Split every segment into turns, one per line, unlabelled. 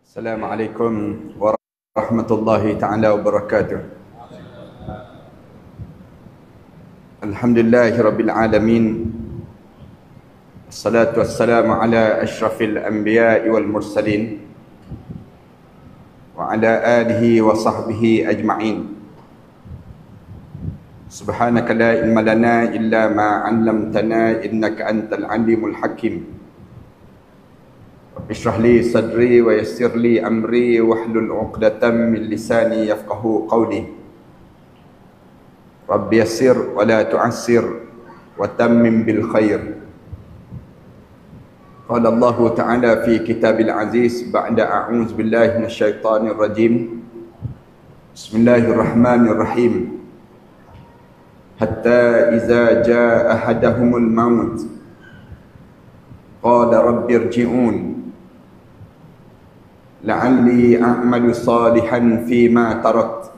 Assalamualaikum warahmatullahi ta'ala wabarakatuh. Alhamdulillahi rabbil alamin. Assalatu wassalamu ala ashrafil anbiya'i wal mursalin wa ala alihi wa sahbihi ajma'in. Subhanaka la ilma lana illa ma 'allamtana innaka antal alimul hakim. Ishrah li sadri wa yassir li amri wahlul 'uqdatam min lisani yafqahu qawli. Rabbi yassir wa la tu'assir wa tammim bil khair. Qala Allah Ta'ala fi kitabil aziz ba'da a'udzu billahi minasyaitonir rajim. Bismillahirrahmanirrahim. Hatta idza jaa ahadahumul maut qala rabbi irji'un la'alli a'malu salihan fima tarakt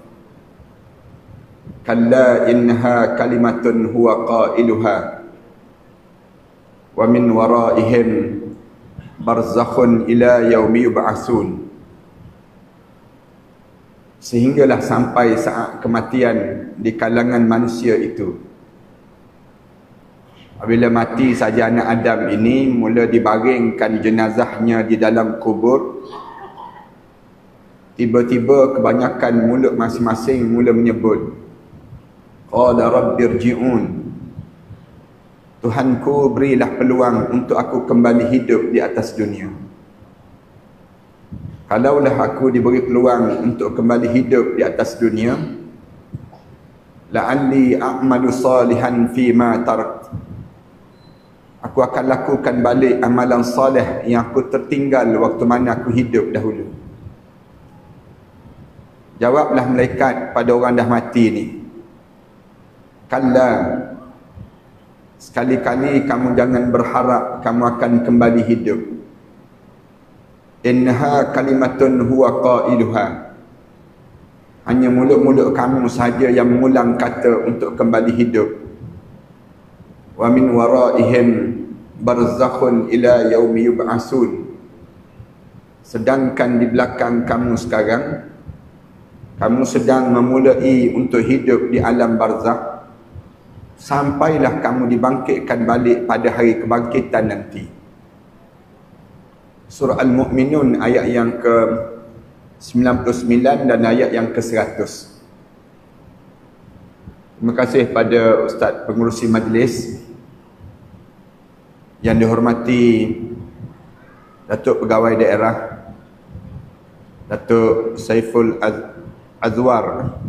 kalla innaha kalimatun huwa qailuha wa min waraihim barzakhun ila yaumi yub'atsun. Sehinggalah sampai saat kematian di kalangan manusia itu. Apabila mati saja anak Adam ini, mula dibaringkan jenazahnya di dalam kubur. Tiba-tiba kebanyakan mulut masing-masing mula menyebut, qala rabbi irji'un, Tuhanku berilah peluang untuk aku kembali hidup di atas dunia. Kalaulah aku diberi peluang untuk kembali hidup di atas dunia, la'alli a'malu salihan fima tarakt, aku akan lakukan balik amalan soleh yang aku tertinggal waktu mana aku hidup dahulu. Jawablah malaikat pada orang dah mati ni, kalla, sekali-kali kamu jangan berharap kamu akan kembali hidup. Innaha kalimatun huwa qailuha, hanya mulut-mulut kamu sahaja yang mengulang kata untuk kembali hidup. Wa min waraihim barzakhun ila yaumi yub'atsun, sedangkan di belakang kamu sekarang kamu sedang memulai untuk hidup di alam barzakh, sampailah kamu dibangkitkan balik pada hari kebangkitan nanti. Surah Al-Mu'minun ayat yang ke-99 dan ayat yang ke-100. Terima kasih pada Ustaz Pengerusi Majlis yang dihormati Datuk Pegawai Daerah Datuk Saiful Azwar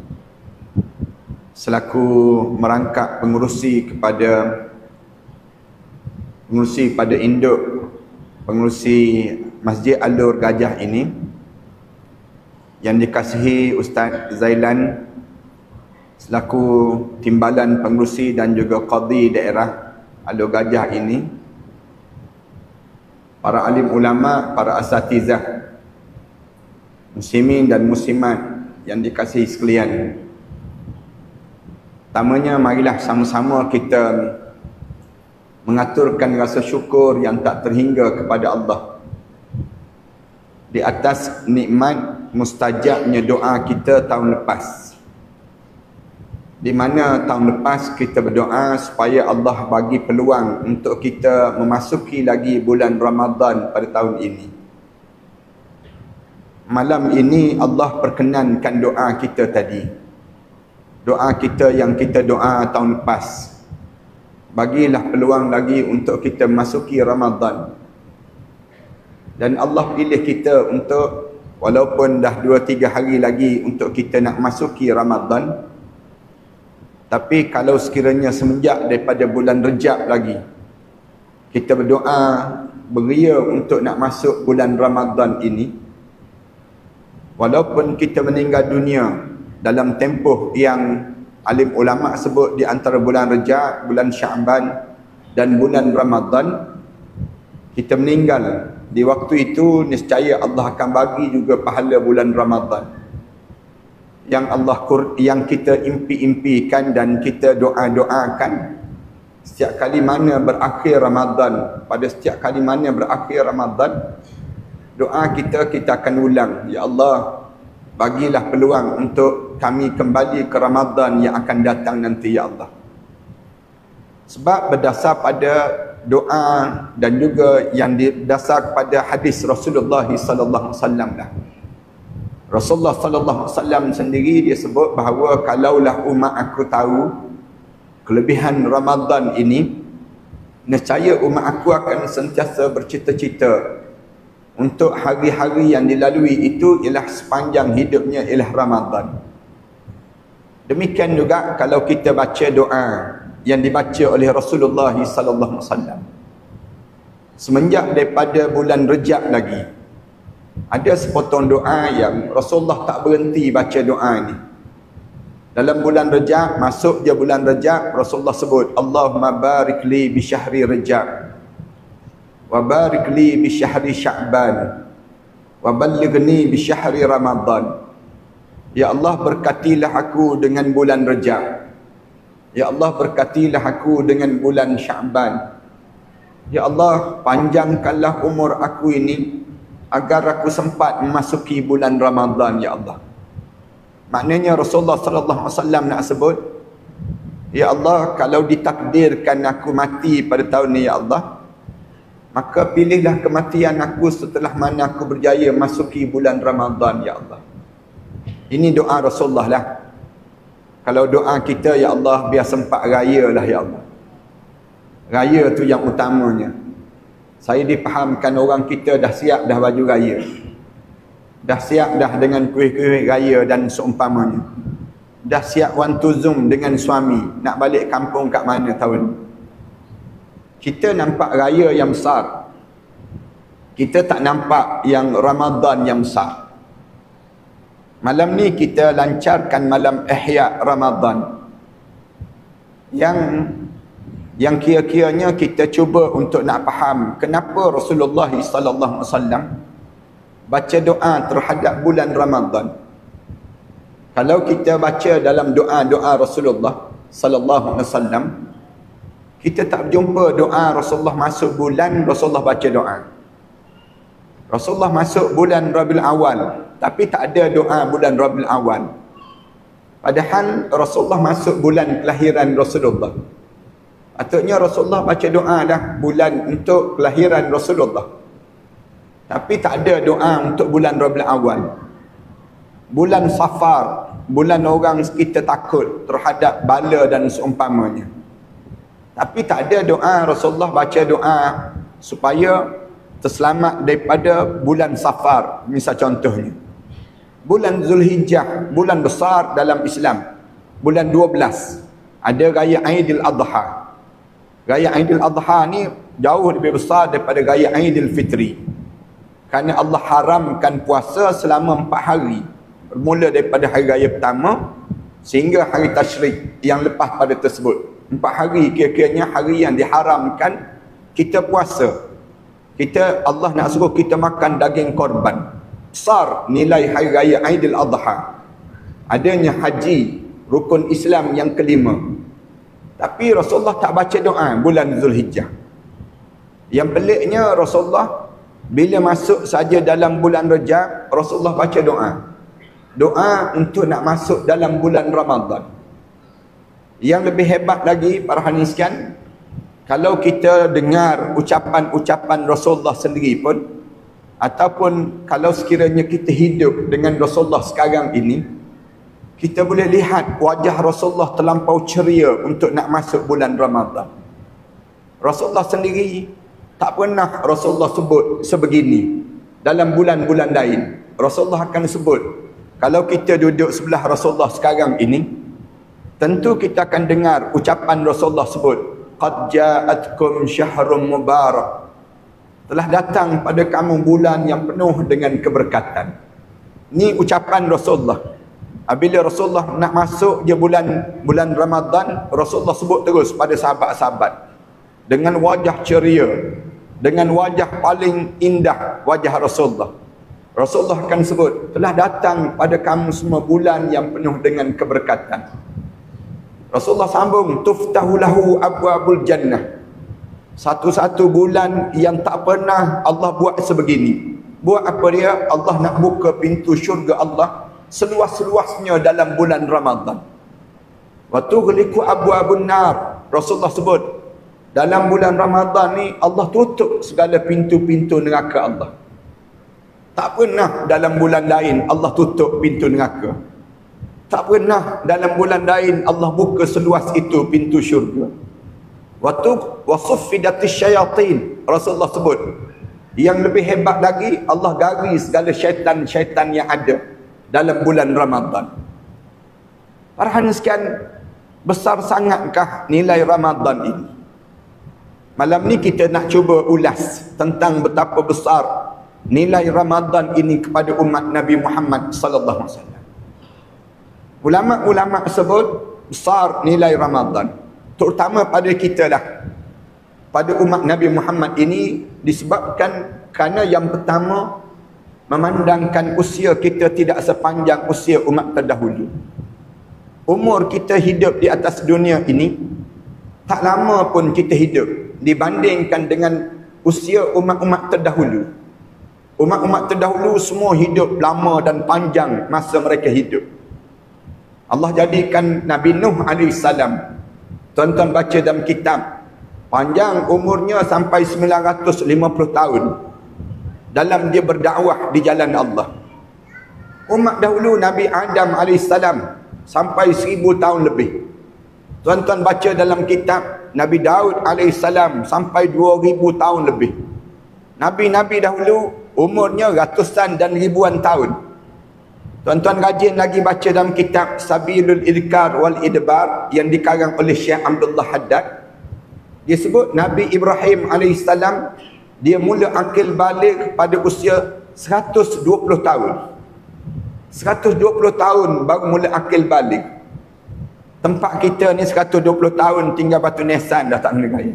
selaku merangkap pengurusi pada induk pengurusi Masjid Alur Gajah ini, yang dikasihi Ustaz Zailan selaku timbalan pengurusi dan juga qadi daerah Alur Gajah ini, para alim ulama, para asatizah, muslimin dan muslimat yang dikasihi sekalian. Pertamanya, marilah sama-sama kita mengaturkan rasa syukur yang tak terhingga kepada Allah di atas nikmat mustajabnya doa kita tahun lepas, di mana tahun lepas kita berdoa supaya Allah bagi peluang untuk kita memasuki lagi bulan Ramadan pada tahun ini. Malam ini Allah perkenankan doa kita tadi, doa kita yang kita doa tahun lepas. Bagilah peluang lagi untuk kita masuki Ramadan. Dan Allah pilih kita untuk, walaupun dah 2-3 hari lagi untuk kita nak masuki Ramadan, tapi kalau sekiranya semenjak daripada bulan Rejab lagi kita berdoa beria untuk nak masuk bulan Ramadan ini, walaupun kita meninggal dunia dalam tempoh yang alim ulama sebut di antara bulan Rejab, bulan Sya'ban dan bulan Ramadan, kita meninggal di waktu itu, niscaya Allah akan bagi juga pahala bulan Ramadan yang kita impi-impikan dan kita doa-doakan. Setiap kali mana berakhir Ramadan, pada setiap kali mana berakhir Ramadan, Doa kita akan ulang. Ya Allah, bagilah peluang untuk kami kembali ke Ramadan yang akan datang nanti, ya Allah. Sebab berdasar pada doa dan juga yang berdasar kepada hadis Rasulullah sallallahu alaihi wasallam lah. Rasulullah sallallahu alaihi wasallam sendiri dia sebut bahawa kalaulah umat aku tahu kelebihan Ramadan ini, nescaya umat aku akan sentiasa bercita-cita untuk hari-hari yang dilalui itu ialah sepanjang hidupnya ialah Ramadan. Demikian juga kalau kita baca doa yang dibaca oleh Rasulullah sallallahu alaihi wasallam. Semenjak daripada bulan Rejab lagi, ada sepotong doa yang Rasulullah tak berhenti baca doa ini. Dalam bulan Rejab, masuk je bulan Rejab, Rasulullah sebut, Allahumma barik li bi syahri Rejab, wa barik li bi syahri Sya'ban, wa ballighni bi syahri Ramadan. Ya Allah, berkatilah aku dengan bulan Rejab. Ya Allah, berkatilah aku dengan bulan Sya'ban. Ya Allah, panjangkanlah umur aku ini agar aku sempat memasuki bulan Ramadan, ya Allah. Maknanya Rasulullah sallallahu alaihi wasallam nak sebut, ya Allah, kalau ditakdirkan aku mati pada tahun ni, ya Allah, maka pilihlah kematian aku setelah mana aku berjaya masuki bulan Ramadan, ya Allah. Ini doa Rasulullah lah. Kalau doa kita, ya Allah, biar sempat raya lah, ya Allah. Raya tu yang utamanya. Saya dipahamkan orang kita dah siap dah baju raya. Dah siap dah dengan kuih-kuih raya dan seumpamanya. Dah siap want to zoom dengan suami. Nak balik kampung kat mana tahun ni. Kita nampak raya yang besar. Kita tak nampak yang Ramadan yang besar. Malam ni kita lancarkan malam Ihya Ramadan. Yang kira-kiranya kita cuba untuk nak faham kenapa Rasulullah sallallahu alaihi wasallam baca doa terhadap bulan Ramadan. Kalau kita baca dalam doa-doa Rasulullah sallallahu alaihi wasallam, kita tak jumpa doa Rasulullah masuk bulan Rasulullah baca doa. Rasulullah masuk bulan Rabiul Awal, tapi tak ada doa bulan Rabiul Awal. Padahal Rasulullah masuk bulan kelahiran Rasulullah. Patutnya Rasulullah baca doa dah bulan untuk kelahiran Rasulullah. Tapi tak ada doa untuk bulan Rabiul Awal. Bulan Safar, bulan orang kita takut terhadap bala dan seumpamanya. Tapi tak ada doa Rasulullah baca doa supaya terselamat daripada bulan Safar. Misal contohnya, bulan Zulhijjah, bulan besar dalam Islam, bulan 12, ada raya Aidil Adha. Raya Aidil Adha ni jauh lebih besar daripada raya Aidil Fitri. Kerana Allah haramkan puasa selama 4 hari. Bermula daripada hari raya pertama sehingga hari tasyrik yang lepas pada tersebut. 4 hari kira-kiranya hari yang diharamkan kita puasa. Allah nak suruh kita makan daging korban. Besar nilai hari raya Aidil Adha. Adanya haji, rukun Islam yang kelima. Tapi Rasulullah tak baca doa bulan Zulhijjah. Yang peliknya Rasulullah bila masuk saja dalam bulan Rejab, Rasulullah baca doa. Doa untuk nak masuk dalam bulan Ramadan. Yang lebih hebat lagi para hadirin sekalian, kalau kita dengar ucapan-ucapan Rasulullah sendiri pun, ataupun kalau sekiranya kita hidup dengan Rasulullah sekarang ini, kita boleh lihat wajah Rasulullah terlampau ceria untuk nak masuk bulan Ramadan. Rasulullah sendiri tak pernah Rasulullah sebut sebegini. Dalam bulan-bulan lain, Rasulullah akan sebut, kalau kita duduk sebelah Rasulullah sekarang ini, tentu kita akan dengar ucapan Rasulullah sebut, qad ja'atkum syahrun mubarak. Telah datang pada kamu bulan yang penuh dengan keberkatan. Ini ucapan Rasulullah. Bila Rasulullah nak masuk je bulan Ramadan, Rasulullah sebut terus pada sahabat-sahabat dengan wajah ceria, dengan wajah paling indah wajah Rasulullah. Rasulullah akan sebut, telah datang pada kamu semua bulan yang penuh dengan keberkatan. Rasulullah sambung, tuftahu lahu abwabul jannah. Satu-satu bulan yang tak pernah Allah buat sebegini. Buat apa dia? Allah nak buka pintu syurga Allah seluas-luasnya dalam bulan Ramadan. Wa tughliqu abwabun nar. Rasulullah sebut, dalam bulan Ramadan ni Allah tutup segala pintu-pintu neraka Allah. Tak pernah dalam bulan lain Allah tutup pintu neraka. Tak pernah dalam bulan lain Allah buka seluas itu pintu syurga. Wa suffidatis syayatin. Rasulullah sebut, yang lebih hebat lagi, Allah garis segala syaitan-syaitan yang ada dalam bulan Ramadan. Para hadirin sekalian, besar sangatkah nilai Ramadan ini? Malam ni kita nak cuba ulas tentang betapa besar nilai Ramadan ini kepada umat Nabi Muhammad sallallahu alaihi wasallam. Ulama-ulama sebut besar nilai Ramadan, terutama pada kita lah, pada umat Nabi Muhammad ini, disebabkan kerana yang pertama, memandangkan usia kita tidak sepanjang usia umat terdahulu. Umur kita hidup di atas dunia ini tak lama pun kita hidup dibandingkan dengan usia umat-umat terdahulu. Umat-umat terdahulu semua hidup lama dan panjang masa mereka hidup. Allah jadikan Nabi Nuh AS, tuan-tuan baca dalam kitab, panjang umurnya sampai 950 tahun dalam dia berdakwah di jalan Allah. Umat dahulu Nabi Adam AS sampai 1000 tahun lebih. Tuan-tuan baca dalam kitab Nabi Daud AS sampai 2000 tahun lebih. Nabi-nabi dahulu umurnya ratusan dan ribuan tahun. Tuan-tuan rajin lagi baca dalam kitab Sabilul Idkar wal Idbar yang dikarang oleh Syekh Abdullah Haddad. Dia sebut Nabi Ibrahim AS dia mula akil balik pada usia 120 tahun. 120 tahun baru mula akil balik. Tempat kita ni 120 tahun tinggal batu nisan dah tak kena gaya.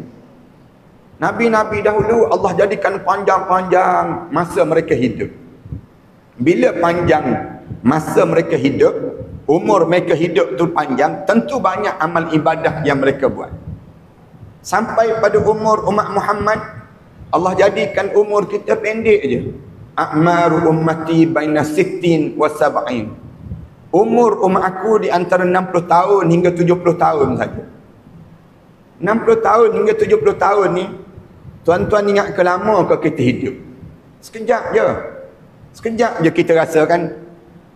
Nabi-nabi dahulu Allah jadikan panjang-panjang masa mereka hidup. Bila panjang masa mereka hidup, umur mereka hidup tu panjang, tentu banyak amal ibadah yang mereka buat. Sampai pada umur umat Muhammad, Allah jadikan umur kita pendek je. A'maru ummati baina 60 wa 70. Umur umat aku di antara 60 tahun hingga 70 tahun saja. 60 tahun hingga 70 tahun ni, tuan-tuan ingat ke lama ke kita hidup? Sekejap je. Sekejap je kita rasakan.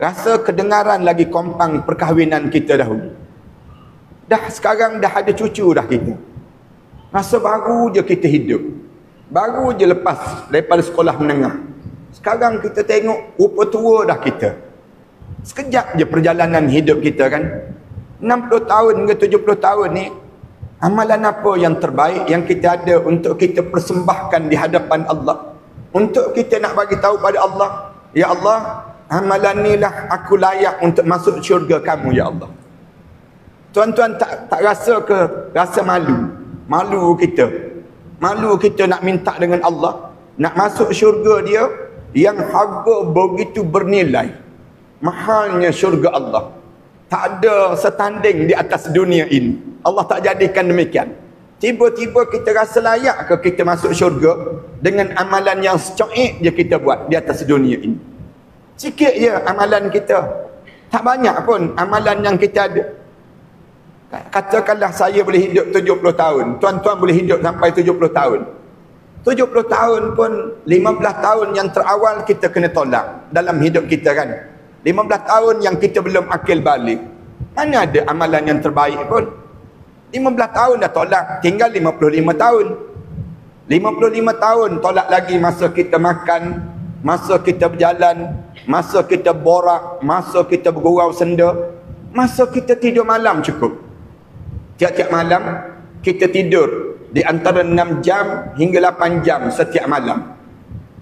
Rasa kedengaran lagi kompang perkahwinan kita dahulu. Dah sekarang dah ada cucu dah kita. Rasa baru je kita hidup. Baru je lepas daripada sekolah menengah. Sekarang kita tengok rupa tua dah kita. Sekejap je perjalanan hidup kita kan. 60 tahun hingga 70 tahun ni, amalan apa yang terbaik yang kita ada untuk kita persembahkan di hadapan Allah? Untuk kita nak bagi tahu pada Allah, ya Allah, amalan ni lah aku layak untuk masuk syurga kamu, ya Allah. Tuan-tuan tak rasa ke rasa malu? Malu kita nak minta dengan Allah, nak masuk syurga dia yang harga begitu bernilai. Mahalnya syurga Allah, tak ada setanding di atas dunia ini. Allah tak jadikan demikian. Tiba-tiba kita rasa layak ke kita masuk syurga dengan amalan yang secuik je kita buat di atas dunia ini. Sikit je amalan kita, tak banyak pun amalan yang kita ada. Katakanlah saya boleh hidup 70 tahun, tuan-tuan boleh hidup sampai 70 tahun. 70 tahun pun 15 tahun yang terawal kita kena tolak dalam hidup kita kan. 15 tahun yang kita belum akil balik. Mana ada amalan yang terbaik pun. 15 tahun dah tolak, tinggal 55 tahun. 55 tahun tolak lagi masa kita makan, masa kita berjalan, masa kita borak, masa kita bergurau senda, masa kita tidur malam cukup. Tiap-tiap malam kita tidur di antara 6 jam hingga 8 jam setiap malam.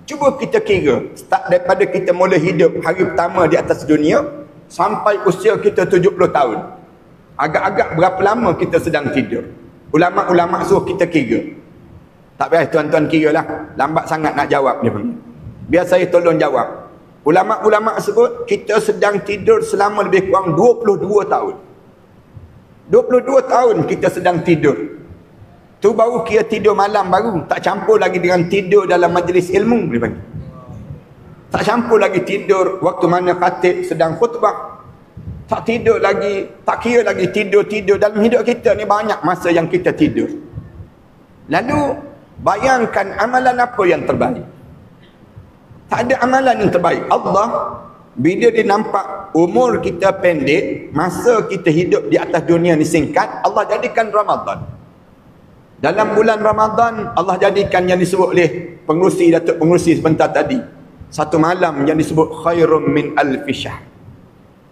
Cuba kita kira, start daripada kita mula hidup hari pertama di atas dunia sampai usia kita 70 tahun. Agak-agak berapa lama kita sedang tidur? Ulama-ulama suruh kita kira. Tak payah tuan-tuan kira lah, lambat sangat nak jawab dia pun. Biar saya tolong jawab. Ulama-ulama sebut kita sedang tidur selama lebih kurang 22 tahun. 22 tahun kita sedang tidur. Tu baru kira tidur malam baru, tak campur lagi dengan tidur dalam majlis ilmu dia panggil. Tak campur lagi tidur waktu mana khatib sedang khutbah. Tak tidur lagi, tak kira lagi tidur-tidur. Dalam hidup kita ni banyak masa yang kita tidur. Lalu bayangkan amalan apa yang terbaik? Tak ada amalan yang terbaik. Allah bila dia nampak umur kita pendek, masa kita hidup di atas dunia ni singkat, Allah jadikan Ramadan. Dalam bulan Ramadan, Allah jadikan yang disebut oleh pengerusi, Datuk Pengerusi sebentar tadi, satu malam yang disebut khairum min alfi syahr.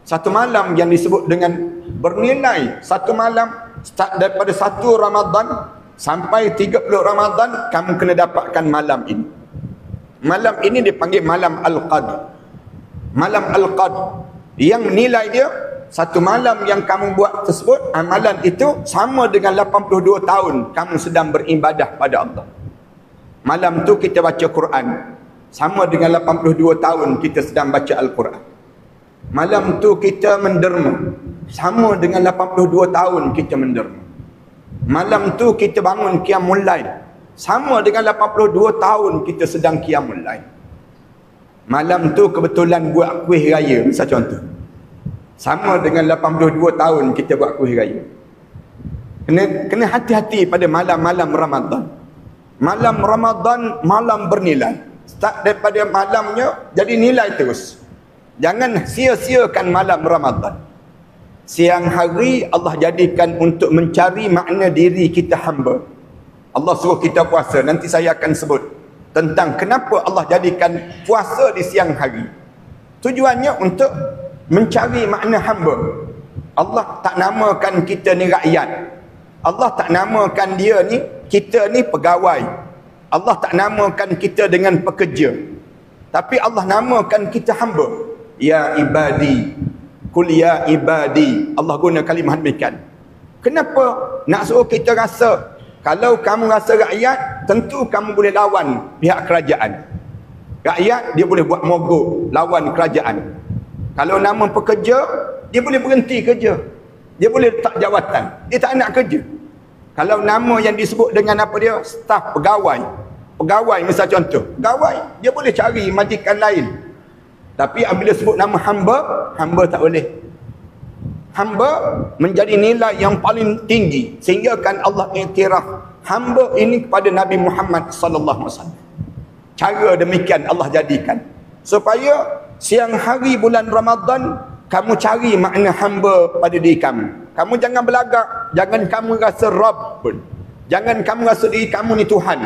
Satu malam yang disebut dengan bernilai. Satu malam start daripada 1 Ramadan sampai 30 Ramadan, kamu kena dapatkan malam ini. Malam ini dipanggil malam Al-Qadr. Malam Al-Qadr yang nilai dia, satu malam yang kamu buat tersebut, amalan itu sama dengan 82 tahun kamu sedang beribadah pada Allah. Malam tu kita baca Quran, sama dengan 82 tahun kita sedang baca Al-Quran. Malam tu kita menderma, sama dengan 82 tahun kita menderma. Malam tu kita bangun qiyamul lail, sama dengan 82 tahun kita sedang qiyamul lail. Malam tu kebetulan buat kuih raya, misal contoh, sama dengan 82 tahun kita buat kuih raya. Kena hati-hati pada malam-malam Ramadan. Malam Ramadan, malam bernilai. Start daripada malamnya, jadi nilai terus. Jangan sia-siakan malam Ramadan. Siang hari Allah jadikan untuk mencari makna diri kita hamba. Allah suruh kita puasa. Nanti saya akan sebut tentang kenapa Allah jadikan puasa di siang hari. Tujuannya untuk mencari makna hamba. Allah tak namakan kita ni rakyat. Allah tak namakan dia ni, kita ni pegawai. Allah tak namakan kita dengan pekerja. Tapi Allah namakan kita hamba. Ya ibadi, kul ya ibadi. Allah guna kalimah demikian. Kenapa nak suruh kita rasa? Kalau kamu rasa rakyat, tentu kamu boleh lawan pihak kerajaan. Rakyat dia boleh buat mogok lawan kerajaan. Kalau nama pekerja, dia boleh berhenti kerja. Dia boleh letak jawatan. Dia tak nak kerja. Kalau nama yang disebut dengan apa dia? Staf, pegawai. Pegawai misal contoh. Pegawai, dia boleh cari majikan lain. Tapi apabila sebut nama hamba, hamba tak boleh. Hamba menjadi nilai yang paling tinggi. Sehingga kan Allah iktiraf hamba ini kepada Nabi Muhammad sallallahu alaihi wasallam. Cara demikian Allah jadikan. Supaya siang hari bulan Ramadan, kamu cari makna hamba pada diri kamu. Kamu jangan belagak. Jangan kamu rasa Rabb pun. Jangan kamu rasa diri kamu ni Tuhan.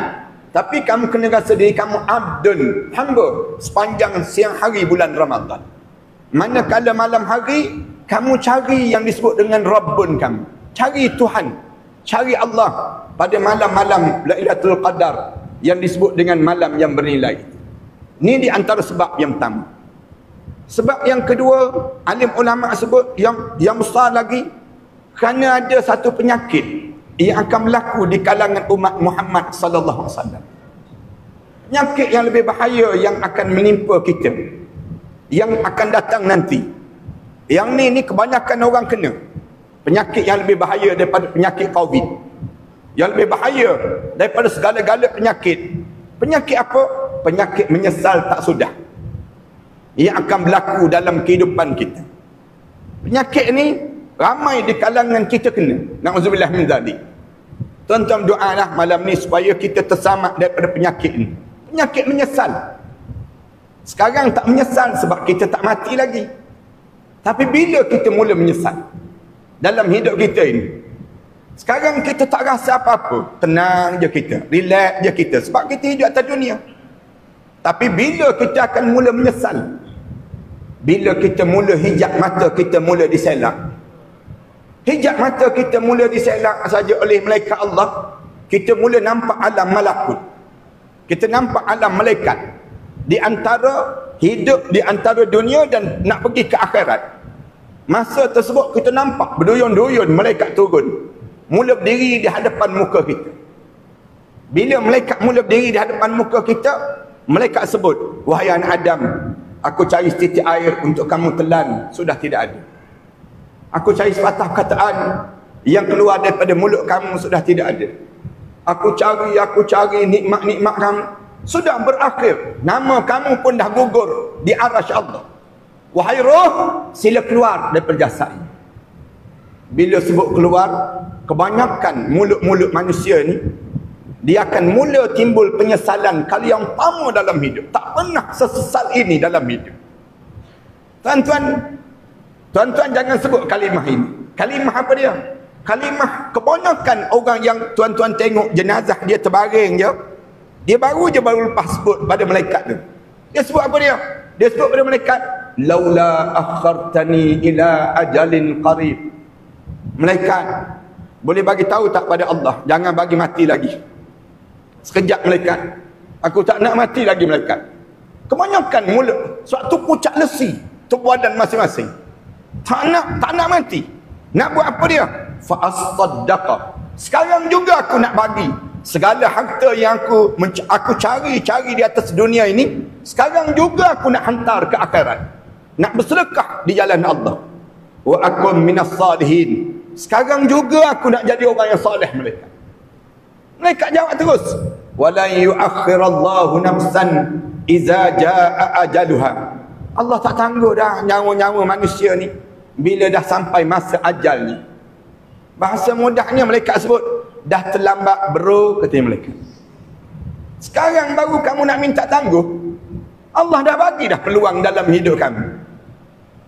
Tapi kamu kena rasa diri kamu abdun, hamba, sepanjang siang hari bulan Ramadan. Manakala malam hari, kamu cari yang disebut dengan Rabbun kamu. Cari Tuhan. Cari Allah pada malam-malam Lailatul Qadar yang disebut dengan malam yang bernilai. Ini di antara sebab yang pertama. Sebab yang kedua, alim ulama sebut yang besar lagi, kerana ada satu penyakit yang akan berlaku di kalangan umat Muhammad sallallahu alaihi wasallam. Penyakit yang lebih bahaya yang akan menimpa kita, yang akan datang nanti. Yang ni kebanyakan orang kena. Penyakit yang lebih bahaya daripada penyakit Covid. Yang lebih bahaya daripada segala-gala penyakit. Penyakit apa? Penyakit menyesal tak sudah. Yang akan berlaku dalam kehidupan kita. Penyakit ni ramai di kalangan kita kena. Na'udzubillah min zalik. Tuan-tuan doalah malam ni supaya kita terselamat daripada penyakit ni. Penyakit menyesal. Sekarang tak menyesal sebab kita tak mati lagi. Tapi bila kita mula menyesal dalam hidup kita ini? Sekarang kita tak rasa apa-apa. Tenang je kita. Relax je kita. Sebab kita hidup atas dunia. Tapi bila kita akan mula menyesal? Bila kita mula hijab mata kita mula diselak. Hijab mata kita mula diselak saja oleh malaikat Allah. Kita mula nampak alam malakut. Kita nampak alam malaikat. Di antara hidup di antara dunia dan nak pergi ke akhirat. Masa tersebut kita nampak berduyun-duyun malaikat turun. Mula berdiri di hadapan muka kita. Bila malaikat mula berdiri di hadapan muka kita, malaikat sebut, wahai anak Adam, aku cari setitik air untuk kamu telan, sudah tidak ada. Aku cari sepatah kataan yang keluar daripada mulut kamu, sudah tidak ada. Aku cari nikmat-nikmat kamu, sudah berakhir. Nama kamu pun dah gugur di arasy Allah. Wahai roh, sila keluar daripada jasad ini. Bila sebut keluar, kebanyakan mulut-mulut manusia ni, dia akan mula timbul penyesalan kali yang pertama dalam hidup. Tak pernah sesesal ini dalam hidup. Tuan-tuan jangan sebut kalimah ini. Kalimah apa dia? Kalimah kebanyakan orang yang tuan-tuan tengok jenazah dia terbaring je, dia baru lepas sebut pada malaikat tu. Dia sebut apa dia? Dia sebut pada malaikat, laula akhartani ila ajalin qarib. Malaikat, boleh bagi tahu tak pada Allah, jangan bagi mati lagi. Sekejap malaikat, aku tak nak mati lagi malaikat. Kebanyakan mulut suatu pucak lesi tubuh badan masing-masing. Tak nak mati. Nak buat apa dia? Fa as-saddaqa. Sekarang juga aku nak bagi segala harta yang aku cari di atas dunia ini, sekarang juga aku nak hantar ke akhirat. Nak bersedekah di jalan Allah. Wa akum minas salihin. Sekarang juga aku nak jadi orang yang soleh mereka. Mereka jawab terus, wala yu'akhirallahu nafsan iza jaa ajaluha. Allah tak tangguh dah nyawa-nyawa manusia ni bila dah sampai masa ajal ni. Bahasa mudahnya mereka sebut, dah terlambat bro, kata mereka. Sekarang baru kamu nak minta tangguh. Allah dah bagi dah peluang dalam hidup kamu.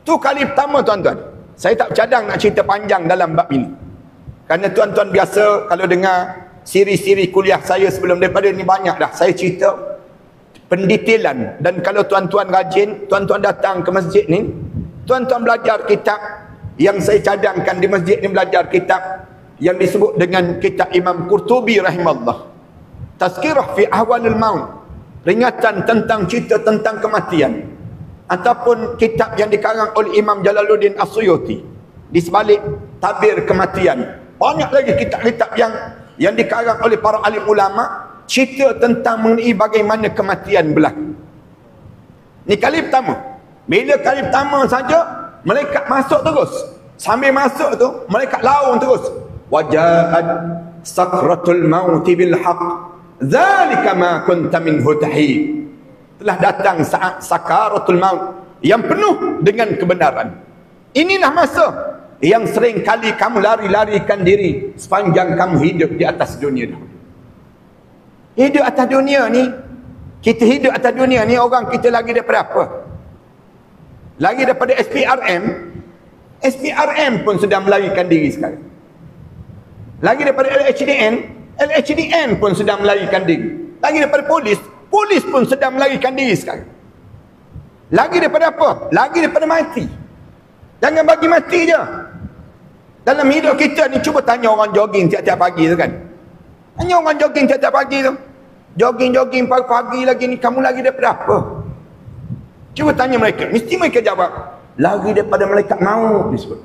Tu kali pertama tuan-tuan. Saya tak cadang nak cerita panjang dalam bab ini. Kerana tuan-tuan biasa kalau dengar siri-siri kuliah saya sebelum daripada ni banyak dah saya cerita pendetailan. Dan kalau tuan-tuan rajin, tuan-tuan datang ke masjid ni, tuan-tuan belajar kitab yang saya cadangkan di masjid ni, belajar kitab yang disebut dengan kitab Imam Qurtubi rahimahullah, Tazkirah fi Ahwalil Maut, peringatan tentang cerita tentang kematian, ataupun kitab yang dikarang oleh Imam Jalaluddin As-Suyuti di sebalik tabir kematian. Banyak lagi kitab-kitab yang dikarang oleh para alim ulama cerita tentang mengenai bagaimana kematian berlaku. Ni kali pertama. Bila kali pertama saja malaikat masuk terus. Sambil masuk tu malaikat laung terus. Wajaat sakratul maut bil haqq. Zalika ma kunta minhu tahid. Telah datang saat sakaratul maut yang penuh dengan kebenaran. Inilah masa yang sering kali kamu lari-larikan diri sepanjang kamu hidup di atas dunia dahulu. Hidup atas dunia ni, kita hidup atas dunia ni, orang kita lagi daripada apa? Lagi daripada SPRM. SPRM pun sedang melarikan diri sekarang. Lagi daripada LHDN pun sedang melarikan diri. Lagi daripada polis pun sedang melarikan diri sekarang. Lagi daripada apa? Lagi daripada mati. Jangan bagi mati je. Dalam hidup kita ni, cuba tanya orang jogging tiap-tiap pagi tu kan. Tanya orang jogging tiap-tiap pagi tu. Jogging pagi-pagi lagi ni, kamu lagi daripada apa? Cuba tanya mereka. Mesti mereka jawab, lagi daripada malaikat maut disebut.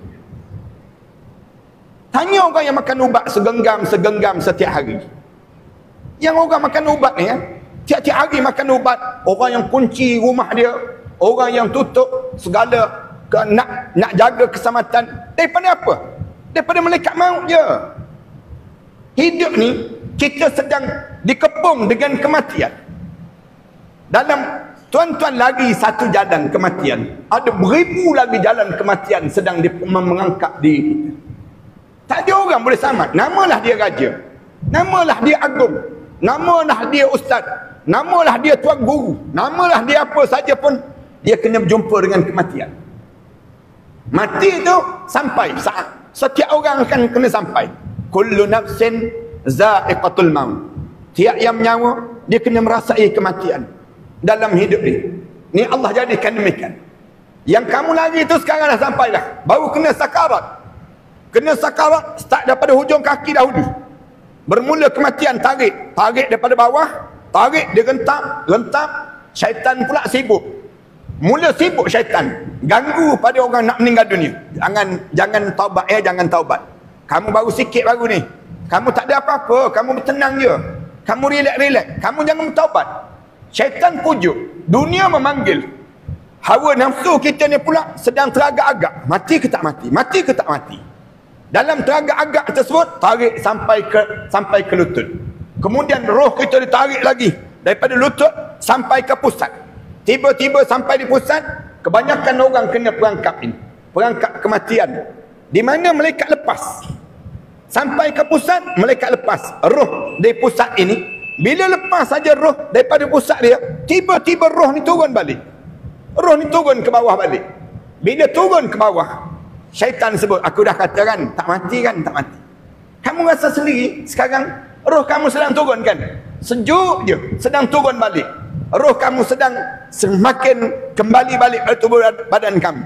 Tanya orang yang makan ubat segenggam setiap hari. Yang orang makan ubat ni, tiap-tiap hari makan ubat. Orang yang kunci rumah dia, orang yang tutup segala nak jaga keselamatan. Daripada apa? Daripada malaikat maut je. Hidup ni kita sedang dikepung dengan kematian. Dalam tuan-tuan lagi satu jalan kematian, ada beribu lagi jalan kematian sedang mengangkat diri kita. Tak ada orang boleh selamat. Namalah dia raja, namalah dia agung, namalah dia ustaz, namalah dia tuan guru, namalah dia apa saja pun, dia kena berjumpa dengan kematian. Mati itu sampai saat setiap orang akan kena sampai. Kullu nafsin za'iqatul maut. Tiap yang menyawa dia kena merasai kematian dalam hidup ni. Ni Allah jadikan demikian. Yang kamu lagi itu sekarang dah sampai dah. Baru kena sakarat. Kena sakarat start daripada hujung kaki dahulu. Bermula kematian, tarik daripada bawah, tarik dia rentap, syaitan pula sibuk. Mula sibuk syaitan, ganggu pada orang nak meninggal dunia. Jangan taubat jangan taubat. Kamu baru sikit baru ni. Kamu tak ada apa-apa, kamu bertenang je. Kamu relax. Kamu jangan bertaubat. Syaitan pujuk, dunia memanggil. Hawa nafsu kita ni pula sedang teragak-agak. Mati ke tak mati? Mati ke tak mati? Dalam teragak-agak tersebut, tarik sampai ke lutut. Kemudian roh kita ditarik lagi daripada lutut sampai ke pusat. Tiba-tiba sampai di pusat, kebanyakan orang kena perangkap ini, perangkap kematian, di mana malaikat lepas. Sampai ke pusat, malaikat lepas roh dari pusat ini. Bila lepas saja roh daripada pusat dia, tiba-tiba roh ni turun balik. Roh ni turun ke bawah balik. Bila turun ke bawah, syaitan sebut, aku dah kata kan, tak mati kan, tak mati. Kamu rasa sendiri sekarang roh kamu sedang turun kan? Sejuk je, sedang turun balik. Roh kamu sedang semakin kembali balik pada tubuh badan kamu.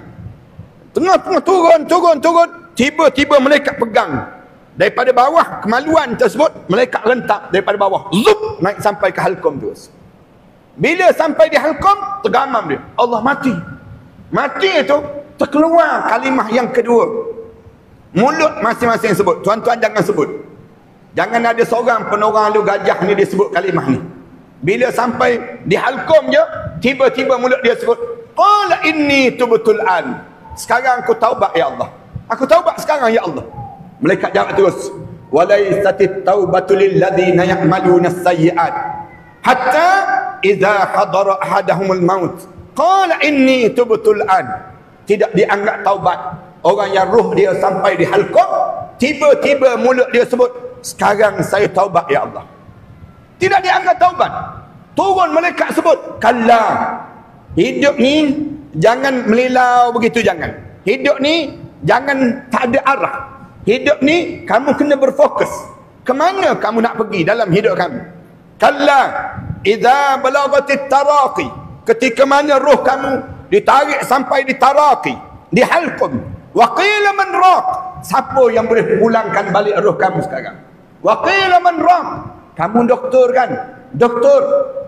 Tengah-tengah turun, tiba-tiba malaikat pegang daripada bawah kemaluan tersebut, malaikat rentak daripada bawah, zup, naik sampai ke halqum terus. Bila sampai di halqum, tergamam dia, Allah mati. Mati itu terkeluar kalimah yang kedua. Mulut masing-masing sebut. Tuan-tuan jangan sebut. Jangan ada seorang pun orang lu gajah ni dia sebut kalimah ni. Bila sampai di halqum je, tiba-tiba mulut dia sebut, qala inni tubtul an. Sekarang aku taubat ya Allah. Aku taubat sekarang ya Allah. Malaikat jawab terus, walaisatit taubatu lil ladzina ya'maluna as-sayyi'at hatta idza hadara ahadahumul maut qala inni tubtul an. Tidak dianggap taubat orang yang roh dia sampai di halqum, tiba-tiba mulut dia sebut, sekarang saya taubat ya Allah. Tidak dianggap taubat. Turun malaikat sebut, kalla, hidup ni jangan melilau begitu, jangan. Hidup ni jangan tak ada arah. Hidup ni kamu kena berfokus. Kemana kamu nak pergi dalam hidup kamu? Kalla idza balagatit taraqi, ketika mana roh kamu ditarik sampai di taraqi, di halqum, wa qila man raq, siapa yang boleh pulangkan balik roh kamu sekarang? Wa qila man raq, kamu doktor kan? Doktor,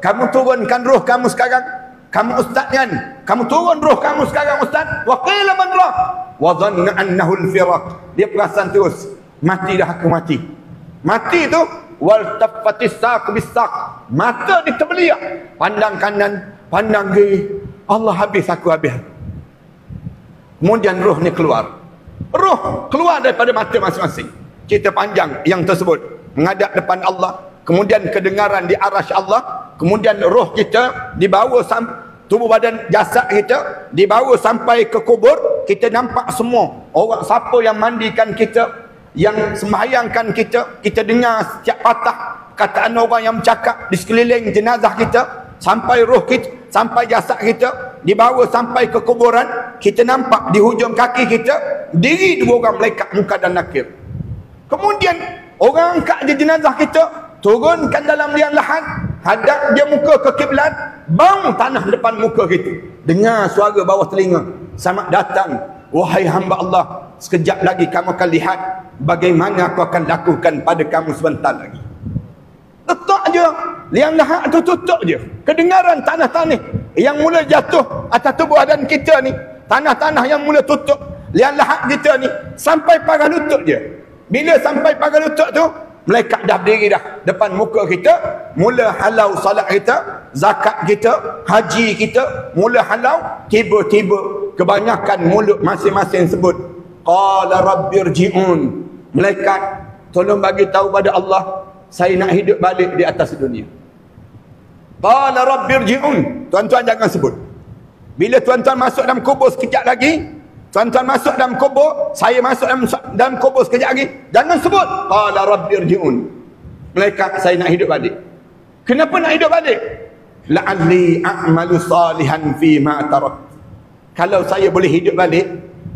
kamu turunkan roh kamu sekarang. Kamu ustaz kan? Kamu turun roh kamu sekarang ustaz. Wa qila man raq wa dhanna annahu al-firaq. Dia perasan terus, mati dah aku mati. Mati tu wal tafatis saq bisaq. Mata diterbeliak, pandang kanan, pandang kiri. Allah, habis aku habis. Kemudian roh ni keluar. Roh keluar daripada mata masing-masing. Cerita panjang yang tersebut, menghadap depan Allah, kemudian kedengaran di arasy Allah, kemudian roh kita dibawa tubuh badan jasad kita dibawa sampai ke kubur. Kita nampak semua orang, siapa yang mandikan kita, yang sembahyangkan kita. Kita dengar setiap patah kataan orang yang bercakap di sekeliling jenazah kita, sampai roh kita, sampai jasad kita dibawa sampai ke kuburan. Kita nampak di hujung kaki kita diri dua orang malaikat munkar dan nakir. Kemudian orang angkat je jenazah kita, turunkan dalam liang lahat, hadap dia muka ke kiblat, bang tanah depan muka kita. Dengar suara bawah telinga, selamat datang wahai hamba Allah, sekejap lagi kamu akan lihat bagaimana aku akan lakukan pada kamu sebentar lagi. Letak je liang lahat tu, tutup je. Kedengaran tanah-tanah yang mula jatuh atas tubuh badan kita ni, tanah-tanah yang mula tutup liang lahat kita ni, sampai paras lutut je. Bila sampai paras lutut tu, malaikat dah berdiri dah depan muka kita, mula halau salat kita, zakat kita, haji kita, mula halau. Tiba-tiba kebanyakan mulut masing-masing sebut, qala rabbirji'un. Malaikat, tolong bagi tahu pada Allah, saya nak hidup balik di atas dunia. Qala rabbirji'un. Tuan-tuan jangan sebut. Bila tuan-tuan masuk dalam kubur sekejap lagi, tuan-tuan masuk dalam kubur, saya masuk dalam kubur sekejap lagi, jangan sebut qala rabbirji'un. Malaikat, saya nak hidup balik. Kenapa nak hidup balik? La'alli a'malu salihan fi ma tarak. Kalau saya boleh hidup balik,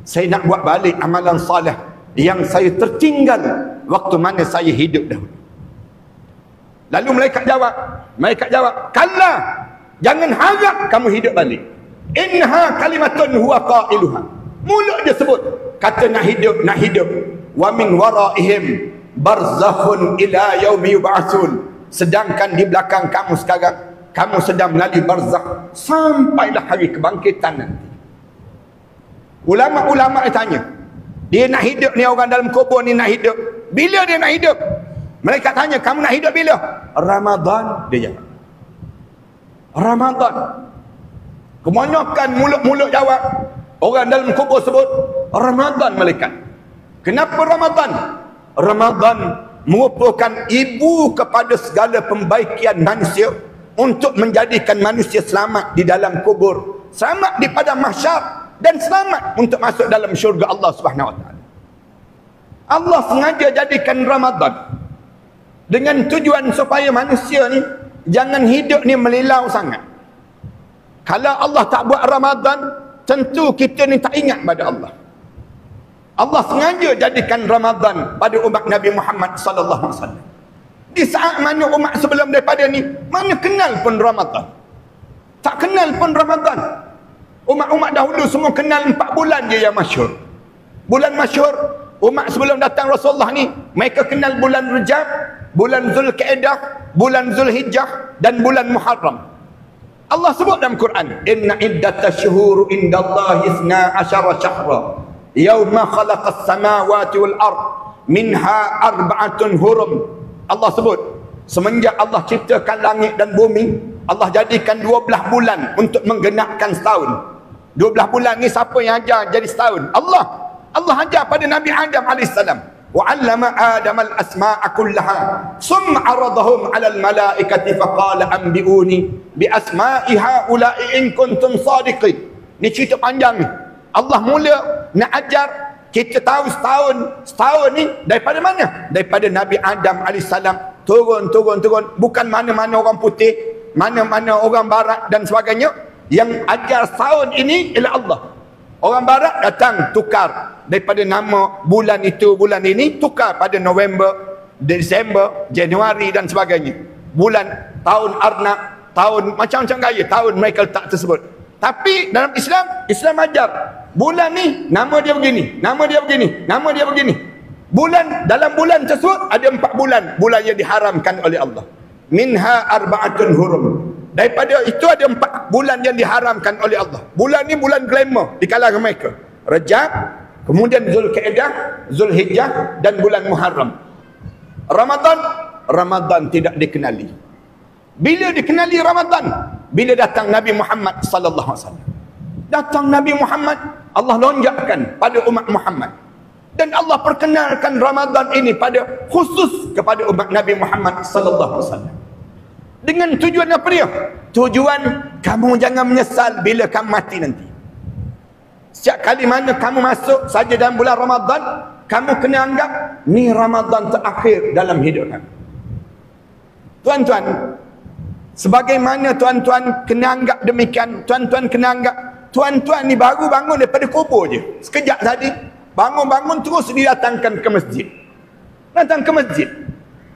saya nak buat balik amalan salih yang saya tertinggal waktu mana saya hidup dahulu. Lalu malaikat jawab, kalla, jangan harap kamu hidup balik. Innaha kalimatun huwa qailuha. Mulut dia sebut kata nak hidup. Wa min waraihim barzakhun ila yaumi yub'atsun. Sedangkan di belakang kamu sekarang, kamu sedang melalui barzakh sampailah hari kebangkitan nanti. Ulama-ulama tanya, dia nak hidup ni, orang dalam kubur ni nak hidup. Bila dia nak hidup? Mereka tanya, kamu nak hidup bila? Ramadan, dia jawab. Ramadan. Kebanyakan mulut-mulut jawab. Orang dalam kubur sebut Ramadan malaikat. Kenapa Ramadan? Ramadan merupakan ibu kepada segala pembaikan manusia untuk menjadikan manusia selamat di dalam kubur, selamat di padang mahsyar, dan selamat untuk masuk dalam syurga Allah Subhanahu wa taala. Allah sengaja jadikan Ramadan dengan tujuan supaya manusia ni jangan hidup ni melilau sangat. Kalau Allah tak buat Ramadan, tentu kita ni tak ingat pada Allah. Allah sengaja jadikan Ramadan pada umat Nabi Muhammad sallallahu alaihi wasallam. Di saat mana umat sebelum daripada ni mana kenal pun Ramadan. Tak kenal pun Ramadan. Umat-umat dahulu semua kenal 4 bulan je yang masyhur. Bulan masyhur umat sebelum datang Rasulullah ni, mereka kenal bulan Rajab, bulan Zulkaidah, bulan Zulhijjah dan bulan Muharram. Allah sebut dalam Quran, inna iddatash syuhur indallahi 12 syahra yauma khalaqas samawati wal ard minha arba'atun hurum. Allah sebut semenjak Allah ciptakan langit dan bumi, Allah jadikan 12 bulan untuk menggenapkan setahun. 12 bulan ni siapa yang ajar jadi setahun? Allah. Allah ajar pada Nabi Adam AS. Wa 'allama Adam al-asma'a kullaha thumma 'aradahum 'ala al-mala'ikati faqala anbi'uni bi asma'i ha'ula'i in kuntum shadiqin. Ni cerita panjang ni. Allah mula nak ajar kita tahu setahun ni daripada mana? Daripada Nabi Adam AS turun. Bukan mana-mana orang putih, mana-mana orang barat dan sebagainya. Yang ajar setahun ini ialah Allah. Orang barat datang tukar daripada nama bulan itu, bulan ini, tukar pada November, Disember, Januari dan sebagainya. Bulan, tahun Arnab, tahun macam-macam gaya, tahun mereka letak tersebut. Tapi dalam Islam, Islam ajar bulan ni nama dia begini, nama dia begini, nama dia begini. Bulan, dalam bulan tersebut ada 4 bulan yang diharamkan oleh Allah. Minha arba'atun hurum. Daripada itu ada 4 bulan yang diharamkan oleh Allah. Bulan ni bulan glamour di kalangan mereka. Rajab, kemudian Zulkaidah, Zulhijjah dan bulan Muharram. Ramadan tidak dikenali. Bila dikenali Ramadan? Bila datang Nabi Muhammad sallallahu alaihi wasallam. Datang Nabi Muhammad, Allah lonjakkan pada umat Muhammad. Dan Allah perkenalkan Ramadan ini pada khusus kepada umat Nabi Muhammad sallallahu alaihi wasallam. Dengan tujuan apa dia? Tujuan kamu jangan menyesal bila kamu mati nanti. Setiap kali mana kamu masuk saja dalam bulan Ramadan, kamu kena anggap ni Ramadan terakhir dalam hidup kamu. Tuan-tuan, sebagaimana tuan-tuan kena anggap demikian, tuan-tuan kena anggap tuan-tuan ni baru bangun daripada kubur je. Sekejap tadi bangun-bangun terus didatangkan ke masjid. Datang ke masjid.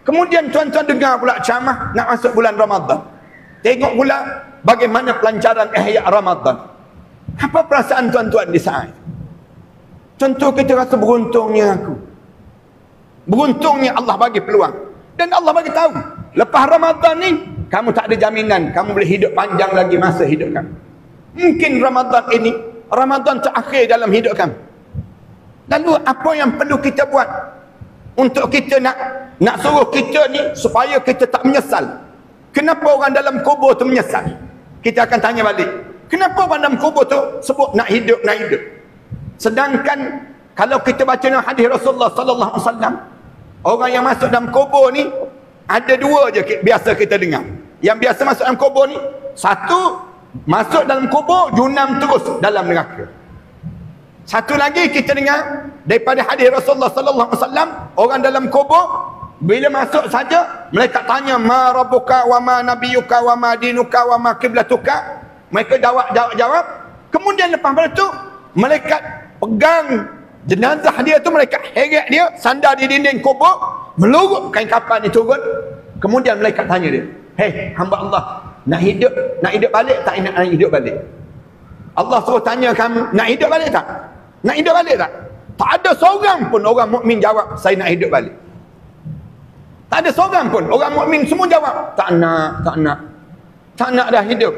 Kemudian tuan-tuan dengar pula ceramah nak masuk bulan Ramadan. Tengok pula bagaimana pelancaran ihya Ramadan. Apa perasaan tuan-tuan di saat itu? Tentu kita rasa beruntungnya aku. Beruntungnya Allah bagi peluang. Dan Allah bagi tahu, lepas Ramadan ni kamu tak ada jaminan kamu boleh hidup panjang lagi masa hidup kamu. Mungkin Ramadan ini Ramadan terakhir dalam hidup kamu. Lalu apa yang perlu kita buat untuk kita nak suruh kita ni supaya kita tak menyesal? Kenapa orang dalam kubur tu menyesal? Kita akan tanya balik. Kenapa orang dalam kubur tu sebut nak hidup? Sedangkan kalau kita baca dalam hadis Rasulullah sallallahu alaihi wasallam, orang yang masuk dalam kubur ni ada 2 je biasa kita dengar. Yang biasa masuk dalam kubur ni, satu masuk dalam kubur junam terus dalam neraka. Satu lagi kita dengar daripada hadis Rasulullah sallallahu alaihi wasallam, orang dalam kubur bila masuk saja mereka tanya ma rabbuka wa ma nabiyuka wa ma dinuka wa ma qiblatuka. Mereka jawab. Kemudian lepas pada tu malaikat pegang jenazah dia tu, mereka heret dia, sandar di dinding kubur, melurut kain kafan ni turun. Kemudian malaikat tanya dia, "Hei hamba Allah, nak hidup balik tak? Nak hidup balik?" Allah suruh tanya kamu, nak hidup balik tak? Nak hidup balik tak? Tak ada seorang pun orang mukmin jawab, saya nak hidup balik. Tak ada seorang pun orang mukmin semua jawab, tak nak dah hidup.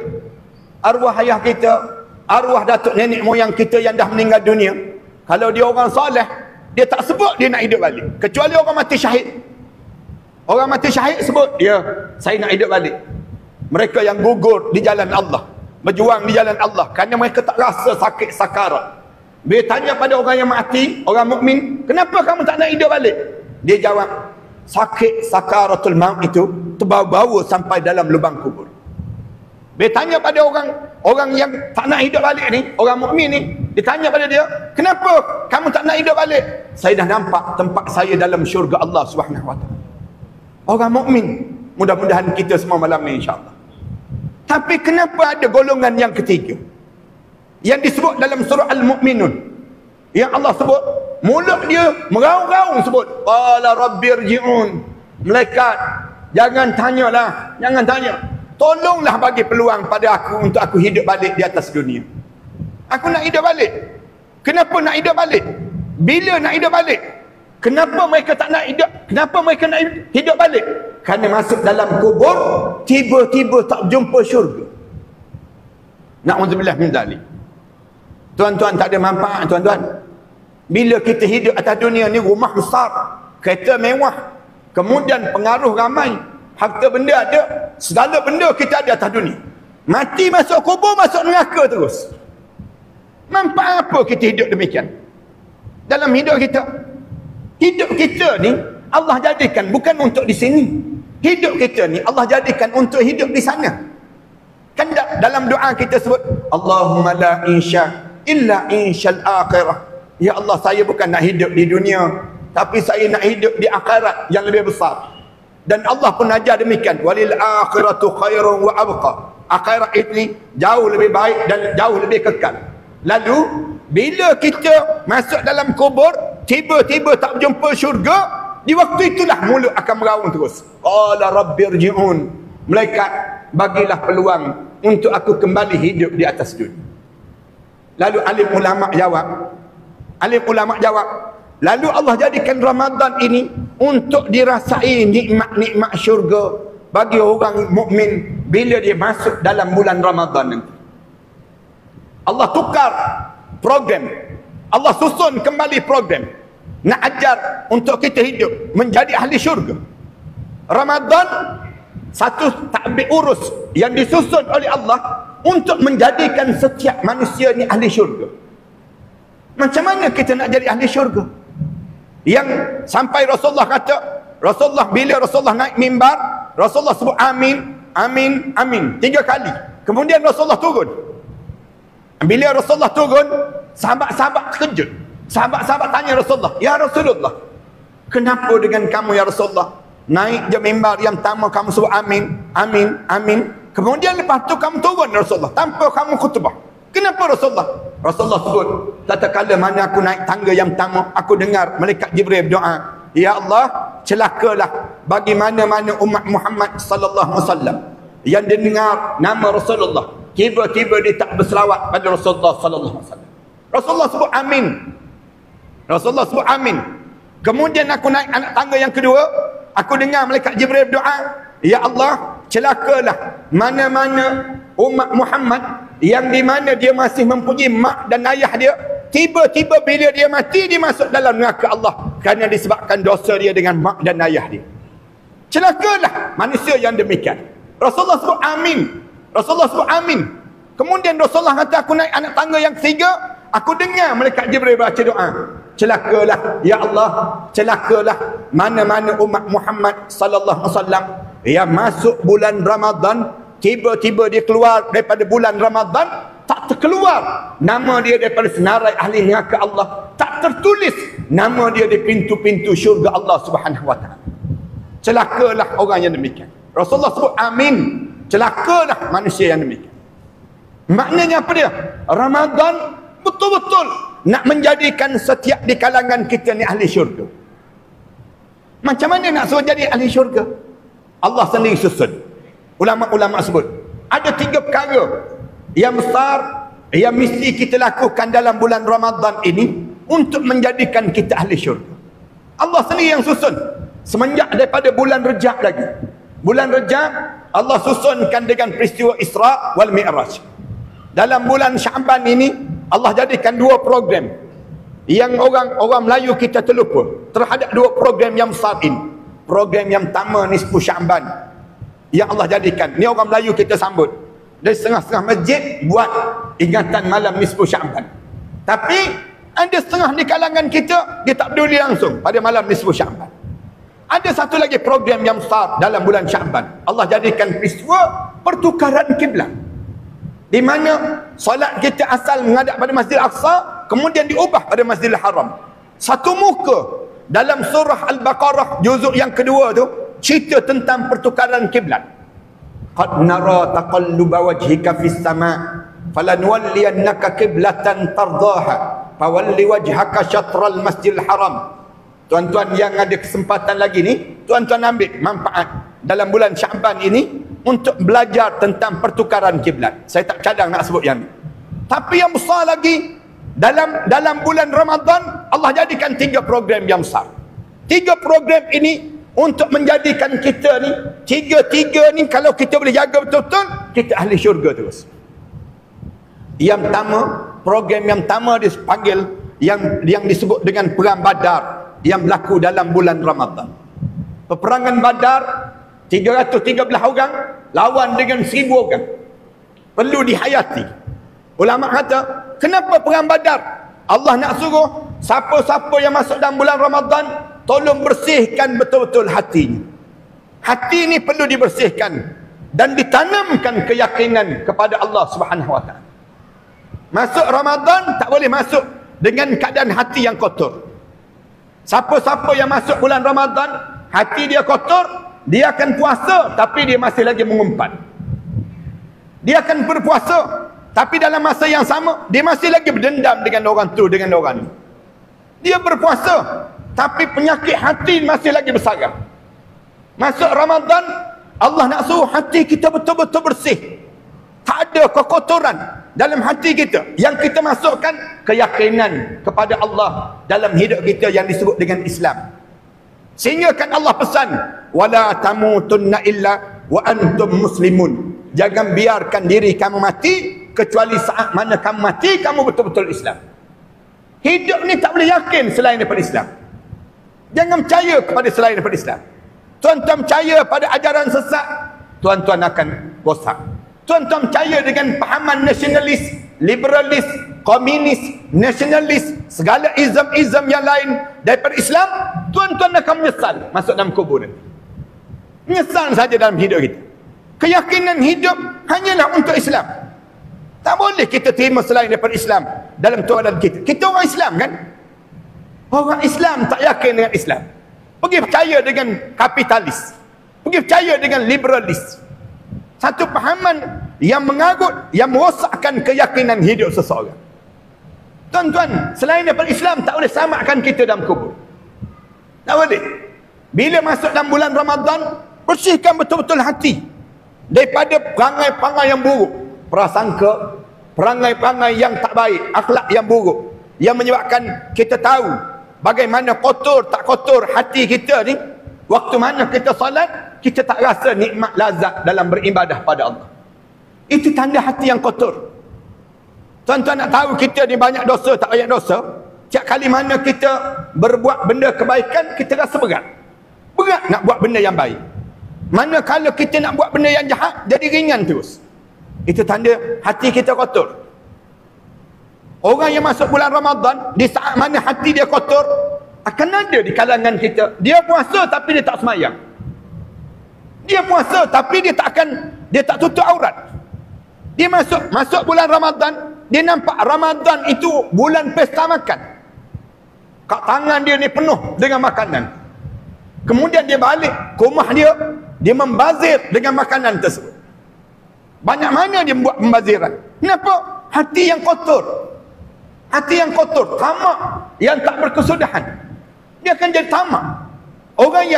Arwah ayah kita, arwah datuk nenek moyang kita yang dah meninggal dunia, kalau dia orang soleh, dia tak sebut dia nak hidup balik. Kecuali orang mati syahid. Orang mati syahid sebut, ya, saya nak hidup balik. Mereka yang gugur di jalan Allah, berjuang di jalan Allah, kerana mereka tak rasa sakit sakarat. Bila tanya pada orang yang mati, orang mukmin, kenapa kamu tak nak hidup balik? Dia jawab, sakit sakaratul maut itu terbawa-bawa sampai dalam lubang kubur. Dia tanya pada orang yang tak nak hidup balik ni, orang mukmin ni, dia tanya pada dia, kenapa kamu tak nak hidup balik? Saya dah nampak tempat saya dalam syurga Allah Subhanahu Wa Taala. Orang mukmin, mudah-mudahan kita semua malam ni insya-Allah. Tapi kenapa ada golongan yang ketiga yang disebut dalam surah Al-Mu'minun, yang Allah sebut, mulut dia meraung-raung sebut, qala rabbirji'un, malaikat jangan tanyalah, jangan tanya, tolonglah bagi peluang pada aku untuk aku hidup balik di atas dunia. Aku nak hidup balik. Kenapa nak hidup balik? Bila nak hidup balik? Kenapa mereka tak nak hidup? Kenapa mereka nak hidup balik? Kerana masuk dalam kubur, tiba-tiba tak jumpa syurga. Na'udzubillah min dzalik. Tuan-tuan, tak ada manfaat tuan-tuan. Bila kita hidup atas dunia ni, rumah besar, kereta mewah, kemudian pengaruh ramai, harta benda ada, segala benda kita ada atas dunia. Mati masuk kubur, masuk neraka terus. Manfaat apa kita hidup demikian? Dalam hidup kita, hidup kita ni Allah jadikan bukan untuk di sini. Hidup kita ni Allah jadikan untuk hidup di sana. Kan dalam doa kita sebut, Allahumma la insya illa insyal akhirah. Ya Allah, saya bukan nak hidup di dunia, tapi saya nak hidup di akhirat yang lebih besar. Dan Allah pun ajar demikian, walil akhiratu khairun wa abqa. Akhirat ini jauh lebih baik dan jauh lebih kekal. Lalu bila kita masuk dalam kubur, tiba-tiba tak jumpa syurga, di waktu itulah mulut akan meraung terus. Qala rabbirji'un, malaikat bagilah peluang untuk aku kembali hidup di atas dunia. Lalu alim ulama jawab, lalu Allah jadikan Ramadan ini untuk dirasai nikmat-nikmat syurga bagi orang mukmin bila dia masuk dalam bulan Ramadan nanti. Allah tukar program, Allah susun kembali program, nak ajar untuk kita hidup menjadi ahli syurga. Ramadan satu takbir urus yang disusun oleh Allah untuk menjadikan setiap manusia ni ahli syurga. Macam mana kita nak jadi ahli syurga? Yang sampai Rasulullah kata, bila Rasulullah naik mimbar, Rasulullah sebut amin, amin, amin 3 kali. Kemudian Rasulullah turun. Bila Rasulullah turun, sahabat-sahabat terkejut. Sahabat-sahabat tanya Rasulullah, ya Rasulullah, kenapa dengan kamu ya Rasulullah? Naik je mimbar yang pertama kamu sebut amin, amin, amin. Kemudian lepas tu kamu turun Rasulullah tanpa kamu khutbah. Kenapa Rasulullah? Rasulullah sebut, tatkala mana aku naik tangga yang pertama, aku dengar malaikat Jibril berdoa, ya Allah, celakalah bagi mana-mana umat Muhammad sallallahu alaihi wasallam yang dengar nama Rasulullah, tiba-tiba dia tak berselawat pada Rasulullah sallallahu alaihi wasallam. Rasulullah sebut amin. Rasulullah sebut amin. Kemudian aku naik anak tangga yang kedua, aku dengar malaikat Jibril berdoa, ya Allah, celakalah mana-mana umat Muhammad yang di mana dia masih mempunyai mak dan ayah dia, tiba-tiba bila dia mati, dia masuk dalam neraka Allah kerana disebabkan dosa dia dengan mak dan ayah dia. Celakalah manusia yang demikian. Rasulullah sebut amin. Rasulullah sebut amin. Kemudian Rasulullah kata, aku naik anak tangga yang ketiga, aku dengar malaikat Jibril baca doa, celakalah ya Allah, celakalah mana-mana umat Muhammad sallallahu alaihi wasallam yang masuk bulan Ramadan, tiba-tiba dia keluar daripada bulan Ramadan, tak terkeluar nama dia daripada senarai ahli neraka Allah, tak tertulis nama dia di pintu-pintu syurga Allah Subhanahu wa taala. Celakalah orang yang demikian. Rasulullah sebut amin. Celakalah manusia yang demikian. Maknanya apa dia? Ramadan betul-betul nak menjadikan setiap di kalangan kita ni ahli syurga. Macam mana nak suruh jadi ahli syurga? Allah sendiri susun. Ulama-ulama sebut, ada 3 perkara yang besar yang mesti kita lakukan dalam bulan Ramadan ini untuk menjadikan kita ahli syurga. Allah sendiri yang susun. Semenjak daripada bulan Rejab lagi. Bulan Rejab Allah susunkan dengan peristiwa Isra wal Mi'raj. Dalam bulan Syaban ini Allah jadikan 2 program yang orang Melayu kita terlupa terhadap 2 program yang besar ini. Program yang pertama nisfu Syaban yang Allah jadikan. Ni orang Melayu kita sambut. Dari setengah-setengah masjid buat ingatan malam nisfu Syaban. Tapi ada setengah di kalangan kita dia tak peduli langsung pada malam nisfu Syaban. Ada satu lagi program yang besar dalam bulan Syaban. Allah jadikan peristiwa pertukaran kiblat. Di mana solat kita asal menghadap pada Masjid Al-Aqsa, kemudian diubah pada Masjidil Haram. Satu muka dalam surah Al-Baqarah juzuk yang kedua tu cerita tentang pertukaran kiblat. Qad nara taqalluba wajhika fis sama' falanwalliyannaka qiblatan tardaha fawalli wajhaka syatral Masjidil Haram. Tuan-tuan yang ada kesempatan lagi ni, tuan-tuan ambil manfaat dalam bulan Syaban ini untuk belajar tentang pertukaran kiblat. Saya tak cadang nak sebut yang ni. Tapi yang besar lagi, dalam bulan Ramadan Allah jadikan 3 program yang besar. 3 program ini untuk menjadikan kita ni, tiga ni kalau kita boleh jaga betul-betul, kita ahli syurga terus. Yang pertama, program yang pertama dipanggil yang disebut dengan Perang Badar yang berlaku dalam bulan Ramadan. Peperangan Badar 313 orang lawan dengan 1000 orang. Perlu dihayati. Ulama kata, kenapa perang Badar? Allah nak suruh siapa-siapa yang masuk dalam bulan Ramadan, tolong bersihkan betul-betul hatinya. Hati ni perlu dibersihkan dan ditanamkan keyakinan kepada Allah Subhanahu Wa Taala. Masuk Ramadan tak boleh masuk dengan keadaan hati yang kotor. Siapa-siapa yang masuk bulan Ramadan, hati dia kotor, dia akan puasa tapi dia masih lagi mengumpat. Dia akan berpuasa tapi dalam masa yang sama dia masih lagi berdendam dengan orang tu, dengan orang ni. Dia berpuasa tapi penyakit hati masih lagi bersarang. Masuk Ramadan, Allah nak suruh hati kita betul-betul bersih. Tak ada kekotoran dalam hati kita. Yang kita masukkan keyakinan kepada Allah dalam hidup kita yang disebut dengan Islam. Sehingga kan Allah pesan, wala tamutunna illa wa antum muslimun. Jangan biarkan diri kamu mati kecuali saat mana kamu mati kamu betul-betul Islam. Hidup ni tak boleh yakin selain daripada Islam. Jangan percaya kepada selain daripada Islam. Tuan-tuan percaya pada ajaran sesat, tuan-tuan akan rosak. Tuan-tuan percaya dengan pahaman nasionalis, liberalis, komunis, nasionalis, segala izam-izam yang lain daripada Islam, tuan-tuan akan menyesal masuk dalam kubur nanti. Menyesal saja dalam hidup kita. Keyakinan hidup hanyalah untuk Islam. Tak boleh kita terima selain daripada Islam dalam tuanan kita. Kita orang Islam kan? Orang Islam tak yakin dengan Islam. Pergi percaya dengan kapitalis. Pergi percaya dengan liberalis. Satu pahaman yang mengagut, yang merosakkan keyakinan hidup seseorang. Tuan-tuan, selain daripada Islam tak boleh samakan kita dalam kubur. Tak boleh. Bila masuk dalam bulan Ramadan, bersihkan betul-betul hati daripada perangai-perangai yang buruk, prasangka, perangai-perangai yang tak baik, akhlak yang buruk, yang menyebabkan kita tahu bagaimana kotor tak kotor hati kita ni. Waktu mana kita salat, kita tak rasa nikmat lazat dalam beribadah pada Allah. Itu tanda hati yang kotor. Tuan-tuan nak tahu kita ni banyak dosa tak banyak dosa? Setiap kali mana kita berbuat benda kebaikan, kita rasa berat. Berat nak buat benda yang baik. Manakala kita nak buat benda yang jahat, jadi ringan terus. Itu tanda hati kita kotor. Orang yang masuk bulan Ramadan, di saat mana hati dia kotor, akan ada di kalangan kita, dia puasa tapi dia tak semayang. Dia puasa tapi dia tak tutup aurat. Dia masuk bulan Ramadan, dia nampak Ramadan itu bulan pesta makan. Kat tangan dia ni penuh dengan makanan. Kemudian dia balik ke rumah dia membazir dengan makanan tersebut. Banyak mana dia buat pembaziran? Kenapa? Hati yang kotor. Hati yang kotor, tamak yang tak berkesudahan. Dia akan jadi tamak. Orang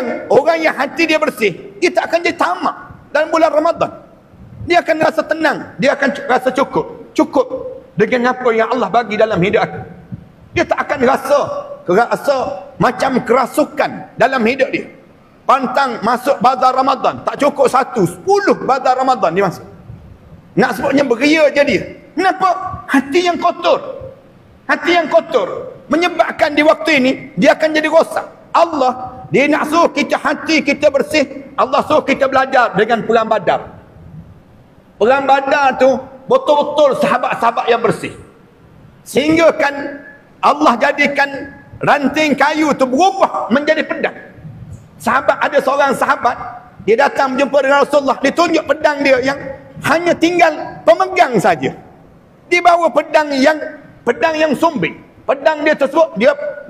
yang hati dia bersih, dia tak akan jadi tamak dalam bulan Ramadan. Dia akan rasa tenang, dia akan rasa cukup dengan apa yang Allah bagi dalam hidup aku. Dia tak akan rasa macam kerasukan dalam hidup dia. Pantang masuk bazar Ramadan, tak cukup 1, 10 bazar Ramadan dia masuk. Nak sebutnya beria je dia. Kenapa? Hati yang kotor. Hati yang kotor menyebabkan di waktu ini dia akan jadi rosak. Allah, dia nak suruh kita hati kita bersih. Allah suruh kita belajar dengan Perang Badar. Perang Badar tu betul-betul sahabat-sahabat yang bersih. Sehingga kan Allah jadikan ranting kayu tu berubah menjadi pedang. Ada seorang sahabat, dia datang berjumpa dengan Rasulullah, dia tunjuk pedang dia yang hanya tinggal pemegang saja. Dia bawa pedang yang sumbing. Pedang dia tersebut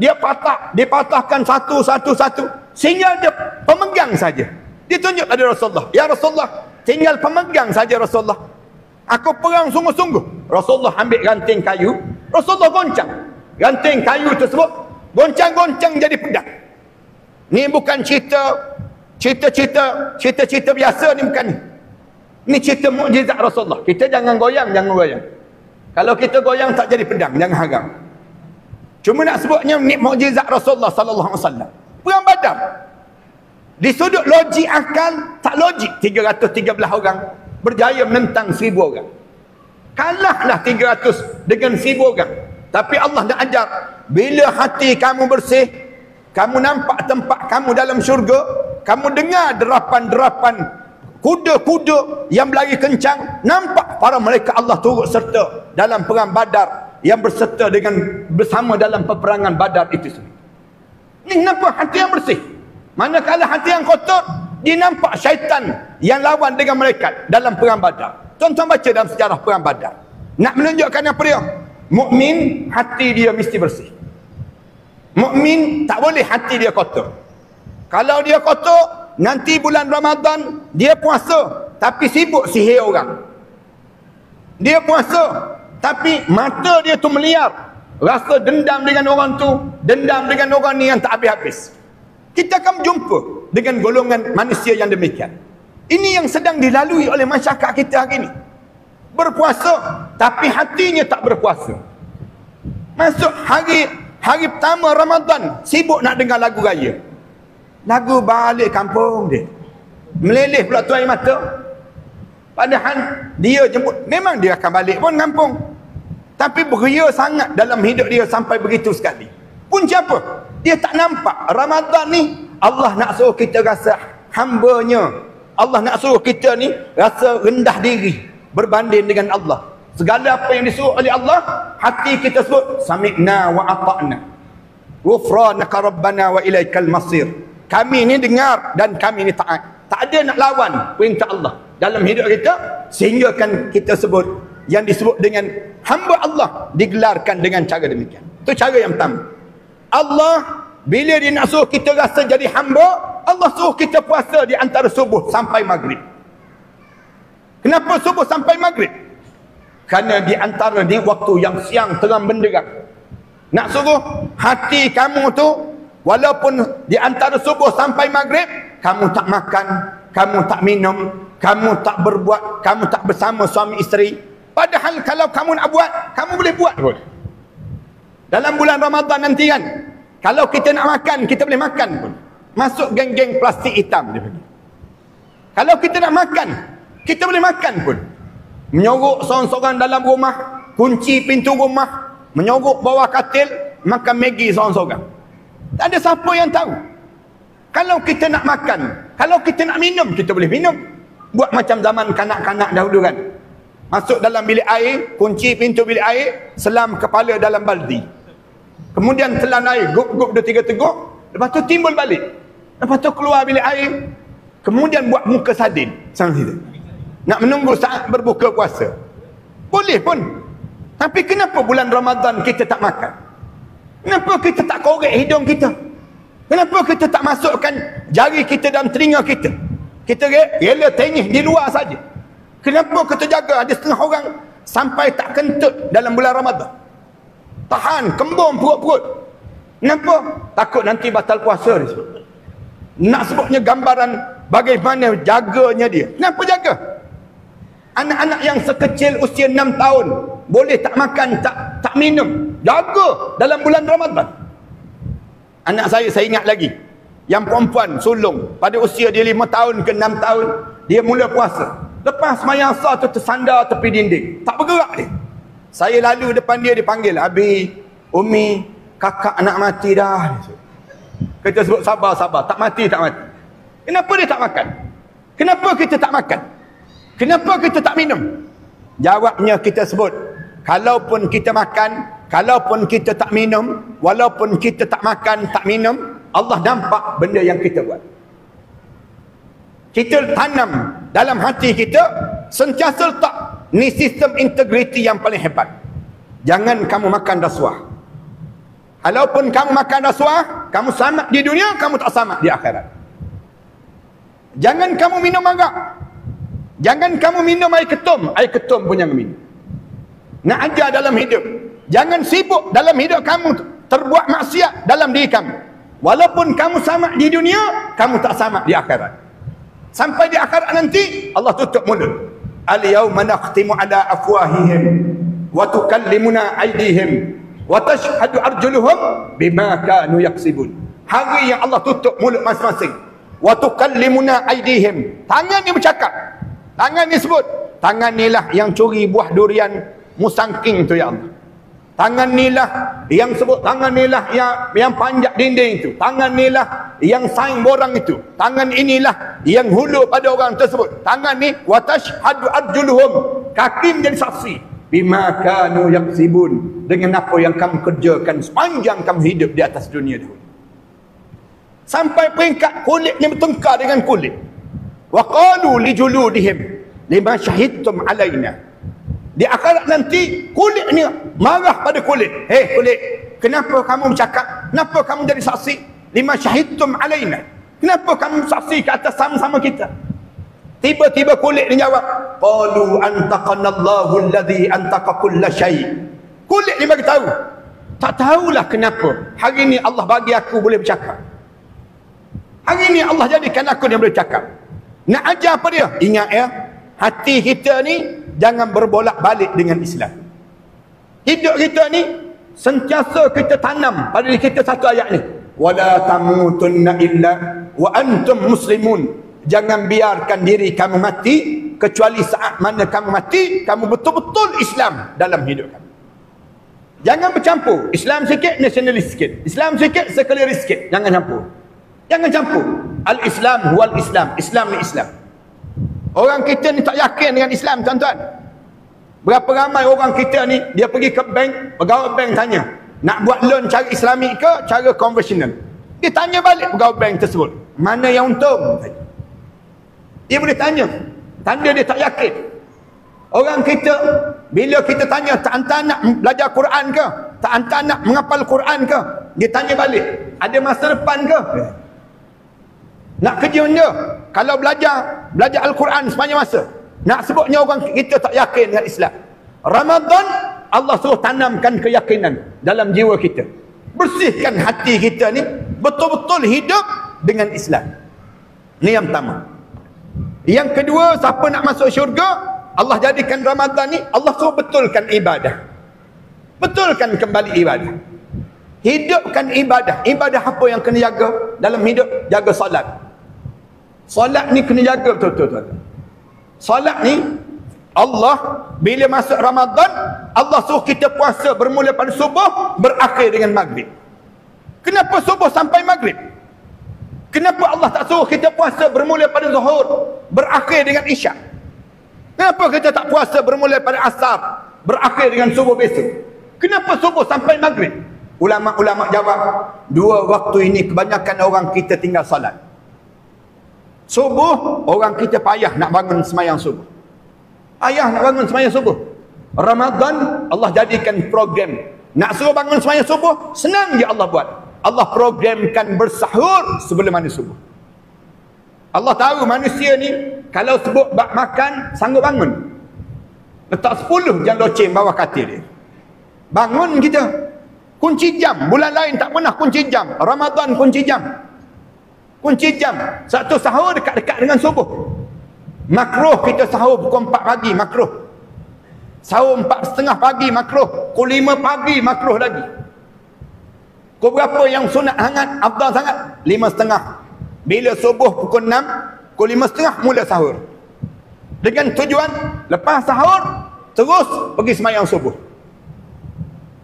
dia patahkan satu sehingga dia pemegang saja. Dia tunjuk pada Rasulullah, "Ya Rasulullah, tinggal pemegang saja Rasulullah. Aku perang sungguh-sungguh." Rasulullah ambil ranting kayu, Rasulullah goncang. Ranting kayu tersebut goncang-goncang jadi pedang. Ni bukan cerita biasa ni, bukan ni. Ni cerita mukjizat Rasulullah. Kita jangan goyang. Kalau kita goyang tak jadi pedang, jangan harap. Cuma nak sebutnya ni mukjizat Rasulullah sallallahu alaihi wasallam. Perang Badar. Di sudut logik akal, tak logik 313 orang berjaya menentang 1000 orang. Kalahlah 300 dengan 1000 orang. Tapi Allah dah ajar, bila hati kamu bersih, kamu nampak tempat kamu dalam syurga, kamu dengar derapan-derapan kuda-kuda yang berlari kencang, nampak para malaikat Allah turut serta dalam perang Badar, yang berserta bersama dalam peperangan Badar itu semua. Ini kenapa hati yang bersih? Manakala hati yang kotor, dia nampak syaitan yang lawan dengan malaikat dalam perang Badar. Tuan-tuan baca dalam sejarah perang Badar. Nak menunjukkan apa dia? Mukmin hati dia mesti bersih. Mukmin tak boleh hati dia kotor. Kalau dia kotor, nanti bulan Ramadan dia puasa tapi sibuk sihir orang. Dia puasa tapi mata dia tu meliar, rasa dendam dengan orang tu, dendam dengan orang ni yang tak habis-habis. Kita akan jumpa dengan golongan manusia yang demikian. Ini yang sedang dilalui oleh masyarakat kita hari ini. Berpuasa tapi hatinya tak berpuasa. Masuk hari pertama Ramadan, sibuk nak dengar lagu raya. Lagu balik kampung dia. Meleleh pula tu air mata. Padahal dia jemput, memang dia akan balik pun kampung. Tapi beria sangat dalam hidup dia sampai begitu sekali. Punca apa? Dia tak nampak Ramadan ni Allah nak suruh kita rasa hambanya. Allah nak suruh kita ni rasa rendah diri berbanding dengan Allah. Segala apa yang disuruh oleh Allah, hati kita sebut sami'na wa ata'na. Ghufranaka rabbana wa ilaikal masir. Kami ni dengar dan kami ni taat. Tak ada nak lawan perintah Allah dalam hidup kita, sehingga kan kita sebut yang disebut dengan hamba Allah digelarkan dengan cara demikian. Itu cara yang pertama. Allah bila dia nak suruh kita rasa jadi hamba, Allah suruh kita puasa di antara subuh sampai maghrib. Kenapa subuh sampai maghrib? Kerana di antara ni waktu yang siang terang benderang. Nak suruh hati kamu tu, walaupun di antara subuh sampai maghrib, kamu tak makan, kamu tak minum, kamu tak berbuat, kamu tak bersama suami isteri. Padahal kalau kamu nak buat, kamu boleh buat pun. Dalam bulan Ramadan nanti kan, kalau kita nak makan, kita boleh makan pun. Masuk geng-geng plastik hitam dia pergi. Kalau kita nak makan, kita boleh makan pun. Menyorok seorang-seorang dalam rumah, kunci pintu rumah, menyorok bawah katil, makan Maggi seorang-seorang. Tak ada siapa yang tahu. Kalau kita nak makan, kalau kita nak minum, kita boleh minum. Buat macam zaman kanak-kanak dahulu kan. Masuk dalam bilik air, kunci pintu bilik air, selam kepala dalam baldi. Kemudian telan air, gup-gup 2-3 teguk, lepas tu timbul balik. Lepas tu keluar bilik air, kemudian buat muka sadin. Nak menunggu saat berbuka puasa. Boleh pun. Tapi kenapa bulan Ramadan kita tak makan? Kenapa kita tak korek hidung kita? Kenapa kita tak masukkan jari kita dalam telinga kita? Kita rela tenyih di luar saja. Kenapa kita jaga ada setengah orang sampai tak kentut dalam bulan Ramadan? Tahan, kembung perut-perut. Kenapa? Takut nanti batal puasa dia. Nak sebutnya gambaran bagaimana jaganya dia. Kenapa jaga? Anak-anak yang sekecil usia 6 tahun boleh tak makan, tak minum, jaga dalam bulan Ramadan. Anak saya ingat lagi, yang perempuan sulung, pada usia dia 5 tahun ke 6 tahun, dia mula puasa. Lepas sembahyang asar tu tersandar tepi dinding, tak bergerak dia. Saya lalu depan dia, dipanggil, "Abi, Umi, kakak nak mati dah." Kita sebut sabar, tak mati. Kenapa dia tak makan? Kenapa kita tak makan? Kenapa kita tak minum? Jawabnya kita sebut, kalaupun kita makan, kalaupun kita tak minum, walaupun kita tak makan, tak minum, Allah nampak benda yang kita buat. Kita tanam dalam hati kita, sentiasa letak ni sistem integriti yang paling hebat. Jangan kamu makan rasuah. Walaupun kamu makan rasuah, kamu selamat di dunia, kamu tak selamat di akhirat. Jangan kamu minum arak. Jangan kamu minum air ketum. Air ketum pun jangan minum. Nak ajar dalam hidup, jangan sibuk dalam hidup kamu terbuat maksiat dalam diri kamu. Walaupun kamu selamat di dunia, kamu tak selamat di akhirat. Sampai di akhirat nanti Allah tutup mulut. Al-yawma nakhtimu ala afwahihim wa tukallimuna aydihim wa tashhadu arjuluhum bima kanu yaksibun. Hari yang Allah tutup mulut masing-masing. Wa tukallimuna aydihim. Tangan ni bercakap. Tangan ni sebut. Tangan ni lah yang curi buah durian musangking tu ya Allah. Tangan ni lah yang sebut. Tangan ni lah yang panjat dinding itu. Tangan ni lah yang saing borang itu. Tangan inilah yang hulu pada orang tersebut. Tangan ni wa tashhadu arjuluhum. Kaki menjadi saksi. Bima kanu yaksibun. Dengan apa yang kamu kerjakan sepanjang kamu hidup di atas dunia dahulu. Sampai peringkat kulit ni bertengkar dengan kulit. Wa qalu li juludihim lima syahidtum alaina. Di akhirat nanti kulit ni marah pada kulit. Hei kulit, kenapa kamu bercakap? Kenapa kamu jadi saksi? Lima syahidtum alaina. Kenapa kamu saksi ke atas sama-sama kita? Tiba-tiba kulit ni jawab, qalu antaqanallahu alladhi antaqa kulla syai'. Kulit ni bagi tahu, tak tahulah kenapa hari ni Allah bagi aku boleh bercakap. Hari ni Allah jadikan aku yang boleh bercakap. Nak ajar apa dia? Ingat ya, hati kita ni jangan berbolak-balik dengan Islam. Hidup kita ni sentiasa kita tanam pada diri kita satu ayat ni. Wala tamutunna illa wa antum muslimun. Jangan biarkan diri kamu mati kecuali saat mana kamu mati, kamu betul-betul Islam dalam hidup kamu. Jangan bercampur. Islam sikit, nasionalis sikit. Islam sikit, sekuleris sikit. Jangan campur. Jangan campur. Al-Islam huwal Islam. Islam ni Islam. Orang kita ni tak yakin dengan Islam, tuan-tuan. Berapa ramai orang kita ni, dia pergi ke bank, pegawai bank tanya, nak buat loan cara Islamik ke cara konvensional? Dia tanya balik pegawai bank tersebut, mana yang untung? Dia boleh tanya. Tanda dia tak yakin. Orang kita, bila kita tanya, tak hantar nak belajar Quran ke? Tak hantar nak menghafal Quran ke? Dia tanya balik, ada masa depan ke? Nak kerja benda? Kalau belajar Al-Quran sepanjang masa. Nak sebutnya orang kita tak yakin dengan Islam. Ramadan, Allah suruh tanamkan keyakinan dalam jiwa kita. Bersihkan hati kita ni, betul-betul hidup dengan Islam. Ini yang pertama. Yang kedua, siapa nak masuk syurga, Allah jadikan Ramadan ni, Allah suruh betulkan ibadah. Betulkan kembali ibadah. Hidupkan ibadah. Ibadah apa yang kena jaga dalam hidup? Jaga solat. Solat ni kena jaga betul-betul. Solat ni, Allah bila masuk Ramadan, Allah suruh kita puasa bermula pada subuh, berakhir dengan maghrib. Kenapa subuh sampai maghrib? Kenapa Allah tak suruh kita puasa bermula pada zuhur, berakhir dengan isyak? Kenapa kita tak puasa bermula pada asar, berakhir dengan subuh besok? Kenapa subuh sampai maghrib? Ulama-ulama jawab, dua waktu ini kebanyakan orang kita tinggal salat. Subuh, orang kita payah nak bangun semayang subuh. Payah nak bangun semayang subuh. Ramadan, Allah jadikan program. Nak suruh bangun semayang subuh, senang je Allah buat. Allah programkan bersahur sebelum mana subuh. Allah tahu manusia ni, kalau sebut bak makan, sanggup bangun. Letak 10 jam loceng bawah katil dia. Bangun kita. Kunci jam. Bulan lain tak pernah kunci jam. Ramadan kunci jam. Kunci jam. Satu sahur dekat-dekat dengan subuh. Makruh kita sahur pukul 4 pagi. Makruh. Sahur 4:30 pagi. Makruh. Pukul 5 pagi. Makruh lagi. Pukul berapa yang sunat hangat? Afdal sangat. 5:30. Bila subuh pukul 6. Pukul 5:30 mula sahur. Dengan tujuan lepas sahur terus pergi sembahyang subuh.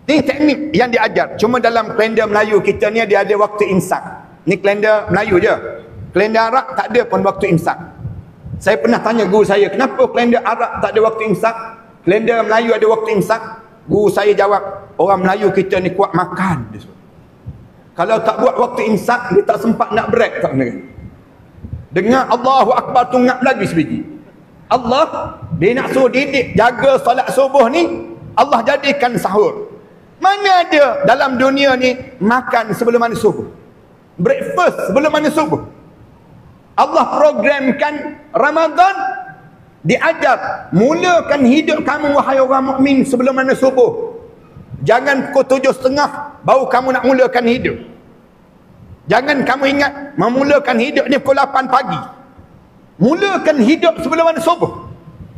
Ini teknik yang diajar. Cuma dalam kalender Melayu kita ni dia ada waktu imsak. Ni kalender Melayu je. Kalender Arab tak ada pun waktu imsak. Saya pernah tanya guru saya, kenapa kalender Arab tak ada waktu imsak? Kalender Melayu ada waktu imsak? Guru saya jawab, orang Melayu kita ni kuat makan. Kalau tak buat waktu imsak, dia tak sempat nak break. Tak dengar Allahu Akbar tu ngap lagi sebiji. Allah Dia nak suruh didik jaga solat subuh ni, Allah jadikan sahur. Mana ada dalam dunia ni makan sebelum mana subuh? Breakfast sebelum mana subuh? Allah programkan Ramadan, diajar, mulakan hidup kamu wahai orang mukmin sebelum mana subuh. Jangan pukul 7.30 baru kamu nak mulakan hidup. Jangan kamu ingat memulakan hidup ni pukul 8 pagi. Mulakan hidup sebelum mana subuh.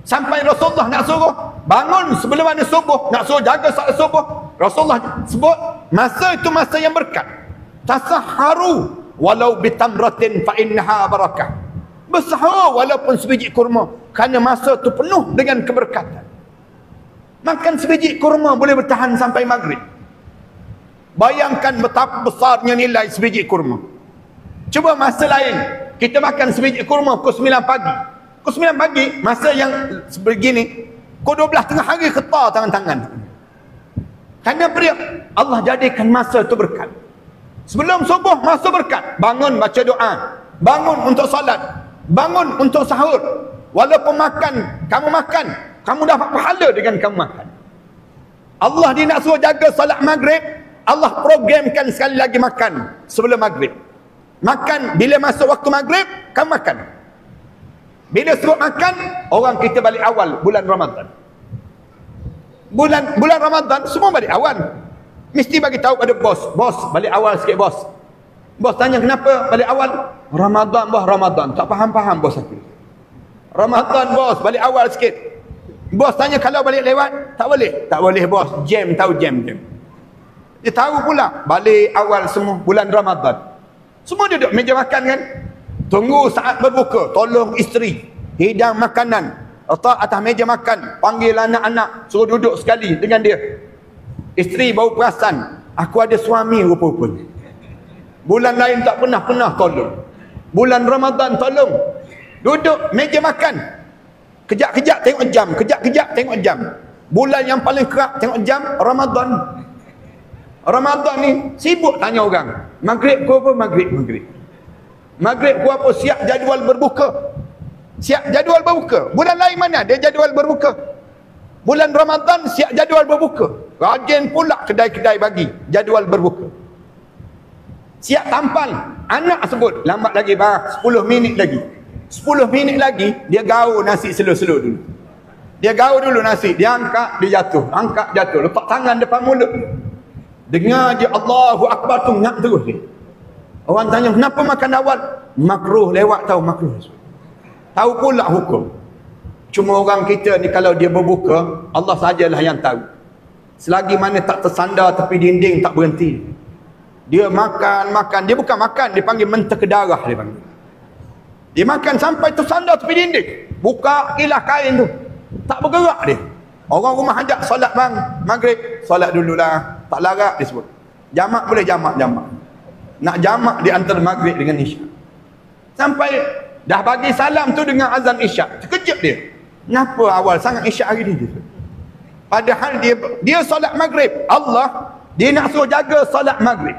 Sampai Rasulullah nak suruh bangun sebelum mana subuh, nak suruh jaga salat subuh, Rasulullah sebut masa itu masa yang berkat. Tasahharu walau bitamratin fa innaha barakah. Bersahur walaupun sebiji kurma, kerana masa itu penuh dengan keberkatan. Makan sebiji kurma boleh bertahan sampai maghrib. Bayangkan betapa besarnya nilai sebiji kurma. Cuba masa lain kita makan sebiji kurma pukul 9 pagi. Pukul 9 pagi, masa yang sebegini, pukul 12 tengah hari ketar tangan-tangan. Kerana beriak, Allah jadikan masa itu berkat. Sebelum subuh, masa berkat. Bangun baca doa. Bangun untuk salat. Bangun untuk sahur. Walaupun kamu dapat pahala dengan kamu makan. Allah dia nak suruh jaga salat maghrib, Allah programkan sekali lagi makan sebelum maghrib. Makan bila masuk waktu maghrib, kamu makan. Bila suruh makan, orang kita balik awal bulan Ramadan. Bulan Ramadan semua balik awal. Mesti bagi tahu pada bos, balik awal sikit bos. Bos tanya kenapa balik awal? Ramadan bos, Ramadan. Tak faham bos aku. Ramadan bos, balik awal sikit. Bos tanya kalau balik lewat, tak boleh. Tak boleh bos, jam. Dia tahu pula balik awal semua bulan Ramadan. Semua duduk meja makan kan? Tunggu saat berbuka, tolong isteri hidang makanan, letak atas meja makan, panggil anak-anak, suruh duduk sekali dengan dia. Isteri baru perasan, aku ada suami rupa-rupanya. Bulan lain tak pernah tolong. Bulan Ramadan tolong. Duduk meja makan. Kejap-kejap tengok jam, kejap-kejap tengok jam. Bulan yang paling kerap tengok jam Ramadan. Ramadan ni sibuk tanya orang. Maghrib ke apa? Maghrib. Maghrib ke apa? Siap jadual berbuka. Bulan lain mana dia jadual berbuka? Bulan Ramadan siap jadual berbuka. Rajin pula kedai-kedai bagi jadual berbuka. Siap tampal. Anak sebut lambat lagi bang, 10 minit lagi. 10 minit lagi dia gaul nasi slow-slow dulu. Dia gaul dulu nasi, dia angkat, dia jatuh, letak tangan depan mulut. Dengar je Allahu Akbar tu ngak terus dia. Orang tanya kenapa makan awal? Makruh lewat tahu makruh. Tahu pula hukum. Cuma orang kita ni kalau dia berbuka, Allah sajalah yang tahu. Selagi mana tak tersandar tepi dinding tak berhenti. Dia makan, dia bukan makan, dia panggil menteka darah dia panggil. Dia makan sampai tersandar tepi dinding. Buka ilah kain tu. Tak bergerak dia. Orang rumah ajak solat bang, maghrib, solat dululah. Tak larat dia sebut. Jamak boleh jamak. Nak jamak di antara maghrib dengan isyak. Sampai dah bagi salam tu dengan azan isyak. Terkejut dia. Kenapa awal sangat isyak hari ni? Padahal dia solat maghrib. Allah, dia nak suruh jaga solat maghrib.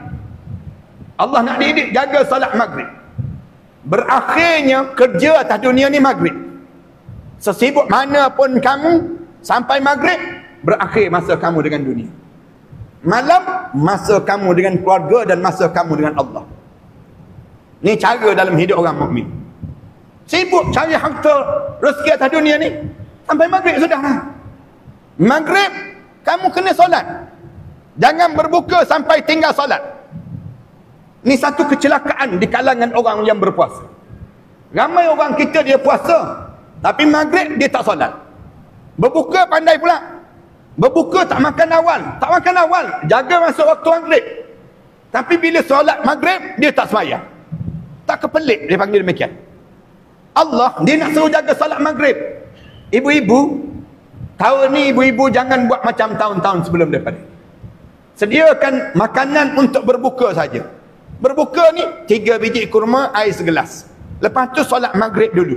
Allah nak didik jaga solat maghrib. Berakhirnya kerja atas dunia ni maghrib. Sesibuk mana pun kamu, sampai maghrib, berakhir masa kamu dengan dunia. Malam, masa kamu dengan keluarga dan masa kamu dengan Allah. Ini cara dalam hidup orang mukmin. Sibuk cari harta rezeki atas dunia ni, sampai maghrib sudah lah. Maghrib, kamu kena solat. Jangan berbuka sampai tinggal solat. Ini satu kecelakaan di kalangan orang yang berpuasa. Ramai orang kita dia puasa, tapi maghrib dia tak solat. Berbuka pandai pula. Berbuka tak makan awal. Jaga masuk waktu maghrib. Tapi bila solat maghrib, dia tak sembahyang. Tak kepelik dia panggil demikian. Allah, dia nak suruh jaga solat maghrib. Ibu-ibu, tahun ni ibu-ibu jangan buat macam tahun-tahun sebelum daripada. Sediakan makanan untuk berbuka saja. Berbuka ni 3 biji kurma, air segelas. Lepas tu solat maghrib dulu.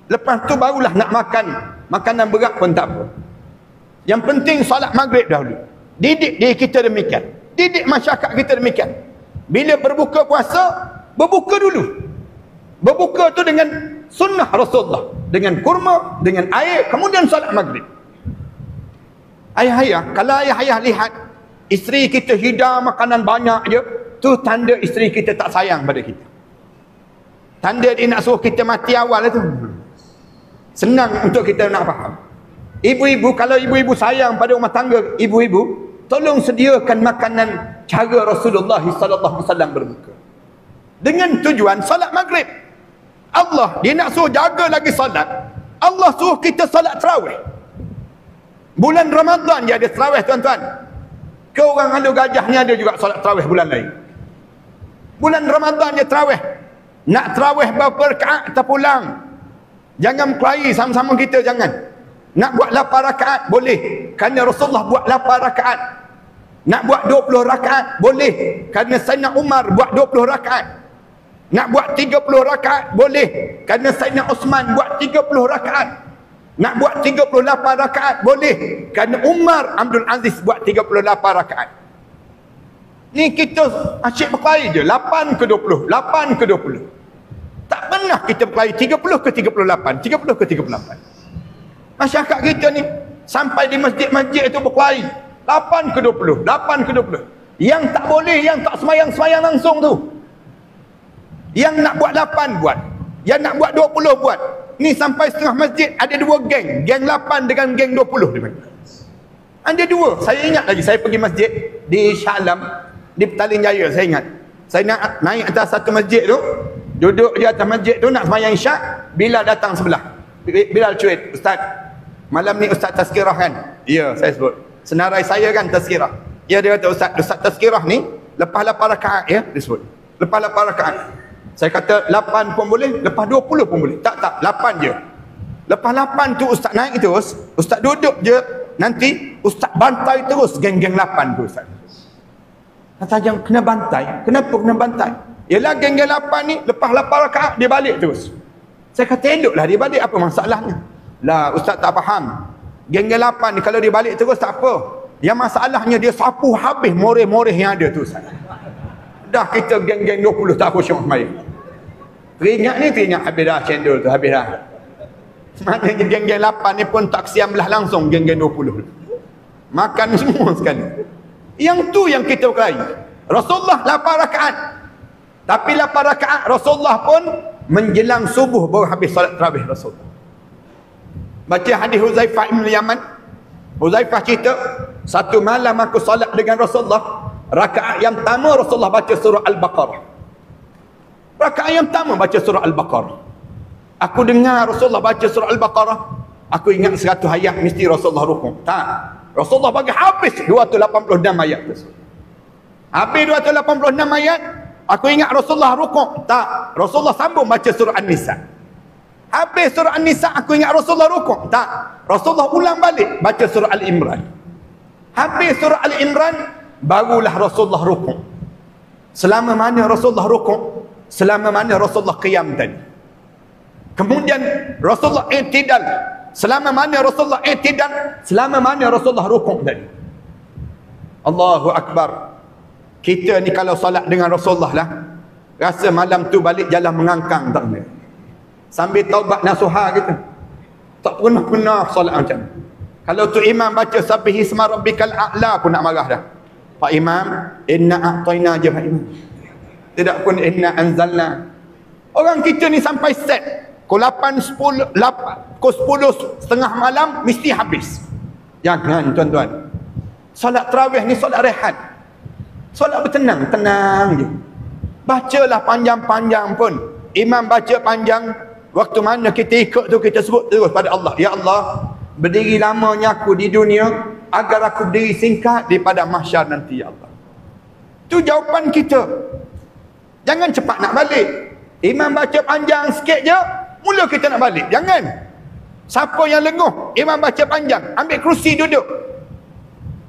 Lepas tu barulah nak makan makanan berat pun tak apa. Yang penting solat maghrib dahulu. Didik diri kita demikian. Didik masyarakat kita demikian. Bila berbuka puasa, berbuka dulu. Berbuka tu dengan sunnah Rasulullah. Dengan kurma, dengan air, kemudian solat maghrib. Ayah-ayah, kalau ayah-ayah lihat isteri kita hidang makanan banyak je, tu tanda isteri kita tak sayang pada kita. Tanda dia nak suruh kita mati awal tu. Senang untuk kita nak faham. Ibu-ibu, kalau ibu-ibu sayang pada rumah tangga ibu-ibu, tolong sediakan makanan cara Rasulullah sallallahu alaihi wasallam berbuka. Dengan tujuan solat maghrib. Allah dia nak suruh jaga lagi solat. Allah suruh kita solat tarawih. Bulan Ramadan dia ada tarawih, tuan-tuan. Ke orang halu gajah ni ada juga solat tarawih bulan lain. Bulan Ramadan dia tarawih. Nak tarawih berapa rakaat terpulang. Jangan berkelahi sama-sama kita, jangan. Nak buat 8 rakaat boleh, kerana Rasulullah buat 8 rakaat. Nak buat 20 rakaat boleh, kerana Sayyidina Umar buat 20 rakaat. Nak buat 30 rakaat boleh, kerana Sayyidina Osman buat 30 rakaat. Nak buat 38 rakaat boleh, kerana Umar Abdul Aziz buat 38 rakaat. Ni kita asyik berkelahi je, 8 ke 20, 8 ke 20. Tak pernah kita berkelahi 30 ke 38, 30 ke 38. Masyarakat kita ni sampai di masjid-masjid itu berkelahi 8 ke 20, 8 ke 20. Yang tak boleh, yang tak semayang-semayang langsung tu. Yang nak buat 8 buat. Yang nak buat 20 buat. Ni sampai setengah masjid ada 2 geng. Geng 8 dengan geng 20 dia panggil. Ada 2. Saya ingat lagi, saya pergi masjid di Shah Alam, di Petaling Jaya, saya ingat. Saya nak naik atas satu masjid tu, duduk di atas masjid tu nak semayang isyak, Bilal datang sebelah. Bilal cuit, Ustaz, malam ni Ustaz tazkirah kan? Ya, saya sebut. Senarai saya kan tazkirah. Ya, dia kata, Ustaz tazkirah ni lepas 8 rakaat ya, dia sebut. Lepas 8 rakaat. Saya kata 8 pun boleh, lepas 20 pun boleh. Tak, 8 je. Lepas 8 tu Ustaz naik terus, Ustaz duduk je, nanti Ustaz bantai terus geng-geng 8 tu Ustaz. Kata jangan kena bantai. Kenapa kena bantai? Yalah geng-geng 8 ni lepas 8 rakaat dia balik terus. Saya kata eloklah dia balik, apa masalahnya? Lah Ustaz tak faham. Geng-geng 8 ni kalau dia balik terus tak apa. Yang masalahnya dia sapu habis moreh-moreh yang ada tu Ustaz. Dah kita geng-geng 20 tak khusyuk semayang. Teringat habis dah cendol tu, habis dah. Maknanya geng-geng 8 ni pun tak kesian belah langsung geng-geng 20. Makan semua sekali. Yang tu yang kita berkelahi. Rasulullah 8 rakaat. Tapi 8 rakaat Rasulullah pun menjelang subuh baru habis solat tarawih Rasulullah. Baca hadis Huzaifah bin Yaman. Huzaifah cerita, satu malam aku solat dengan Rasulullah. Rakaat yang pertama Rasulullah baca surah Al-Baqarah. Rakaat yang pertama baca surah Al-Baqarah. Aku dengar Rasulullah baca surah Al-Baqarah. Aku ingat 100 ayat mesti Rasulullah rukuk. Tak. Rasulullah bagi habis 286 ayat tersebut. Habis 286 ayat, aku ingat Rasulullah rukuk. Tak. Rasulullah sambung baca surah An-Nisa. Habis surah An-Nisa, aku ingat Rasulullah rukuk. Tak. Rasulullah ulang balik baca surah Al-Imran. Habis surah Al-Imran, barulah Rasulullah rukuk. Selama mana Rasulullah rukuk, selama mana Rasulullah qiyam tadi. Kemudian Rasulullah i'tidal. Selama mana Rasulullah i'tidal, selama mana Rasulullah rukuk tadi. Allahu Akbar. Kita ni kalau solat dengan Rasulullah lah, rasa malam tu balik jalan mengangkang tak boleh. Sambil taubat nasuha kita. Tak pernah solat macam ni. Kalau tu imam baca sabbihi isma rabbikal a'la, aku nak marah dah. Pak Imam, inna a'tayna je Pak Imam. Tidak pun inna anzalna. Orang kita ni sampai set. Pukul 8, 10, 8, pukul 10 setengah malam mesti habis. Jangan tuan-tuan. Solat tarawih ni solat rehat. Solat bertenang, tenang je. Bacalah panjang-panjang pun. Imam baca panjang, waktu mana kita ikut tu kita sebut terus pada Allah. Ya Allah, berdiri lamanya aku di dunia agar aku berdiri singkat daripada mahsyar nanti ya Allah. Tu jawapan kita. Jangan cepat nak balik. Imam baca panjang sikit je, mula kita nak balik. Jangan. Siapa yang lenguh, imam baca panjang, ambil kerusi duduk.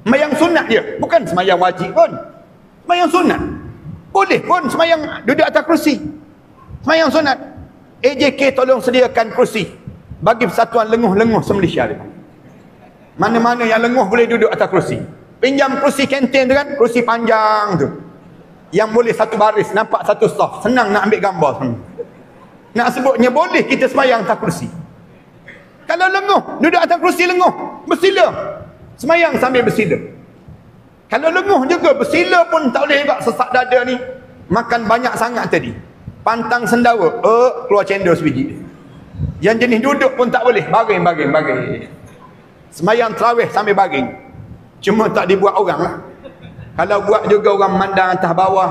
Semayang sunat je, bukan semayang wajib pun. Semayang sunat. Boleh pun semayang duduk atas kerusi. Semayang sunat. AJK tolong sediakan kerusi bagi persatuan lenguh-lenguh se-Malaysia. Mana-mana yang lenguh boleh duduk atas kerusi. Pinjam kerusi kantin tu kan, kerusi panjang tu. Yang boleh satu baris, nampak satu soft. Senang nak ambil gambar. Nak sebutnya boleh kita semayang atas kerusi. Kalau lenguh, duduk atas kerusi lenguh, bersila. Semayang sambil bersila. Kalau lenguh juga, bersila pun tak boleh juga. Sesak dada ni, makan banyak sangat tadi. Pantang sendawa, keluar cendol sebiji. Yang jenis duduk pun tak boleh, baring. Semayang tarawih sambil baring. Cuma tak dibuat orang lah. Kalau buat juga orang mandang atas bawah.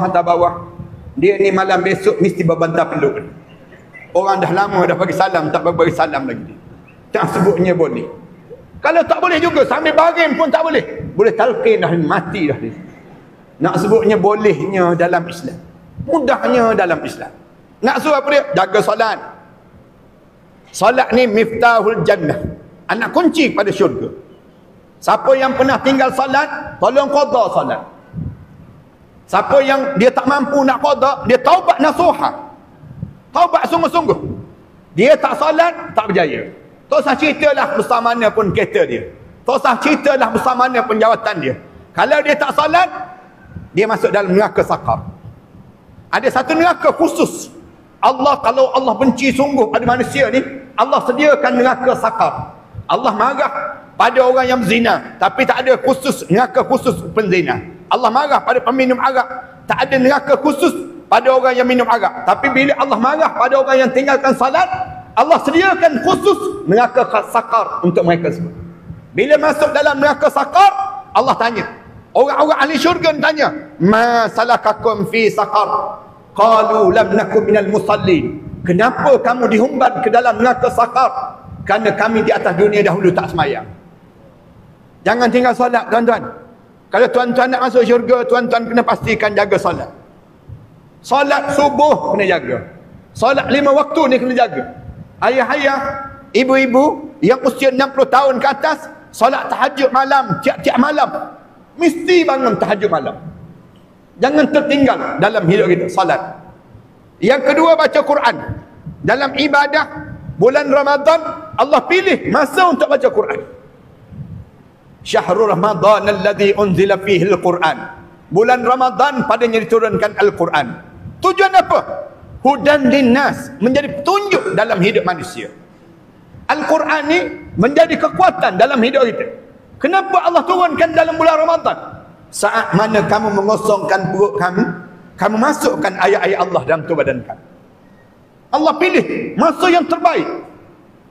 Dia ni malam besok mesti berbantah peluk. Orang dah lama dah bagi salam, tak bagi salam lagi. Tak sebutnya boleh. Kalau tak boleh juga, sambil baring pun tak boleh. Boleh talqin dah, mati dah dia. Nak sebutnya bolehnya dalam Islam. Mudahnya dalam Islam. Nak suruh apa dia? Jaga solat. Solat ni miftahul jannah. Anak kunci pada syurga. Siapa yang pernah tinggal solat, tolong qada solat. Siapa yang dia tak mampu nak qada, dia taubat nasuha. Taubat sungguh-sungguh. Dia tak solat, tak berjaya. Tak usah ceritalah besar mana pun kereta dia. Tak usah ceritalah besar mana pun jawatan dia. Kalau dia tak solat, dia masuk dalam neraka sakar. Ada satu neraka khusus. Kalau Allah benci sungguh pada manusia ni, Allah sediakan neraka sakar. Allah marah pada orang yang berzina, tapi tak ada khusus neraka khusus penzina. Allah marah pada peminum arak, tak ada neraka khusus pada orang yang minum arak. Tapi bila Allah marah pada orang yang tinggalkan salat, Allah sediakan khusus neraka sakar untuk mereka semua. Bila masuk dalam neraka sakar, Allah tanya, orang-orang ahli syurga tanya, ma salakakum fi sakar? Qalu lam nakum minal musallin. Kenapa kamu dihumban ke dalam neraka sakar? Kerana kami di atas dunia dahulu tak semayang. Jangan tinggal solat, tuan-tuan. Kalau tuan-tuan nak masuk syurga, tuan-tuan kena pastikan jaga solat. Solat subuh kena jaga. Solat 5 waktu ni kena jaga. Ayah-ayah, ibu-ibu yang usia 60 tahun ke atas, solat tahajud malam, tiap-tiap malam. Mesti bangun tahajud malam. Jangan tertinggal dalam hidup kita, solat. Yang kedua, baca Quran. Dalam ibadah, bulan Ramadan, Allah pilih masa untuk baca Quran. Syahrul Ramadan alladhi unzila fihi al-Quran. Bulan Ramadan padanya diturunkan Al-Quran. Tujuan apa? Hudan linnas, menjadi petunjuk dalam hidup manusia. Al-Quran ni menjadi kekuatan dalam hidup kita. Kenapa Allah turunkan dalam bulan Ramadan? Saat mana kamu mengosongkan perut kamu masukkan ayat-ayat Allah dalam tubuh badan kamu. Allah pilih masa yang terbaik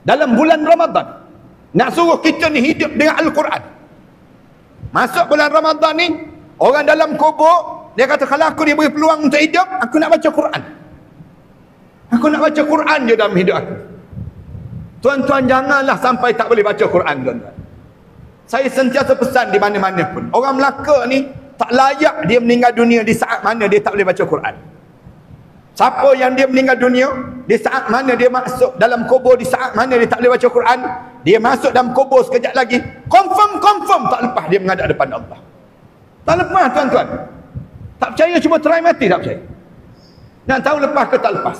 dalam bulan Ramadan. Nak suruh kita ni hidup dengan Al-Quran. Masuk bulan Ramadan ni, orang dalam kubur, dia kata, kalau aku diberi peluang untuk hidup, aku nak baca Quran. Aku nak baca Quran je dalam hidup aku. Tuan-tuan, janganlah sampai tak boleh baca Quran, tuan-tuan. Saya sentiasa pesan di mana-mana pun. Orang Melaka ni, tak layak dia meninggal dunia di saat mana dia tak boleh baca Quran. Siapa yang dia meninggal dunia, di saat mana dia masuk dalam kubur, di saat mana dia tak boleh baca Quran, dia masuk dalam kubur sekejap lagi, confirm tak lepas dia menghadap depan Allah. Tak lepas, tuan-tuan. Tak percaya, cuba try mati, tak percaya. Nak tahu lepas ke tak lepas.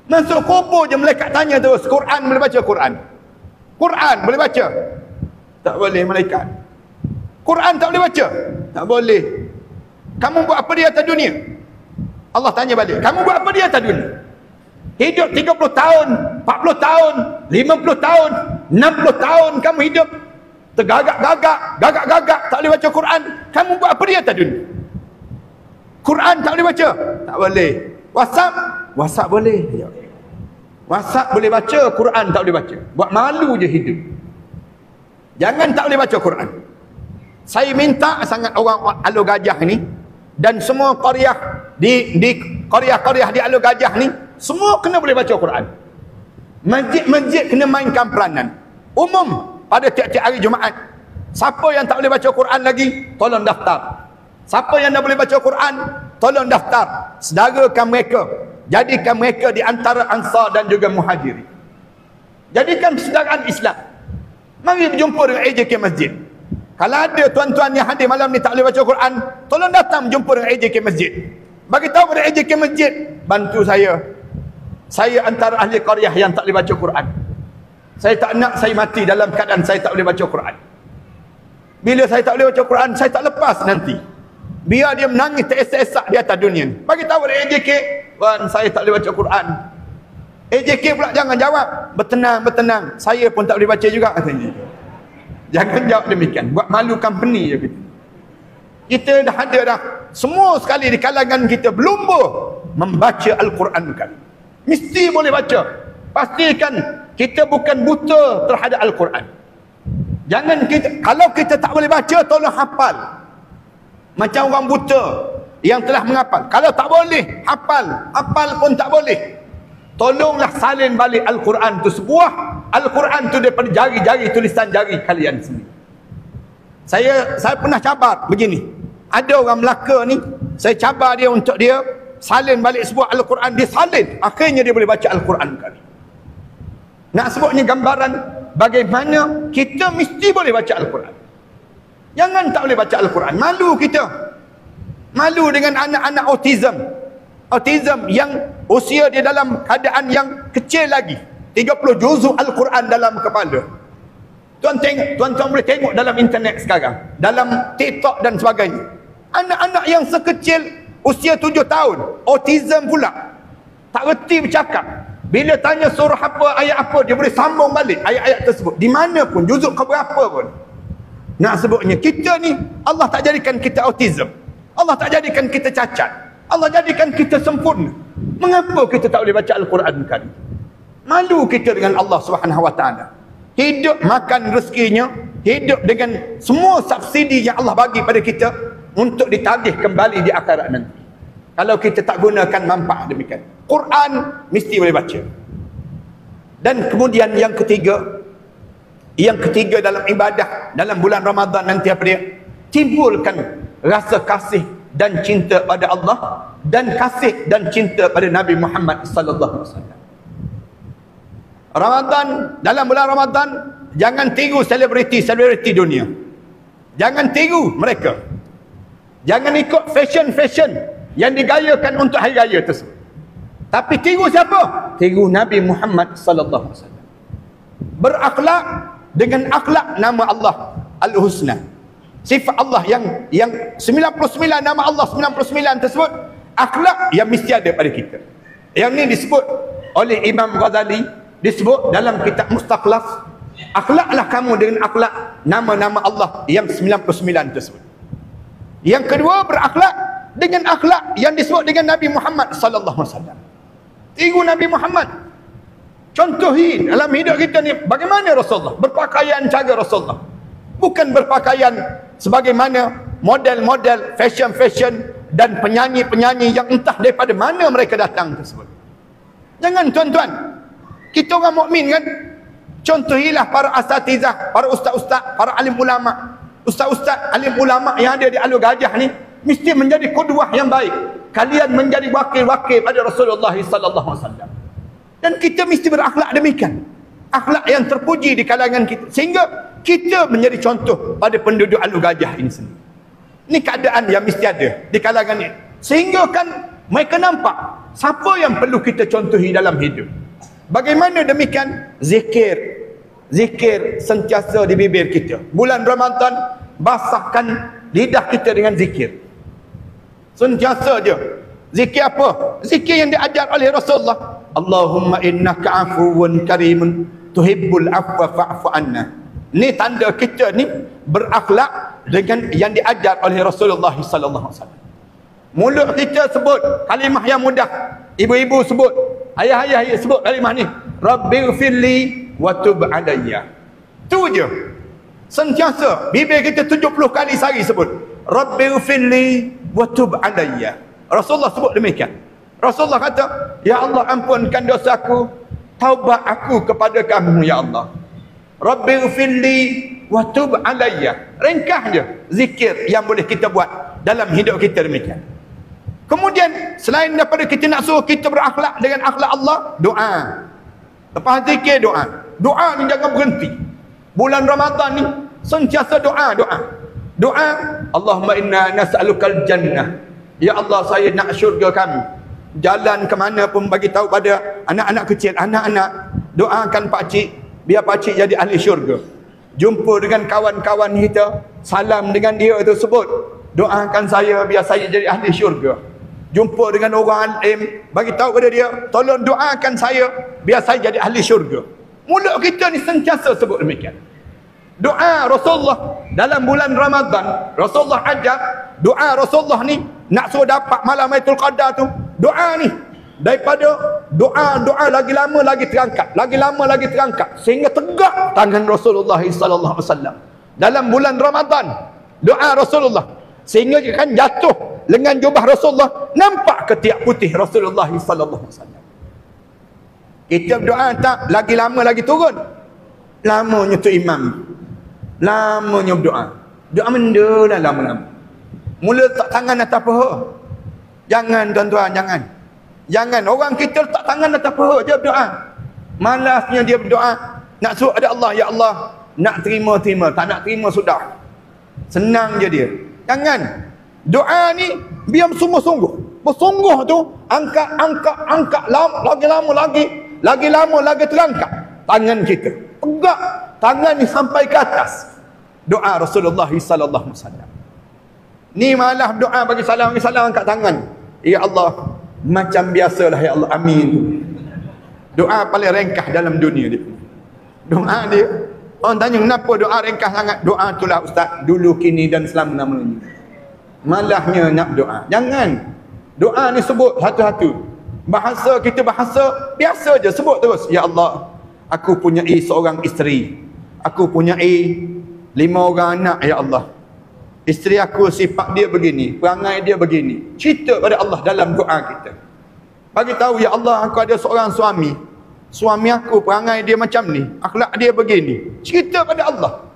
Masuk kubur je malaikat tanya terus, Quran boleh baca? Quran boleh baca? Tak boleh, malaikat. Quran tak boleh baca? Tak boleh. Kamu buat apa di atas dunia? Allah tanya balik, kamu buat apa di atas dunia? Hidup 30 tahun, 40 tahun, 50 tahun, 60 tahun kamu hidup tergagak-gagak, tak boleh baca Quran. Kamu buat apa di atas dunia? Quran tak boleh baca? Tak boleh. WhatsApp boleh. WhatsApp boleh baca, Quran tak boleh baca. Buat malu je hidup. Jangan tak boleh baca Quran. Saya minta sangat orang Alur Gajah ni dan semua qaryah di qaryah-qaryah di Alur Gajah ni, semua kena boleh baca Quran. Masjid-masjid kena mainkan peranan umum pada tiap-tiap hari Jumaat. Siapa yang tak boleh baca Quran lagi, tolong daftar. Siapa yang dah boleh baca Quran, tolong daftar. Sedarakan mereka. Jadikan mereka di antara Ansar dan juga Muhajirin. Jadikan persaudaraan Islam. Mari berjumpa dengan AJK Masjid. Kalau ada tuan-tuan yang hadir malam ni tak boleh baca Quran, tolong datang berjumpa dengan AJK Masjid. Bagi tahu pada AJK Masjid, bantu saya. Saya antara ahli qaryah yang tak boleh baca Quran. Saya tak nak saya mati dalam keadaan saya tak boleh baca Quran. Bila saya tak boleh baca Quran, saya tak lepas nanti. Biar dia menangis teresak-esak di atas dunia ni. Bagi tahu pada AJK, saya tak boleh baca Quran. AJK pula jangan jawab. Bertenang. Saya pun tak boleh baca juga katanya. Jangan jawab demikian. Buat malu company je kita. Kita dah ada dah. Semua sekali di kalangan kita berlumba membaca Al-Quran kan. Mesti boleh baca. Pastikan kita bukan buta terhadap Al-Quran. Jangan kita, kalau kita tak boleh baca, tolong hafal. Macam orang buta yang telah menghafal. Kalau tak boleh, hafal pun tak boleh. Tolonglah salin balik Al-Quran tu sebuah. Al-Quran tu daripada jari-jari, tulisan jari kalian sendiri. Saya pernah cabar begini. Ada orang Melaka ni, saya cabar dia untuk dia salin balik sebuah Al-Quran. Dia salin, akhirnya dia boleh baca Al-Quran kali. Nak sebutnya gambaran bagaimana kita mesti boleh baca Al-Quran. Jangan tak boleh baca Al-Quran. Malu kita. Malu dengan anak-anak autism yang usia dia dalam keadaan yang kecil lagi. 30 juzuk Al-Quran dalam kepala. Tuan-tuan boleh tengok dalam internet sekarang, dalam TikTok dan sebagainya. Anak-anak yang sekecil usia 7 tahun, autism pula. Tak reti bercakap. Bila tanya surah apa, ayat apa, dia boleh sambung balik ayat-ayat tersebut. Di mana pun, juzuk keberapa pun. Nak sebutnya, kita ni, Allah tak jadikan kita autism. Allah tak jadikan kita cacat. Allah jadikan kita sempurna. Mengapa kita tak boleh baca Al-Quran kan? Malu kita dengan Allah Subhanahu Wa Taala. Hidup makan rezekinya, hidup dengan semua subsidi yang Allah bagi pada kita untuk ditagih kembali di akhirat nanti. Kalau kita tak gunakan manfaat demikian. Quran mesti boleh baca. Dan kemudian yang ketiga dalam ibadah dalam bulan Ramadan nanti apa dia? Timbulkan rasa kasih dan cinta pada Allah dan kasih dan cinta pada Nabi Muhammad sallallahu alaihi wasallam. Ramadan, dalam bulan Ramadan jangan tiru selebriti dunia. Jangan tiru mereka. Jangan ikut fashion yang digayakan untuk hari raya tersebut. Tapi tiru siapa? Tiru Nabi Muhammad sallallahu alaihi wasallam. Berakhlak dengan akhlak nama Allah Al-Husna. Sifat Allah yang 99 nama Allah 99 tersebut, akhlak yang mesti ada pada kita. Yang ni disebut oleh Imam Ghazali, disebut dalam kitab Mustaqlas, akhlaklah kamu dengan akhlak nama-nama Allah yang 99 tersebut. Yang kedua, berakhlak dengan akhlak yang disebut dengan Nabi Muhammad sallallahu alaihi wasallam. Tiru Nabi Muhammad. Contohi dalam hidup kita ni bagaimana Rasulullah berpakaian, cara Rasulullah. Bukan berpakaian sebagaimana model-model fashion dan penyanyi-penyanyi yang entah daripada mana mereka datang tersebut. Jangan tuan-tuan. Kita orang mukmin kan, contohilah para asatizah, para ustaz-ustaz, para alim ulama. Ustaz-ustaz, alim ulama yang ada di Alur Gajah ni mesti menjadi qudwah yang baik. Kalian menjadi wakil-wakil pada Rasulullah sallallahu alaihi wasallam. Dan kita mesti berakhlak demikian. Akhlak yang terpuji di kalangan kita, sehingga kita menjadi contoh pada penduduk Alur Gajah ini sendiri. Ini keadaan yang mesti ada di kalangan ini. Sehingga kan mereka nampak siapa yang perlu kita contohi dalam hidup. Bagaimana demikian? Zikir sentiasa di bibir kita. Bulan Ramadan, basahkan lidah kita dengan zikir. Sentiasa je. Zikir apa? Zikir yang diajar oleh Rasulullah. Allahumma innaka afuwun karimun tuhibbul afwa fa'fu anna. Ini tanda kita ni berakhlak dengan yang diajar oleh Rasulullah sallallahu alaihi wasallam. Mulut kita sebut kalimah yang mudah. Ibu-ibu sebut, ayah-ayah sebut kalimah ni. Rabbighfirli wa tub alayya. Tu je. Sentiasa bibir kita 70 kali sehari sebut Rabbighfirli wa tub alayya. Rasulullah sebut demikian. Rasulullah kata, ya Allah ampunkan dosaku, taubat aku kepada kamu ya Allah. Rabbighfirli wa tub alayya. Ringkas je zikir yang boleh kita buat dalam hidup kita demikian. Kemudian selain daripada kita nak suruh kita berakhlak dengan akhlak Allah, doa. Lepas zikir doa. Doa ni jangan berhenti. Bulan Ramadan ni sentiasa doa. Doa, Allahumma inna nas'alukal jannah. Ya Allah, saya nak syurga kami. Jalan ke mana pun bagi tahu pada anak-anak kecil, anak-anak, doakan pak cik biar pak cik jadi ahli syurga. Jumpa dengan kawan-kawan kita, salam dengan dia tersebut. Doakan saya biar saya jadi ahli syurga. jumpa dengan orang alim, bagi tahu kepada dia, tolong doakan saya biar saya jadi ahli syurga. Mulut kita ni sentiasa sebut demikian. Doa Rasulullah dalam bulan Ramadan, Rasulullah ajar doa Rasulullah ni nak suruh dapat malam Lailatul Qadar tu, doa ni daripada doa lagi lama lagi terangkat, lagi lama lagi terangkat sehingga tegak tangan Rasulullah sallallahu alaihi wasallam dalam bulan Ramadan. Doa Rasulullah sehingga kan jatuh lengan jubah Rasulullah, nampak ketiak putih Rasulullah sallallahu alaihi wasallam. Kita berdoa tak lagi lama lagi turun. Lamanya tu imam. Lamanya berdoa. Doa menda lah lama-lama. Mula letak tangan atas paha. Jangan tuan-tuan, jangan. Jangan. Orang kita letak tangan atas paha je berdoa. Malasnya dia berdoa. Nak suruh ada Allah. Ya Allah. Nak terima. Tak nak terima sudah. Senang je dia. Jangan. Doa ni biar bersungguh-sungguh. Bersungguh tu angkat. Lagi lama lagi terangkat tangan kita. Tegak tangan ni sampai ke atas. Doa Rasulullah sallallahu alaihi wasallam. Ni malah doa bagi salam angkat tangan. Ya Allah, macam biasalah ya Allah. Amin. Doa paling ringkas dalam dunia dia. Doa dia. Orang tanya kenapa doa ringkas sangat? Doa itulah ustaz, dulu kini dan selama-lamanya. Malahnya nak doa. Jangan. Doa ni sebut satu-satu. Bahasa kita bahasa biasa je, sebut terus. Ya Allah, aku punyai seorang isteri. Aku punyai 5 orang anak ya Allah. Isteri aku sifat dia begini, perangai dia begini. Cerita pada Allah dalam doa kita. Bagi tahu ya Allah, aku ada seorang suami. Suami aku perangai dia macam ni, akhlak dia begini. Cerita pada Allah.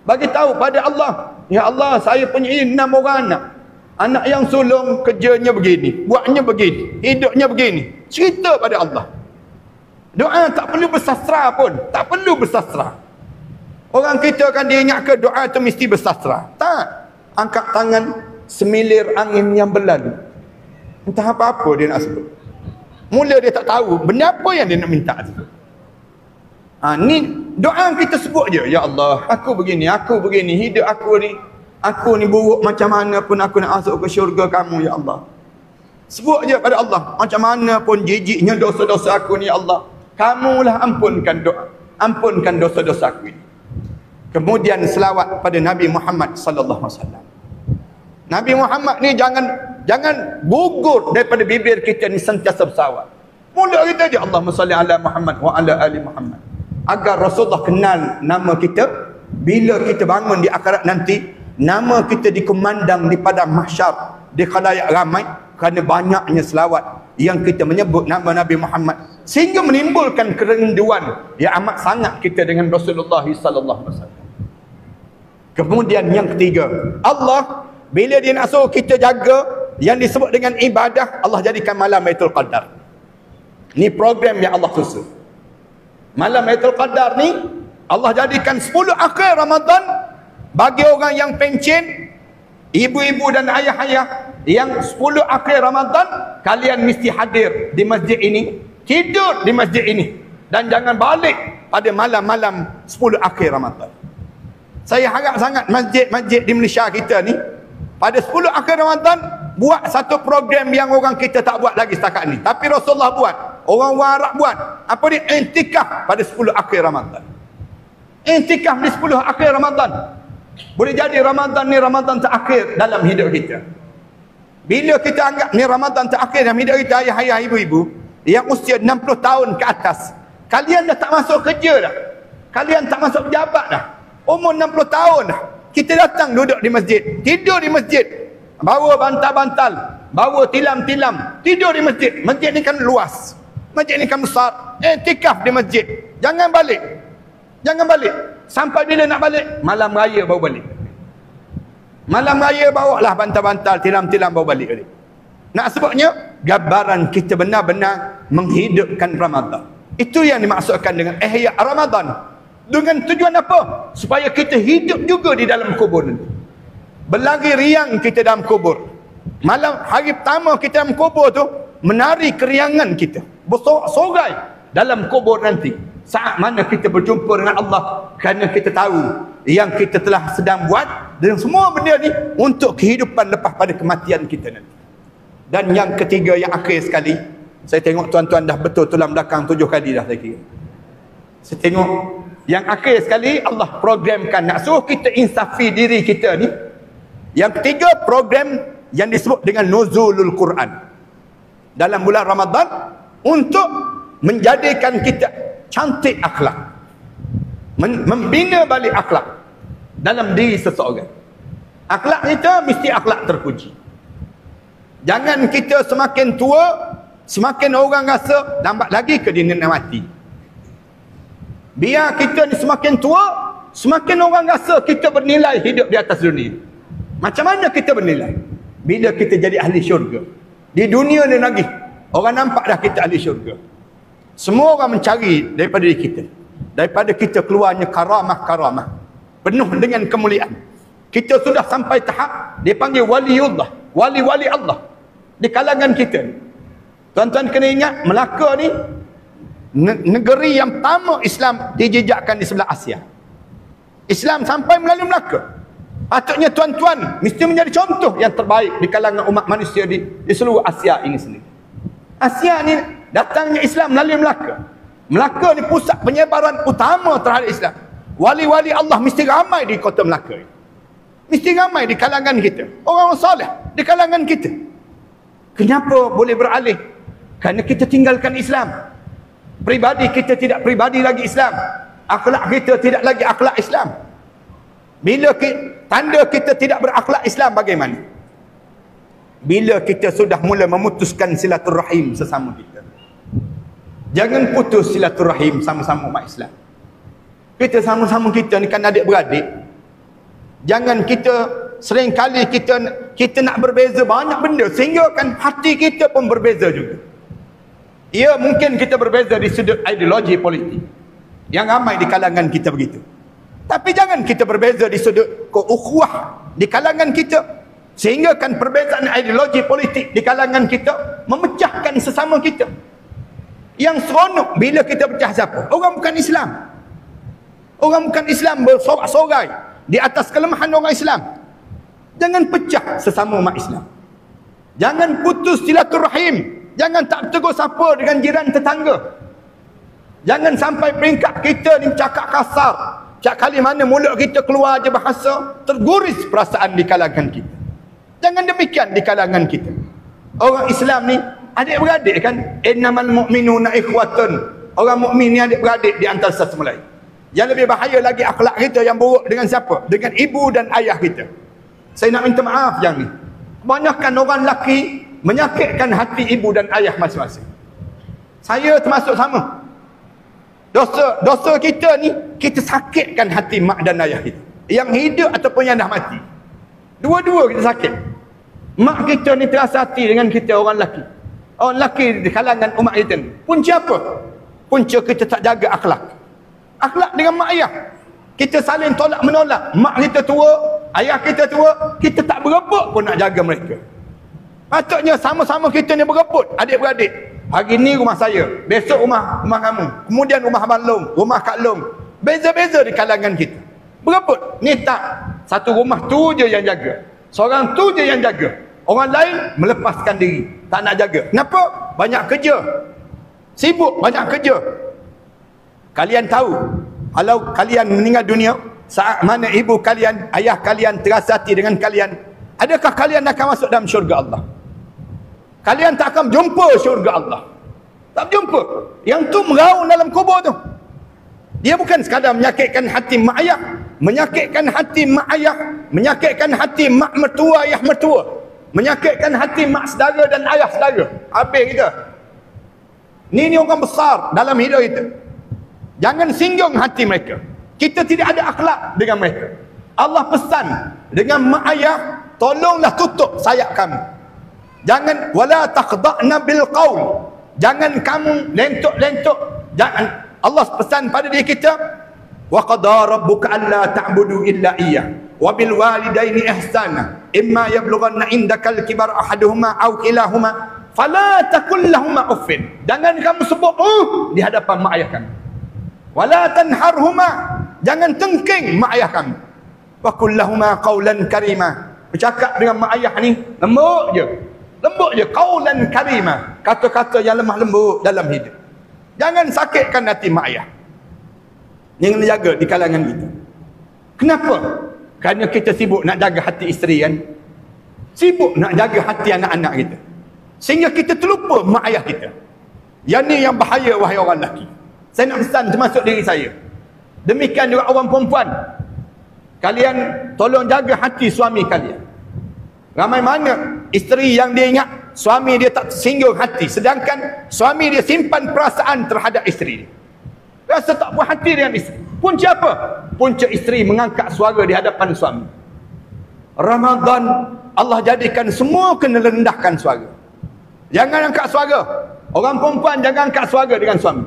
Bagi tahu pada Allah, ya Allah, saya punyai 6 orang anak. Anak yang sulung kerjanya begini, buatnya begini, hidupnya begini. Cerita pada Allah. Doa tak perlu bersastra pun. Tak perlu bersastra. Orang kita kan dia ingat ke doa tu mesti bersastra. Tak. Angkat tangan semilir angin yang berlalu. Entah apa-apa dia nak sebut. Mula dia tak tahu benda apa yang dia nak minta tu. Ni doa kita sebut je. Ya Allah, aku begini, hidup aku ni buruk macam mana pun aku nak masuk ke syurga kamu ya Allah. Sebut je pada Allah. Macam mana pun jijiknya dosa-dosa aku ni ya Allah, kamulah ampunkan dosa-dosa aku ini. Kemudian selawat pada Nabi Muhammad sallallahu alaihi wasallam. Nabi Muhammad ni jangan gugur daripada bibir kita ni sentiasa bersalawat. Mula kita je Allahumma salli ala Muhammad wa ala ali Muhammad. Agar Rasulullah kenal nama kita bila kita bangun di akhirat nanti. Nama kita dikumandang di padang mahsyar, di khalayak ramai kerana banyaknya selawat yang kita menyebut nama Nabi Muhammad sehingga menimbulkan kerinduan yang amat sangat kita dengan Rasulullah sallallahu alaihi wasallam. Kemudian yang ketiga, Allah bila dia nak suruh kita jaga yang disebut dengan ibadah, Allah jadikan malam Lailatul Qadar. Ni program yang Allah susun. Malam Lailatul Qadar ni Allah jadikan 10 akhir Ramadan. Bagi orang yang pencen, ibu-ibu dan ayah-ayah yang 10 akhir Ramadan, kalian mesti hadir di masjid ini, tidur di masjid ini, dan jangan balik pada malam-malam 10 akhir Ramadan. Saya harap sangat masjid-masjid di Malaysia kita ni pada 10 akhir Ramadan buat satu program yang orang kita tak buat lagi setakat ni, tapi Rasulullah buat, orang Arab buat. Apa dia? Intikaf pada 10 akhir Ramadan. Intikaf di 10 akhir Ramadan. Boleh jadi Ramadan ni Ramadan terakhir dalam hidup kita. Bila kita anggap ni Ramadan terakhir dalam hidup kita, ayah-ayah, ibu-ibu yang usia 60 tahun ke atas, kalian dah tak masuk kerja dah, kalian tak masuk pejabat dah, umur 60 tahun dah, kita datang duduk di masjid, tidur di masjid, bawa bantal-bantal, bawa tilam-tilam, tidur di masjid. Masjid ni kan luas, masjid ni kan besar. Iktikaf di masjid. Jangan balik. Sampai bila nak balik? Malam raya baru balik. Malam raya bawalah bantal-bantal, tilam-tilam baru balik. Nak sebutnya, gambaran kita benar-benar menghidupkan Ramadan. Itu yang dimaksudkan dengan ihya Ramadan. Dengan tujuan apa? Supaya kita hidup juga di dalam kubur nanti. Berlari riang kita dalam kubur. Malam hari pertama kita dalam kubur tu, menari keriangan kita, bersorak-sorai dalam kubur nanti. Saat mana kita berjumpa dengan Allah, kerana kita tahu yang kita telah sedang buat dan semua benda ni untuk kehidupan lepas pada kematian kita nanti. Dan yang ketiga, yang akhir sekali, saya tengok tuan-tuan dah betul tulang belakang 7 kali dah saya kira. Saya tengok yang akhir sekali, Allah programkan nak suruh kita insafi diri kita ni. Yang ketiga, program yang disebut dengan nuzulul Quran dalam bulan Ramadan untuk menjadikan kita cantik akhlak, membina balik akhlak dalam diri seseorang. Akhlak kita mesti akhlak terpuji. Jangan kita semakin tua, semakin orang rasa lambat lagi ke dia nak mati. Biar kita ni semakin tua, semakin orang rasa kita bernilai hidup di atas dunia. Macam mana kita bernilai? Bila kita jadi ahli syurga. Di dunia ni lagi, orang nampak dah kita ahli syurga. Semua orang mencari daripada diri kita. Daripada kita keluarnya karamah-karamah. Penuh dengan kemuliaan. Kita sudah sampai tahap, dia panggil waliullah, wali-wali Allah di kalangan kita. Tuan-tuan kena ingat, Melaka ni negeri yang pertama Islam dijejakkan di sebelah Asia. Islam sampai melalui Melaka. Patutnya tuan-tuan mesti menjadi contoh yang terbaik di kalangan umat manusia di seluruh Asia ini sendiri. Asia ni datangnya Islam melalui Melaka. Melaka ni pusat penyebaran utama terhadap Islam. Wali-wali Allah mesti ramai di kota Melaka ini. Mesti ramai di kalangan kita. Orang-orang soleh di kalangan kita. Kenapa boleh beralih? Kerana kita tinggalkan Islam. Pribadi kita tidak pribadi lagi Islam. Akhlak kita tidak lagi akhlak Islam. Bila tanda kita tidak berakhlak Islam bagaimana? Bila kita sudah mula memutuskan silaturahim sesama kita. Jangan putus silaturahim sama-sama umat Islam. Kita sama-sama kita ni kan adik-beradik. Jangan kita seringkali kita nak berbeza banyak benda sehingga kan hati kita pun berbeza juga. Ya, mungkin kita berbeza di sudut ideologi politik. Yang ramai di kalangan kita begitu. Tapi jangan kita berbeza di sudut ukhuwah di kalangan kita sehingga kan perbezaan ideologi politik di kalangan kita memecahkan sesama kita. Yang seronok bila kita pecah siapa? Orang bukan Islam. Orang bukan Islam bersorak-sorai di atas kelemahan orang Islam. Jangan pecah sesama umat Islam. Jangan putus silaturahim. Jangan tak tegur sapa dengan jiran tetangga. Jangan sampai peringkat kita ni cakap kasar. Setiap kali mana mulut kita keluar je bahasa, terguris perasaan di kalangan kita. Jangan demikian di kalangan kita. Orang Islam ni adik-beradik kan? Innamal mu'minuna ikhwatun. Orang mukmin ni adik-beradik di antara satu sama lain. Yang lebih bahaya lagi akhlak kita yang buruk dengan siapa? Dengan ibu dan ayah kita. Saya nak minta maaf yang ni. Kebanyakan orang lelaki menyakitkan hati ibu dan ayah masing-masing. Saya termasuk sama. Dosa kita ni, kita sakitkan hati mak dan ayah kita. Yang hidup ataupun yang dah mati. Dua-dua kita sakit. Mak kita ni terasa hati dengan kita orang lelaki. Orang lelaki di kalangan umat kita ni. Punca apa? Punca kita tak jaga akhlak. Akhlak dengan mak ayah. Kita saling tolak menolak. Mak kita tua, ayah kita tua, kita tak berebut pun nak jaga mereka. Patutnya sama-sama kita ni berebut, adik-beradik. Hari ni rumah saya, besok rumah kamu, kemudian rumah Abang Long, rumah Kak Long. Beza-beza di kalangan kita. Berebut. Ni tak. Satu rumah tu je yang jaga. Seorang tu je yang jaga. Orang lain melepaskan diri. Tak nak jaga. Kenapa? Banyak kerja. Sibuk, banyak kerja. Kalian tahu, kalau kalian meninggal dunia, saat mana ibu kalian, ayah kalian terasa hati dengan kalian, adakah kalian akan masuk dalam syurga Allah? Kalian tak akan jumpa syurga Allah. Tak jumpa. Yang tu meraung dalam kubur tu. Dia bukan sekadar menyakitkan hati mak ayah, menyakitkan hati mak ayah, menyakitkan hati mak mertua, ayah mertua, menyakitkan hati mak saudara dan ayah saudara. Habis kita. Ni orang besar dalam hidup kita. Jangan singgung hati mereka. Kita tidak ada akhlak dengan mereka. Allah pesan dengan mak ayah, tolonglah tutup sayap kamu. Jangan wala taqda'na bil qaul. Jangan kamu lentuk-lentuk. Jangan. Allah pesan pada diri kita, wa qada rabbuka alla ta'budu illa iyyah wa bil walidaini ihsana imma yablughanna indakal kibar ahaduhuma aw kilahuma fala taqul lahumā uffin. Jangan kamu sebut di hadapan mak ayah kamu. Wala tanharhuma, jangan tengking mak ayah kamu. Wa qul lahumā qawlan karīmā. Bercakap dengan mak ayah ni lembut je. Lembut je, qaulan karima, kata-kata yang lemah lembut dalam hidup. Jangan sakitkan hati mak ayah. Yang jaga di kalangan kita. Kenapa? Kerana kita sibuk nak jaga hati isteri kan. Sibuk nak jaga hati anak-anak kita. Sehingga kita terlupa mak ayah kita. Yang ni yang bahaya wahai orang lelaki. Saya nak pesan termasuk diri saya. Demikian juga orang perempuan. Kalian tolong jaga hati suami kalian. Ramai mana isteri yang dia ingat suami dia tak tersinggung hati, sedangkan suami dia simpan perasaan terhadap isteri dia. Rasa tak puas hati dengan isteri. Punca apa? Punca isteri mengangkat suara di hadapan suami. Ramadan Allah jadikan semua kena rendahkan suara. Jangan angkat suara. Orang perempuan jangan angkat suara dengan suami.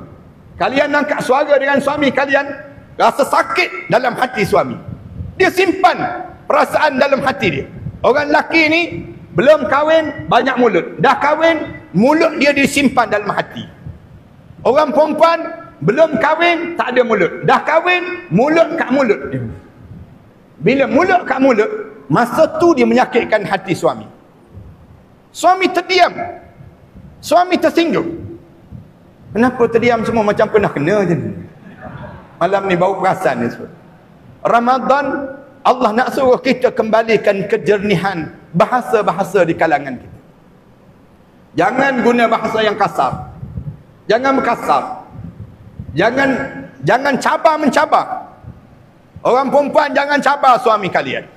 Kalian angkat suara dengan suami kalian, rasa sakit dalam hati suami. Dia simpan perasaan dalam hati dia. Orang lelaki ni belum kahwin banyak mulut. Dah kahwin mulut dia disimpan dalam hati. Orang perempuan belum kahwin tak ada mulut. Dah kahwin mulut kat mulut dia. Bila mulut kat mulut, masa tu dia menyakitkan hati suami. Suami terdiam. Suami tersinggung. Kenapa terdiam semua macam pernah kena je ni? Malam ni bau perasan ni semua. Ramadan Allah nak suruh kita kembalikan kejernihan bahasa-bahasa di kalangan kita. Jangan guna bahasa yang kasar. Jangan berkasar. Jangan cabar-mencabar. Orang perempuan jangan cabar suami kalian.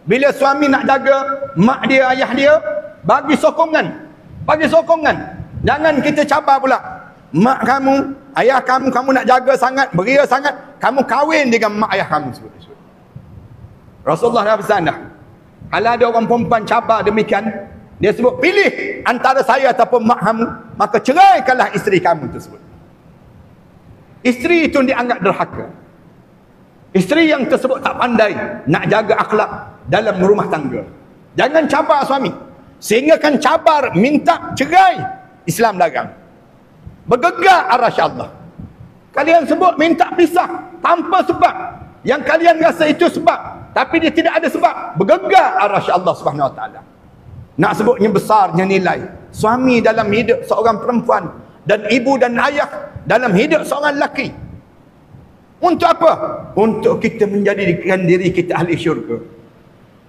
Bila suami nak jaga mak dia, ayah dia, bagi sokongan. Bagi sokongan. Jangan kita cabar pula. Mak kamu, ayah kamu, kamu nak jaga sangat, beria sangat, kamu kahwin dengan mak ayah kamu. Rasulullah dah pesan dah. Kalau ada orang perempuan cabar demikian, dia sebut, pilih antara saya ataupun mak kamu, maka ceraikanlah isteri kamu tersebut. Isteri itu dianggap derhaka. Isteri yang tersebut tak pandai nak jaga akhlak dalam rumah tangga. Jangan cabar suami. Sehingga kan cabar, minta cerai, Islam larang. Bergegar arasy Allah. Kalian sebut minta pisah tanpa sebab. Yang kalian rasa itu sebab. Tapi dia tidak ada sebab. Bergegar arasy Allah Subhanahu Wa Taala. Nak sebutnya besarnya nilai suami dalam hidup seorang perempuan dan ibu dan ayah dalam hidup seorang lelaki. Untuk apa? Untuk kita menjadikan diri kita ahli syurga.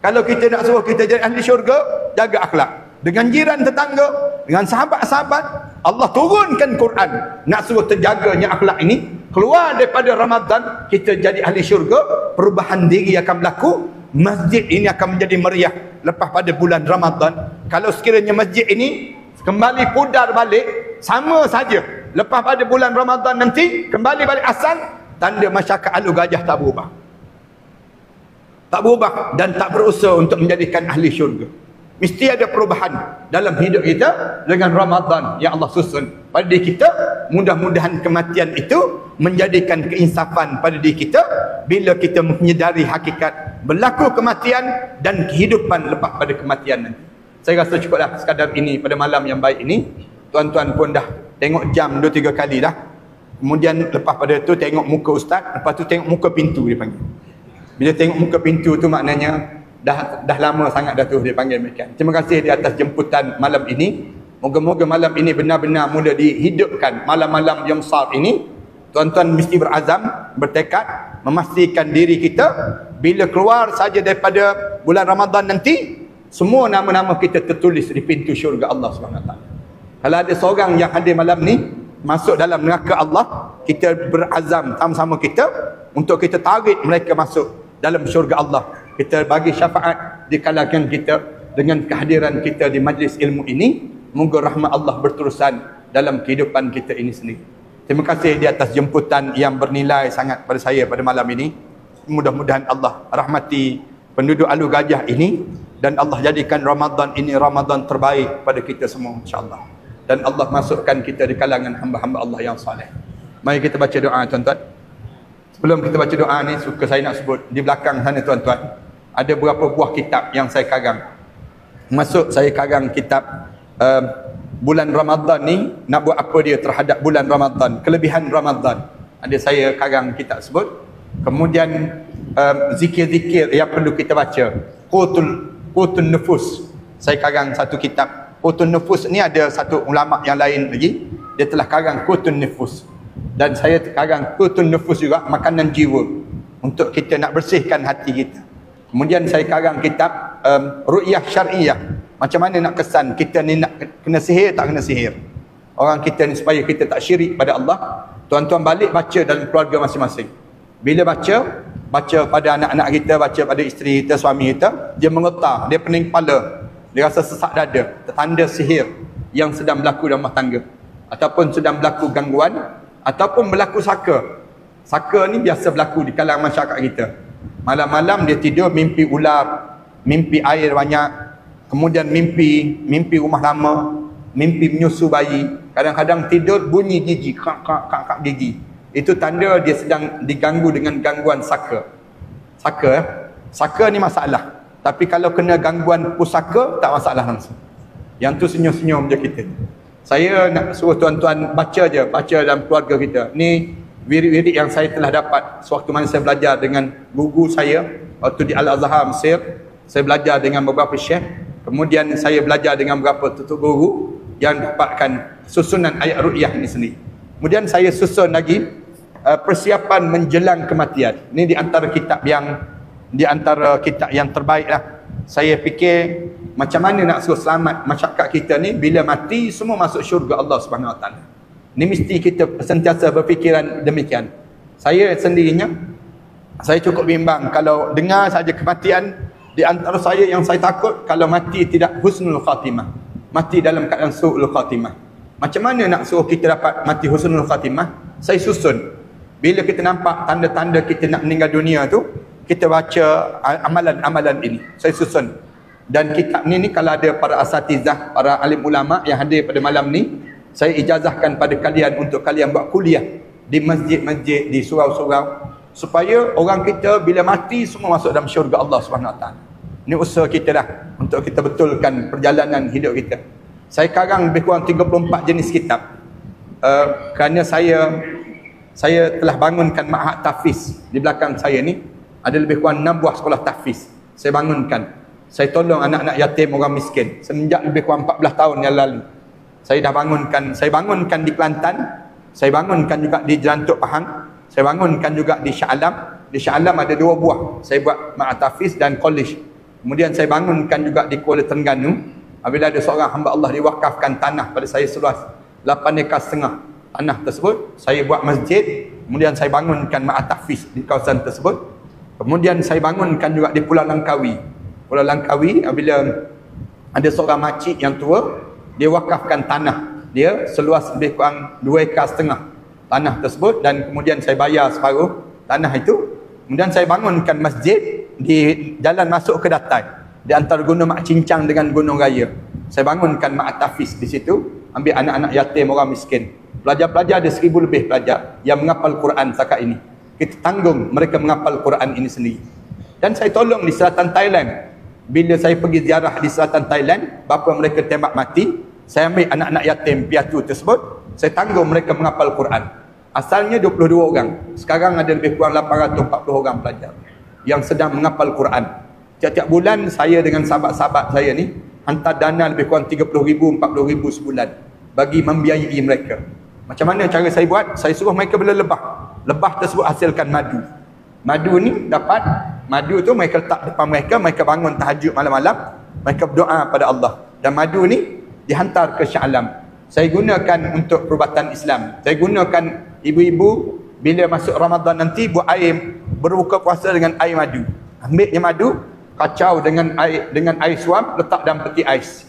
Kalau kita nak suruh kita jadi ahli syurga, jaga akhlak. Dengan jiran tetangga, dengan sahabat-sahabat, Allah turunkan Quran. Nak suruh terjaganya akhlak ini. Keluar daripada Ramadan, kita jadi ahli syurga, perubahan diri akan berlaku, masjid ini akan menjadi meriah lepas pada bulan Ramadan. Kalau sekiranya masjid ini kembali pudar balik, sama saja. Lepas pada bulan Ramadan nanti, kembali balik asal, tanda masyarakat Alur Gajah tak berubah. Tak berubah dan tak berusaha untuk menjadikan ahli syurga. Mesti ada perubahan dalam hidup kita dengan Ramadan yang Allah susun pada diri kita. Mudah-mudahan kematian itu menjadikan keinsafan pada diri kita bila kita menyedari hakikat berlaku kematian dan kehidupan lepas pada kematian nanti. Saya rasa cukuplah sekadar ini pada malam yang baik ini. Tuan-tuan pun dah tengok jam 2-3 kali dah. Kemudian lepas pada tu tengok muka ustaz, lepas tu tengok muka pintu dia panggil. Bila tengok muka pintu tu maknanya dah lama sangat dah tu dia panggil demikian. Terima kasih di atas jemputan malam ini. Moga-moga malam ini benar-benar mula dihidupkan malam-malam yang besar ini. Tuan-tuan mesti berazam, bertekad, memastikan diri kita bila keluar saja daripada bulan Ramadan nanti, semua nama-nama kita tertulis di pintu syurga Allah SWT. Kalau ada seorang yang hadir malam ni masuk dalam neraka Allah, kita berazam sama-sama kita untuk kita tarik mereka masuk dalam syurga Allah. Kita bagi syafaat di kalangan kita dengan kehadiran kita di majlis ilmu ini. Moga rahmat Allah berterusan dalam kehidupan kita ini sendiri. Terima kasih di atas jemputan yang bernilai sangat pada saya pada malam ini. Mudah-mudahan Allah rahmati penduduk Alur Gajah ini dan Allah jadikan Ramadan ini Ramadan terbaik pada kita semua insya-Allah. Dan Allah masukkan kita di kalangan hamba-hamba Allah yang saleh. Mari kita baca doa tuan-tuan. Sebelum kita baca doa ni, suka saya nak sebut di belakang sana tuan-tuan, ada beberapa buah kitab yang saya karang. Masuk saya karang kitab bulan Ramadan ni, nak buat apa dia terhadap bulan Ramadan, kelebihan Ramadan. Ada saya karang kitab sebut. Kemudian zikir-zikir yang perlu kita baca. Qutul Nufus. Saya karang satu kitab. Qutun Nufus ni ada satu ulama yang lain lagi, dia telah karang Qutun Nufus. Dan saya karang Qutun Nufus juga, makanan jiwa, untuk kita nak bersihkan hati kita. Kemudian saya karang kitab Ru'yah Syar'iyah, macam mana nak kesan kita ni nak kena sihir tak kena sihir orang kita ni, supaya kita tak syirik pada Allah. Tuan-tuan balik baca dalam keluarga masing-masing. Bila baca pada anak-anak kita, baca pada isteri kita, suami kita, dia menggetar, dia pening kepala, dia rasa sesak dada, tanda sihir yang sedang berlaku dalam rumah tangga, ataupun sedang berlaku gangguan, ataupun berlaku saka. Saka ni biasa berlaku di kalangan masyarakat kita. Malam-malam dia tidur mimpi ular, mimpi air banyak, kemudian mimpi rumah lama, mimpi menyusu bayi. Kadang-kadang tidur bunyi gigi, kak gigi. Itu tanda dia sedang diganggu dengan gangguan saka. Saka ni masalah. Tapi kalau kena gangguan pusaka, tak masalah langsung. Yang tu senyum-senyum je kita. Saya nak suruh tuan-tuan baca dalam keluarga kita. Ni wirid-wirid yang saya telah dapat sewaktu mana saya belajar dengan guru saya waktu di Al-Azhar Mesir. Saya belajar dengan beberapa syekh, kemudian saya belajar dengan beberapa tutur guru yang dapatkan susunan ayat ru'yah ni sendiri. Kemudian saya susun lagi persiapan menjelang kematian. Ini di antara kitab yang terbaik lah. Saya fikir macam mana nak suruh selamat masyarakat kita ni, bila mati semua masuk syurga Allah Subhanahu Wa Taala. Ini mesti kita sentiasa berfikiran demikian. Saya sendirinya, saya cukup bimbang kalau dengar saja kematian. Di antara saya yang saya takut kalau mati tidak husnul khatimah, mati dalam keadaan su'ul khatimah. Macam mana nak suruh kita dapat mati husnul khatimah? Saya susun. Bila kita nampak tanda-tanda kita nak meninggal dunia tu, kita baca amalan-amalan ini. Saya susun. Dan kitab ni kalau ada para asatizah, para alim ulama yang hadir pada malam ni, saya ijazahkan pada kalian untuk kalian buat kuliah di masjid-masjid, di surau-surau, supaya orang kita bila mati semua masuk dalam syurga Allah SWT. Ini usaha kita dah untuk kita betulkan perjalanan hidup kita. Saya karang lebih kurang 34 jenis kitab. Kerana saya telah bangunkan ma'had tahfiz di belakang saya ni, ada lebih kurang 6 buah sekolah tahfiz. Saya bangunkan. Saya tolong anak-anak yatim, orang miskin semenjak lebih kurang 14 tahun yang lalu. Saya dah bangunkan. Saya bangunkan di Kelantan, saya bangunkan juga di Jelantuk Pahang, saya bangunkan juga di Shah Alam. Di Shah Alam ada 2 buah. Saya buat ma'had tahfiz dan college. Kemudian saya bangunkan juga di Kuala Terengganu. Apabila ada seorang hamba Allah diwakafkan tanah pada saya seluas 8,5 ekar tanah tersebut, saya buat masjid. Kemudian saya bangunkan ma'had tahfiz di kawasan tersebut. Kemudian saya bangunkan juga di Pulau Langkawi. Pulau Langkawi, apabila ada seorang makcik yang tua, dia wakafkan tanah dia seluas lebih kurang 2,5 ekar tanah tersebut, dan kemudian saya bayar separuh tanah itu. Kemudian saya bangunkan masjid di jalan masuk ke Datai, di antara Gunung Mak Cincang dengan Gunung Raya. Saya bangunkan ma'had tahfiz di situ, ambil anak-anak yatim, orang miskin. Pelajar-pelajar ada 1,000 lebih pelajar yang menghafal Quran setakat ini. Kita tanggung mereka menghafal Quran ini sendiri. Dan saya tolong di selatan Thailand. Bila saya pergi ziarah di selatan Thailand, bapa mereka tembak mati, saya ambil anak-anak yatim piatu tersebut, saya tanggung mereka menghafal Quran. Asalnya 22 orang. Sekarang ada lebih kurang 840 orang pelajar yang sedang menghafal Quran. Tiap-tiap bulan saya dengan sahabat-sahabat saya ni hantar dana lebih kurang 30,000, 40,000 sebulan bagi membiayai mereka. Macam mana cara saya buat? Saya suruh mereka bela lebah. Lebah tersebut hasilkan madu. Madu ni dapat, madu tu mereka letak depan mereka, mereka bangun tahajud malam-malam, mereka berdoa pada Allah. Dan madu ni dihantar ke Shah Alam. Saya gunakan untuk perubatan Islam. Saya gunakan ibu-ibu bila masuk Ramadan nanti buat air, berbuka puasa dengan air madu. Ambilnya madu, kacau dengan air suam, letak dalam peti ais.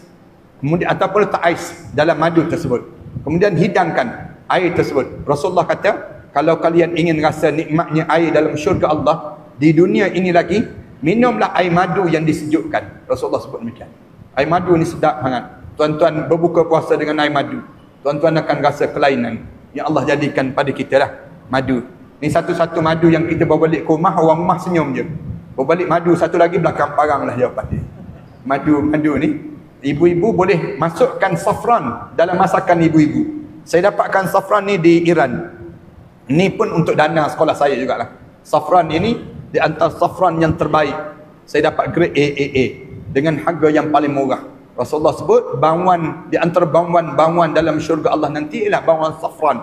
Kemudian ataupun letak ais dalam madu tersebut. Kemudian hidangkan air tersebut. Rasulullah kata, kalau kalian ingin rasa nikmatnya air dalam syurga Allah di dunia ini lagi, minumlah air madu yang disejukkan. Rasulullah sebut demikian. Air madu ni sedap sangat. Tuan-tuan berbuka puasa dengan air madu, tuan-tuan akan rasa kelainan yang Allah jadikan pada kita lah. Madu ni satu-satu madu yang kita bawa balik ke rumah, orang rumah senyum je. Bawa balik madu satu lagi belakang parang lah jawapan dia. Madu ni ibu-ibu boleh masukkan safran dalam masakan ibu-ibu. Saya dapatkan safran ni di Iran. Ini pun untuk dana sekolah saya jugalah. Safran ini di antara safran yang terbaik. Saya dapat grade AAA dengan harga yang paling murah. Rasulullah sebut bangwan di antara bangwan dalam syurga Allah nanti ialah bangwan safran.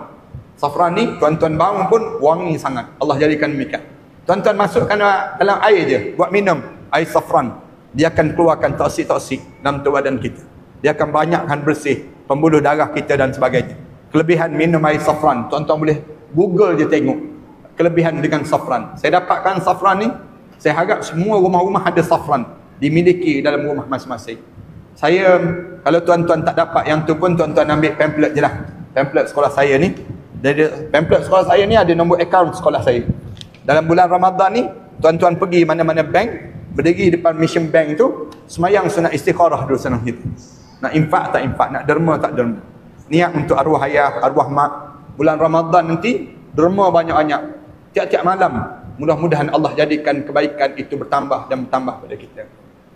Safran ni tuan-tuan bawang pun wangi sangat. Allah jadikan demikian. Tuan-tuan masukkan dalam air je, buat minum air safran. Dia akan keluarkan toksik-toksik dalam tubuh badan kita. Dia akan banyakkan bersih pembuluh darah kita dan sebagainya. Kelebihan minum air safran, tuan-tuan boleh Google je tengok kelebihan dengan safran. Saya dapatkan safran ni, saya harap semua rumah-rumah ada safran dimiliki dalam rumah masing-masing. Saya, kalau tuan-tuan tak dapat yang tu pun, tuan-tuan ambil pamphlet je lah. Pamphlet sekolah saya ni. Pamphlet sekolah saya ni ada nombor akaun sekolah saya. Dalam bulan Ramadan ni, tuan-tuan pergi mana-mana bank, berdiri depan mission bank tu, semayang sunat istikharah dulu senang kita. Nak infak tak infak, nak derma tak derma. Niat untuk arwah ayah, arwah mak. Bulan Ramadan nanti, derma banyak-banyak. Tiap-tiap malam, mudah-mudahan Allah jadikan kebaikan itu bertambah dan bertambah pada kita.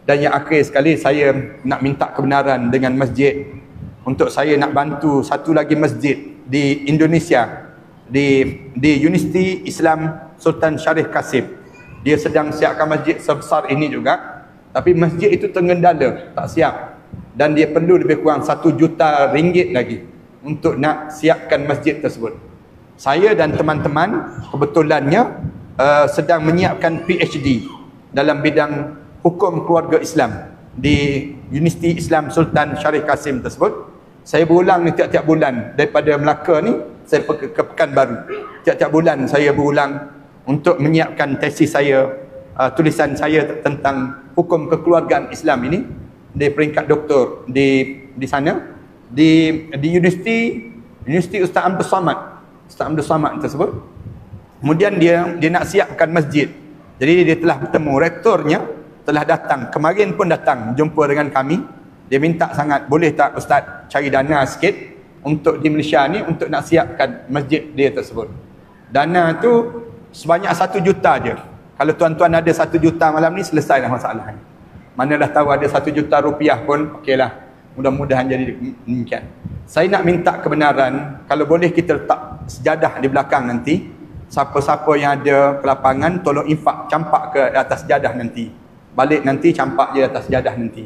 Dan yang akhir sekali, saya nak minta kebenaran dengan masjid. Untuk saya nak bantu satu lagi masjid di Indonesia, di Universiti Islam Sultan Syarif Kasim. Dia sedang siapkan masjid sebesar ini juga, tapi masjid itu tergendala, tak siap, dan dia perlu lebih kurang 1 juta ringgit lagi untuk nak siapkan masjid tersebut. Saya dan teman-teman kebetulannya sedang menyiapkan PhD dalam bidang hukum keluarga Islam di Universiti Islam Sultan Syarif Kasim tersebut. Saya berulang ni tiap-tiap bulan. Daripada Melaka ni, saya pergi ke Pekanbaru. Tiap-tiap bulan saya berulang untuk menyiapkan tesis saya, tulisan saya tentang hukum kekeluargaan Islam ini di peringkat doktor di sana, di Universiti Ustaz Abdul Samad. Ustaz Abdul Samad tersebut. Kemudian dia nak siapkan masjid. Jadi dia telah bertemu rektornya, telah datang. Kemarin pun datang jumpa dengan kami. Dia minta sangat, boleh tak Ustaz cari dana sikit untuk di Malaysia ni untuk nak siapkan masjid dia tersebut. Dana tu sebanyak 1 juta je. Kalau tuan-tuan ada 1 juta malam ni, selesailah masalah. Mana dah tahu ada 1 juta rupiah pun, okeylah. Mudah-mudahan jadi demikian. Saya nak minta kebenaran, kalau boleh kita letak sejadah di belakang nanti. Siapa-siapa yang ada kelapangan, tolong infak, campak ke atas sejadah nanti. Balik nanti, campak je atas sejadah nanti.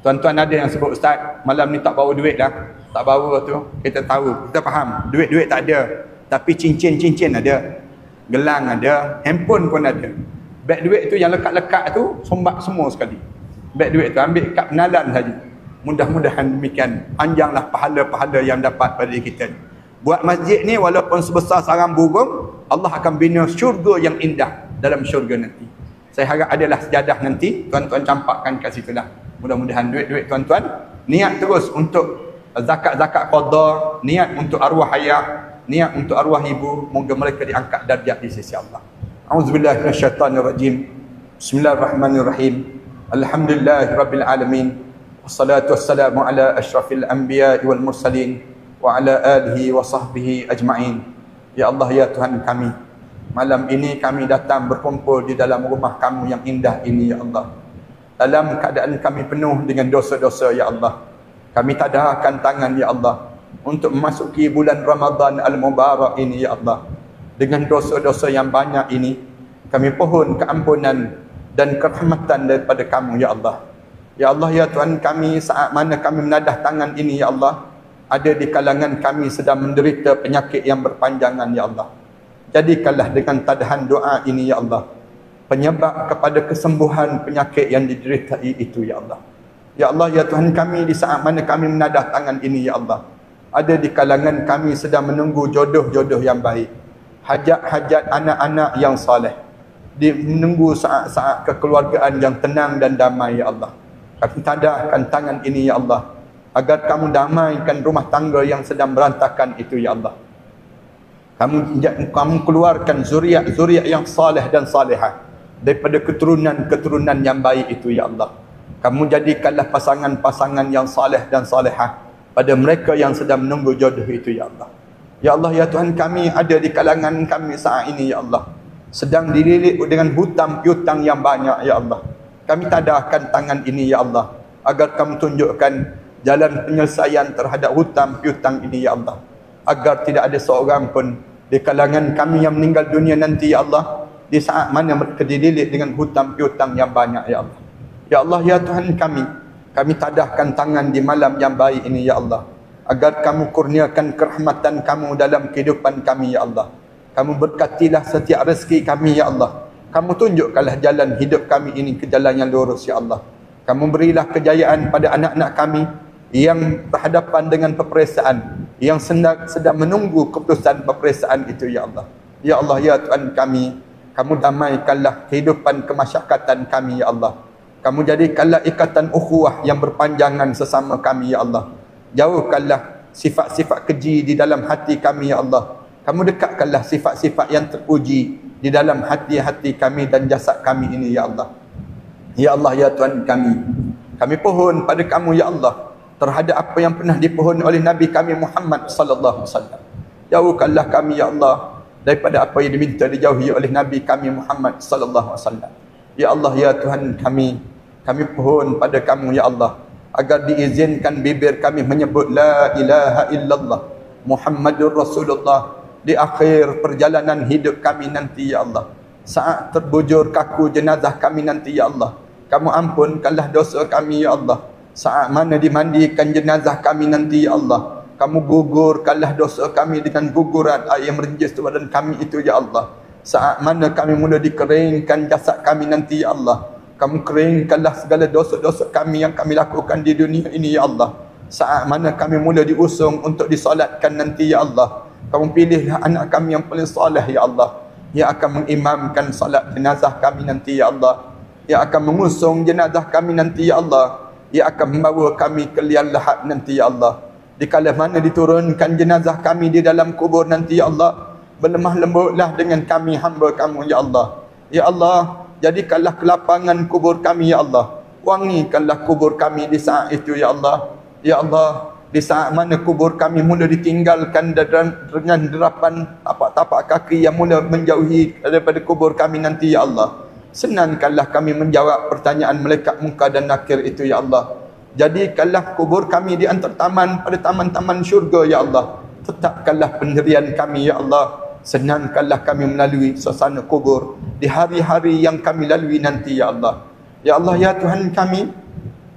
Tuan-tuan ada yang sebut, Ustaz, malam ni tak bawa duit dah. Tak bawa tu, kita tahu, kita faham. Duit-duit tak ada. Tapi cincin-cincin ada. Gelang ada. Handphone pun ada. Beg duit tu yang lekat-lekat tu, sombak semua sekali. Beg duit tu, ambil kat penalan saja. Mudah-mudahan demikian. Panjanglah pahala-pahala yang dapat pada kita. Buat masjid ni, walaupun sebesar sarang burung, Allah akan bina syurga yang indah dalam syurga nanti. Saya harap adalah sejadah nanti, tuan-tuan campakkan kat situ lah. Mudah-mudahan duit-duit tuan-tuan niat terus untuk zakat-zakat qada, niat untuk arwah ayah, niat untuk arwah ibu, moga mereka diangkat darjat di sisi Allah. Auzubillahi minasyaitanirrajim. Bismillahirrahmanirrahim. Alhamdulillahirabbil alamin. Wassalatu wassalamu ala asyrafil anbiya'i wal mursalin wa ala alihi wa sahbihi ajma'in. Ya Allah, ya Tuhan kami, malam ini kami datang berkumpul di dalam rumah kamu yang indah ini, ya Allah. Dalam keadaan kami penuh dengan dosa-dosa, ya Allah. Kami tadarkan tangan, ya Allah, untuk memasuki bulan Ramadan Al-Mubarak ini, ya Allah. Dengan dosa-dosa yang banyak ini, kami pohon keampunan dan kerahmatan daripada kamu, ya Allah. Ya Allah, ya Tuhan kami, saat mana kami menadah tangan ini, ya Allah, ada di kalangan kami sedang menderita penyakit yang berpanjangan, ya Allah. Jadikanlah dengan tadahan doa ini, ya Allah, penyebab kepada kesembuhan penyakit yang dideritai itu, ya Allah. Ya Allah, ya Tuhan kami, di saat mana kami menadah tangan ini, ya Allah, ada di kalangan kami sedang menunggu jodoh-jodoh yang baik, hajat-hajat anak-anak yang saleh, menunggu saat-saat kekeluargaan yang tenang dan damai, ya Allah. Kami tadahkan tangan ini, ya Allah, agar kamu damaikan rumah tangga yang sedang berantakan itu, ya Allah. Kamu keluarkan zuriat yang saleh dan salihah daripada keturunan-keturunan yang baik itu, ya Allah. Kamu jadikanlah pasangan-pasangan yang saleh dan salihah pada mereka yang sedang menunggu jodoh itu, ya Allah. Ya Allah, ya Tuhan kami, ada di kalangan kami saat ini, ya Allah, sedang dililit dengan hutang piutang yang banyak, ya Allah. Kami tadahkan tangan ini, ya Allah, agar kamu tunjukkan jalan penyelesaian terhadap hutang piutang ini, ya Allah. Agar tidak ada seorang pun di kalangan kami yang meninggal dunia nanti, ya Allah, di saat mana mereka dililit dengan hutang piutang yang banyak, ya Allah. Ya Allah, ya Tuhan kami, Kami tadahkan tangan di malam yang baik ini ya Allah, agar kamu kurniakan kerahmatan kamu dalam kehidupan kami ya Allah. Kamu berkatilah setiap rezeki kami ya Allah. Kamu tunjukkanlah jalan hidup kami ini ke jalan yang lurus ya Allah. Kamu berilah kejayaan pada anak-anak kami yang berhadapan dengan peperiksaan, yang sedang menunggu keputusan peperiksaan itu ya Allah. Ya Allah ya Tuhan kami, kamu damaikanlah kehidupan kemasyarakatan kami ya Allah. Kamu jadikanlah ikatan ukhuwah yang berpanjangan sesama kami ya Allah. Jauhkanlah sifat-sifat keji di dalam hati kami ya Allah. Kamu dekatkanlah sifat-sifat yang terpuji di dalam hati-hati kami dan jasad kami ini ya Allah. Ya Allah ya Tuhan kami pohon pada kamu ya Allah terhadap apa yang pernah dipohon oleh Nabi kami Muhammad sallallahu alaihi wasallam. Jauhkanlah kami ya Allah daripada apa yang diminta dijauhi oleh Nabi kami Muhammad sallallahu alaihi wasallam. Ya Allah ya Tuhan kami pohon pada kamu ya Allah agar diizinkan bibir kami menyebut la ilaha illallah Muhammadur Rasulullah di akhir perjalanan hidup kami nanti ya Allah. Saat terbujur kaku jenazah kami nanti ya Allah, kamu ampunkanlah dosa kami ya Allah. Saat mana dimandikan jenazah kami nanti ya Allah, kamu gugurkanlah dosa kami dengan guguran air yang merenjis badan kami itu ya Allah. Saat mana kami mula dikeringkan jasad kami nanti ya Allah, kamu keringkanlah segala dosa-dosa kami yang kami lakukan di dunia ini ya Allah. Saat mana kami mula diusung untuk disolatkan nanti ya Allah, kamu pilihlah anak kami yang paling soleh ya Allah, yang akan mengimamkan solat jenazah kami nanti ya Allah, yang akan mengusung jenazah kami nanti ya Allah, yang akan membawa kami ke liang lahat nanti ya Allah. Dikala mana diturunkan jenazah kami di dalam kubur nanti ya Allah, berlemah lembutlah dengan kami hamba kamu ya Allah. Ya Allah, jadikanlah kelapangan kubur kami ya Allah. Wangikanlah kubur kami di saat itu ya Allah. Ya Allah, di saat mana kubur kami mula ditinggalkan dengan derapan tapak kaki yang mula menjauhi daripada kubur kami nanti ya Allah, senangkanlah kami menjawab pertanyaan malaikat munkar dan nakir itu ya Allah. Jadikanlah kubur kami di antara taman pada taman-taman syurga ya Allah. Tetapkanlah pendirian kami ya Allah. Senangkanlah kami melalui suasana kubur di hari-hari yang kami lalui nanti ya Allah. Ya Allah ya Tuhan kami,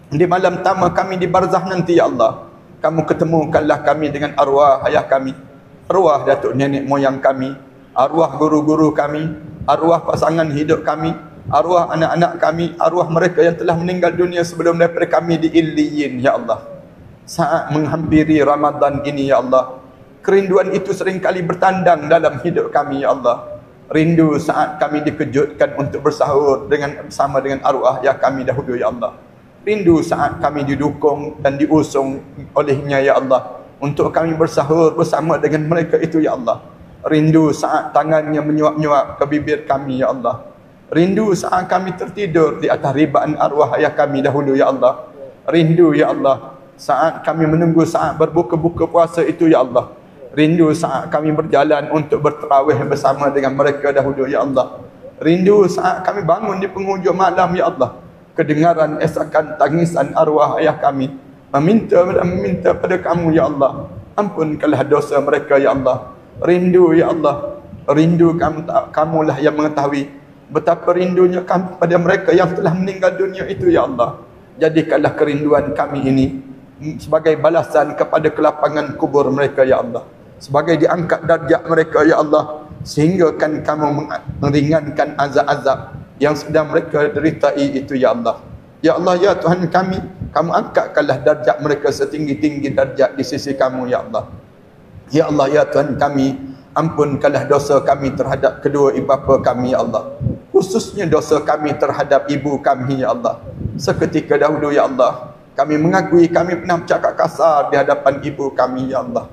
di malam tama kami di barzah nanti ya Allah, kamu ketemukanlah kami dengan arwah ayah kami, arwah datuk nenek moyang kami, arwah guru-guru kami, arwah pasangan hidup kami, arwah anak-anak kami, arwah mereka yang telah meninggal dunia sebelum daripada kami di Illiyin ya Allah. Saat menghampiri Ramadan ini ya Allah, kerinduan itu seringkali bertandang dalam hidup kami ya Allah. Rindu saat kami dikejutkan untuk bersahur bersama dengan arwah ayah kami dahulu ya Allah. Rindu saat kami didukung dan diusung olehnya ya Allah untuk kami bersahur bersama dengan mereka itu ya Allah. Rindu saat tangannya menyuap-nyuap ke bibir kami ya Allah. Rindu saat kami tertidur di atas ribaan arwah ayah kami dahulu ya Allah. Rindu ya Allah saat kami menunggu saat berbuka-buka puasa itu ya Allah. Rindu saat kami berjalan untuk berterawih bersama dengan mereka dahulu ya Allah. Rindu saat kami bangun di penghujung malam ya Allah, kedengaran esakan tangisan arwah ayah kami meminta pada kamu ya Allah, ampunkanlah dosa mereka ya Allah. Rindu ya Allah, rindu kamulah yang mengetahui betapa rindunya kami pada mereka yang telah meninggal dunia itu ya Allah. Jadikanlah kerinduan kami ini sebagai balasan kepada kelapangan kubur mereka ya Allah, sebagai diangkat darjat mereka ya Allah, sehingga kan kamu meringankan azab-azab yang sedang mereka deritai itu ya Allah. Ya Allah ya Tuhan kami, kamu angkatkanlah darjat mereka setinggi-tinggi darjat di sisi kamu ya Allah. Ya Allah ya Tuhan kami, ampunkanlah dosa kami terhadap kedua ibu bapa kami ya Allah, khususnya dosa kami terhadap ibu kami ya Allah. Seketika dahulu ya Allah, kami mengakui kami pernah bercakap kasar di hadapan ibu kami ya Allah.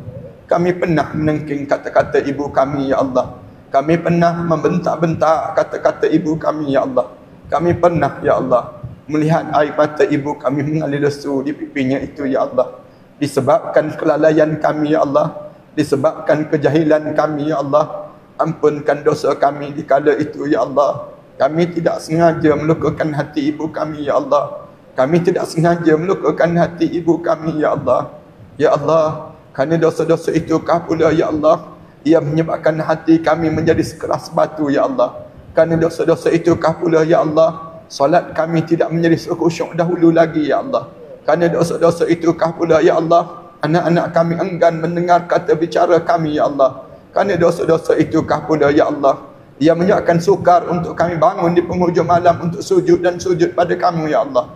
Kami pernah menengking kata-kata ibu kami ya Allah. Kami pernah membentak-bentak kata-kata ibu kami ya Allah. Kami pernah ya Allah melihat air mata ibu kami mengalir lesu di pipinya itu ya Allah. Disebabkan kelalaian kami ya Allah, disebabkan kejahilan kami ya Allah. Ampunkan dosa kami di kala itu ya Allah. Kami tidak sengaja melukakan hati ibu kami ya Allah. Kami tidak sengaja melukakan hati ibu kami ya Allah. Ya Allah, kerana dosa-dosa itu kah pula ya Allah ia menyebabkan hati kami menjadi sekeras batu ya Allah. Kerana dosa-dosa itu kah pula ya Allah solat kami tidak menjadi sekhusyuk dahulu lagi ya Allah. Kerana dosa-dosa itukah pula ya Allah anak-anak kami enggan mendengar kata bicara kami ya Allah. Kerana dosa-dosa itukah pula ya Allah yang menyebabkan sukar untuk kami bangun di penghujung malam untuk sujud dan sujud pada kamu ya Allah.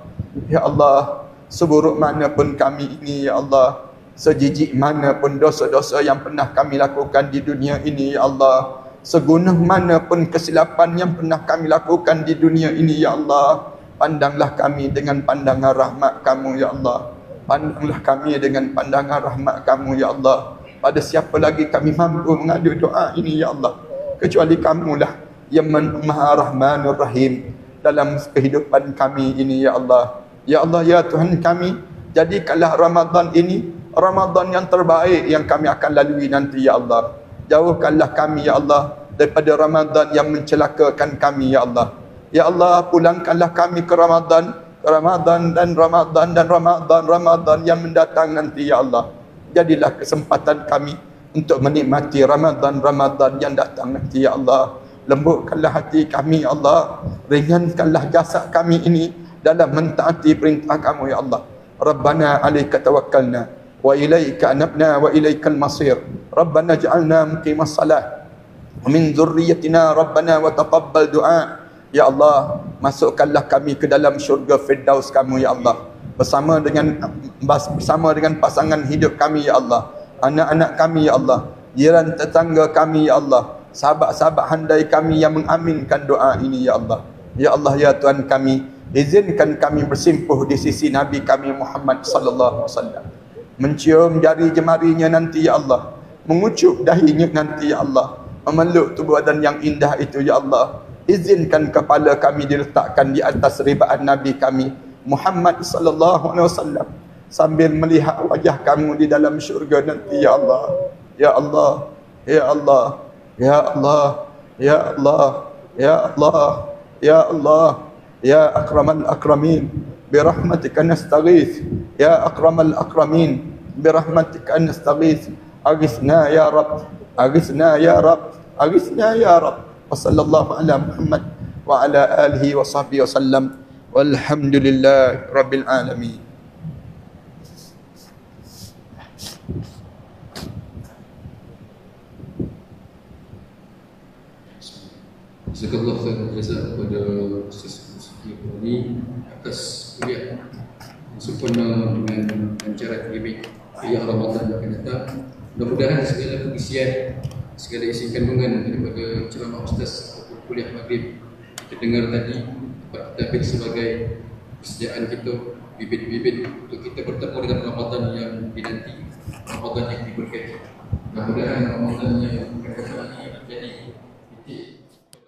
Ya Allah, seburuk manapun kami ini ya Allah, sejijik manapun dosa-dosa yang pernah kami lakukan di dunia ini ya Allah, segunah manapun kesilapan yang pernah kami lakukan di dunia ini ya Allah, pandanglah kami dengan pandangan rahmat kamu ya Allah. Pandanglah kami dengan pandangan rahmat kamu ya Allah. Pada siapa lagi kami mampu mengadu doa ini ya Allah, kecuali kamulah yang Maha Rahmanur Rahim dalam kehidupan kami ini ya Allah. Ya Allah ya Tuhan kami, jadikanlah Ramadan ini Ramadan yang terbaik yang kami akan lalui nanti ya Allah. Jauhkanlah kami ya Allah daripada Ramadan yang mencelakakan kami ya Allah. Ya Allah, pulangkanlah kami ke Ramadan yang mendatang nanti ya Allah. Jadilah kesempatan kami untuk menikmati Ramadan yang datang nanti ya Allah. Lembutkanlah hati kami ya Allah, ringankanlah jasad kami ini dalam mentaati perintah kamu ya Allah. Rabbana alaika tawakkalna wa ilaika anabna wa ilaikal masir. Rabbana ja'alna muqimas salah wa min dzurriyyatina rabbana wa taqabbal du'a. Ya Allah, masukkanlah kami ke dalam syurga Firdaus kamu ya Allah, bersama dengan pasangan hidup kami ya Allah, anak-anak kami ya Allah, jiran tetangga kami ya Allah, sahabat-sahabat handai kami yang mengaminkan doa ini ya Allah. Ya Allah ya Tuhan kami, izinkan kami bersimpuh di sisi Nabi kami Muhammad sallallahu alaihi wasallam, mencium jari jemarinya nanti ya Allah, mengucup dahinya nanti ya Allah, memeluk tubuh badan yang indah itu ya Allah. Izinkan kepala kami diletakkan di atas ribaan Nabi kami Muhammad sallallahu alaihi wasallam sambil melihat wajah kamu di dalam syurga nanti ya Allah. Ya Allah, ya Allah, ya Allah, ya Allah, ya Allah, ya Allah, ya akramal akramin, birahmatika nastaghith, ya akramal akramin, birahmatika nastaghith. Aghithna ya Rabb, aghithna ya Rabb, aghithna ya Rabb. Wa sallallahu ala Muhammad wa ala alihi wa sahbihi wasallam. Walhamdulillahi rabbil alamin.
Jazakallah khairan jazak kepada Ustaz Muslim ini atas kuliah yang sempurna dengan cara akademik yang Ramadan yang akan datang. Mudah-mudahan segala pengisian, segala isi kandungan daripada ceramah Ustaz ataupun kuliah maghrib kita dengar tadi dapat kita ambil sebagai persediaan kita, bibit-bibit untuk kita bertemu dengan Ramadan yang dinanti, Ramadan yang diberkati. Mudah-mudahan Ramadan yang akan datang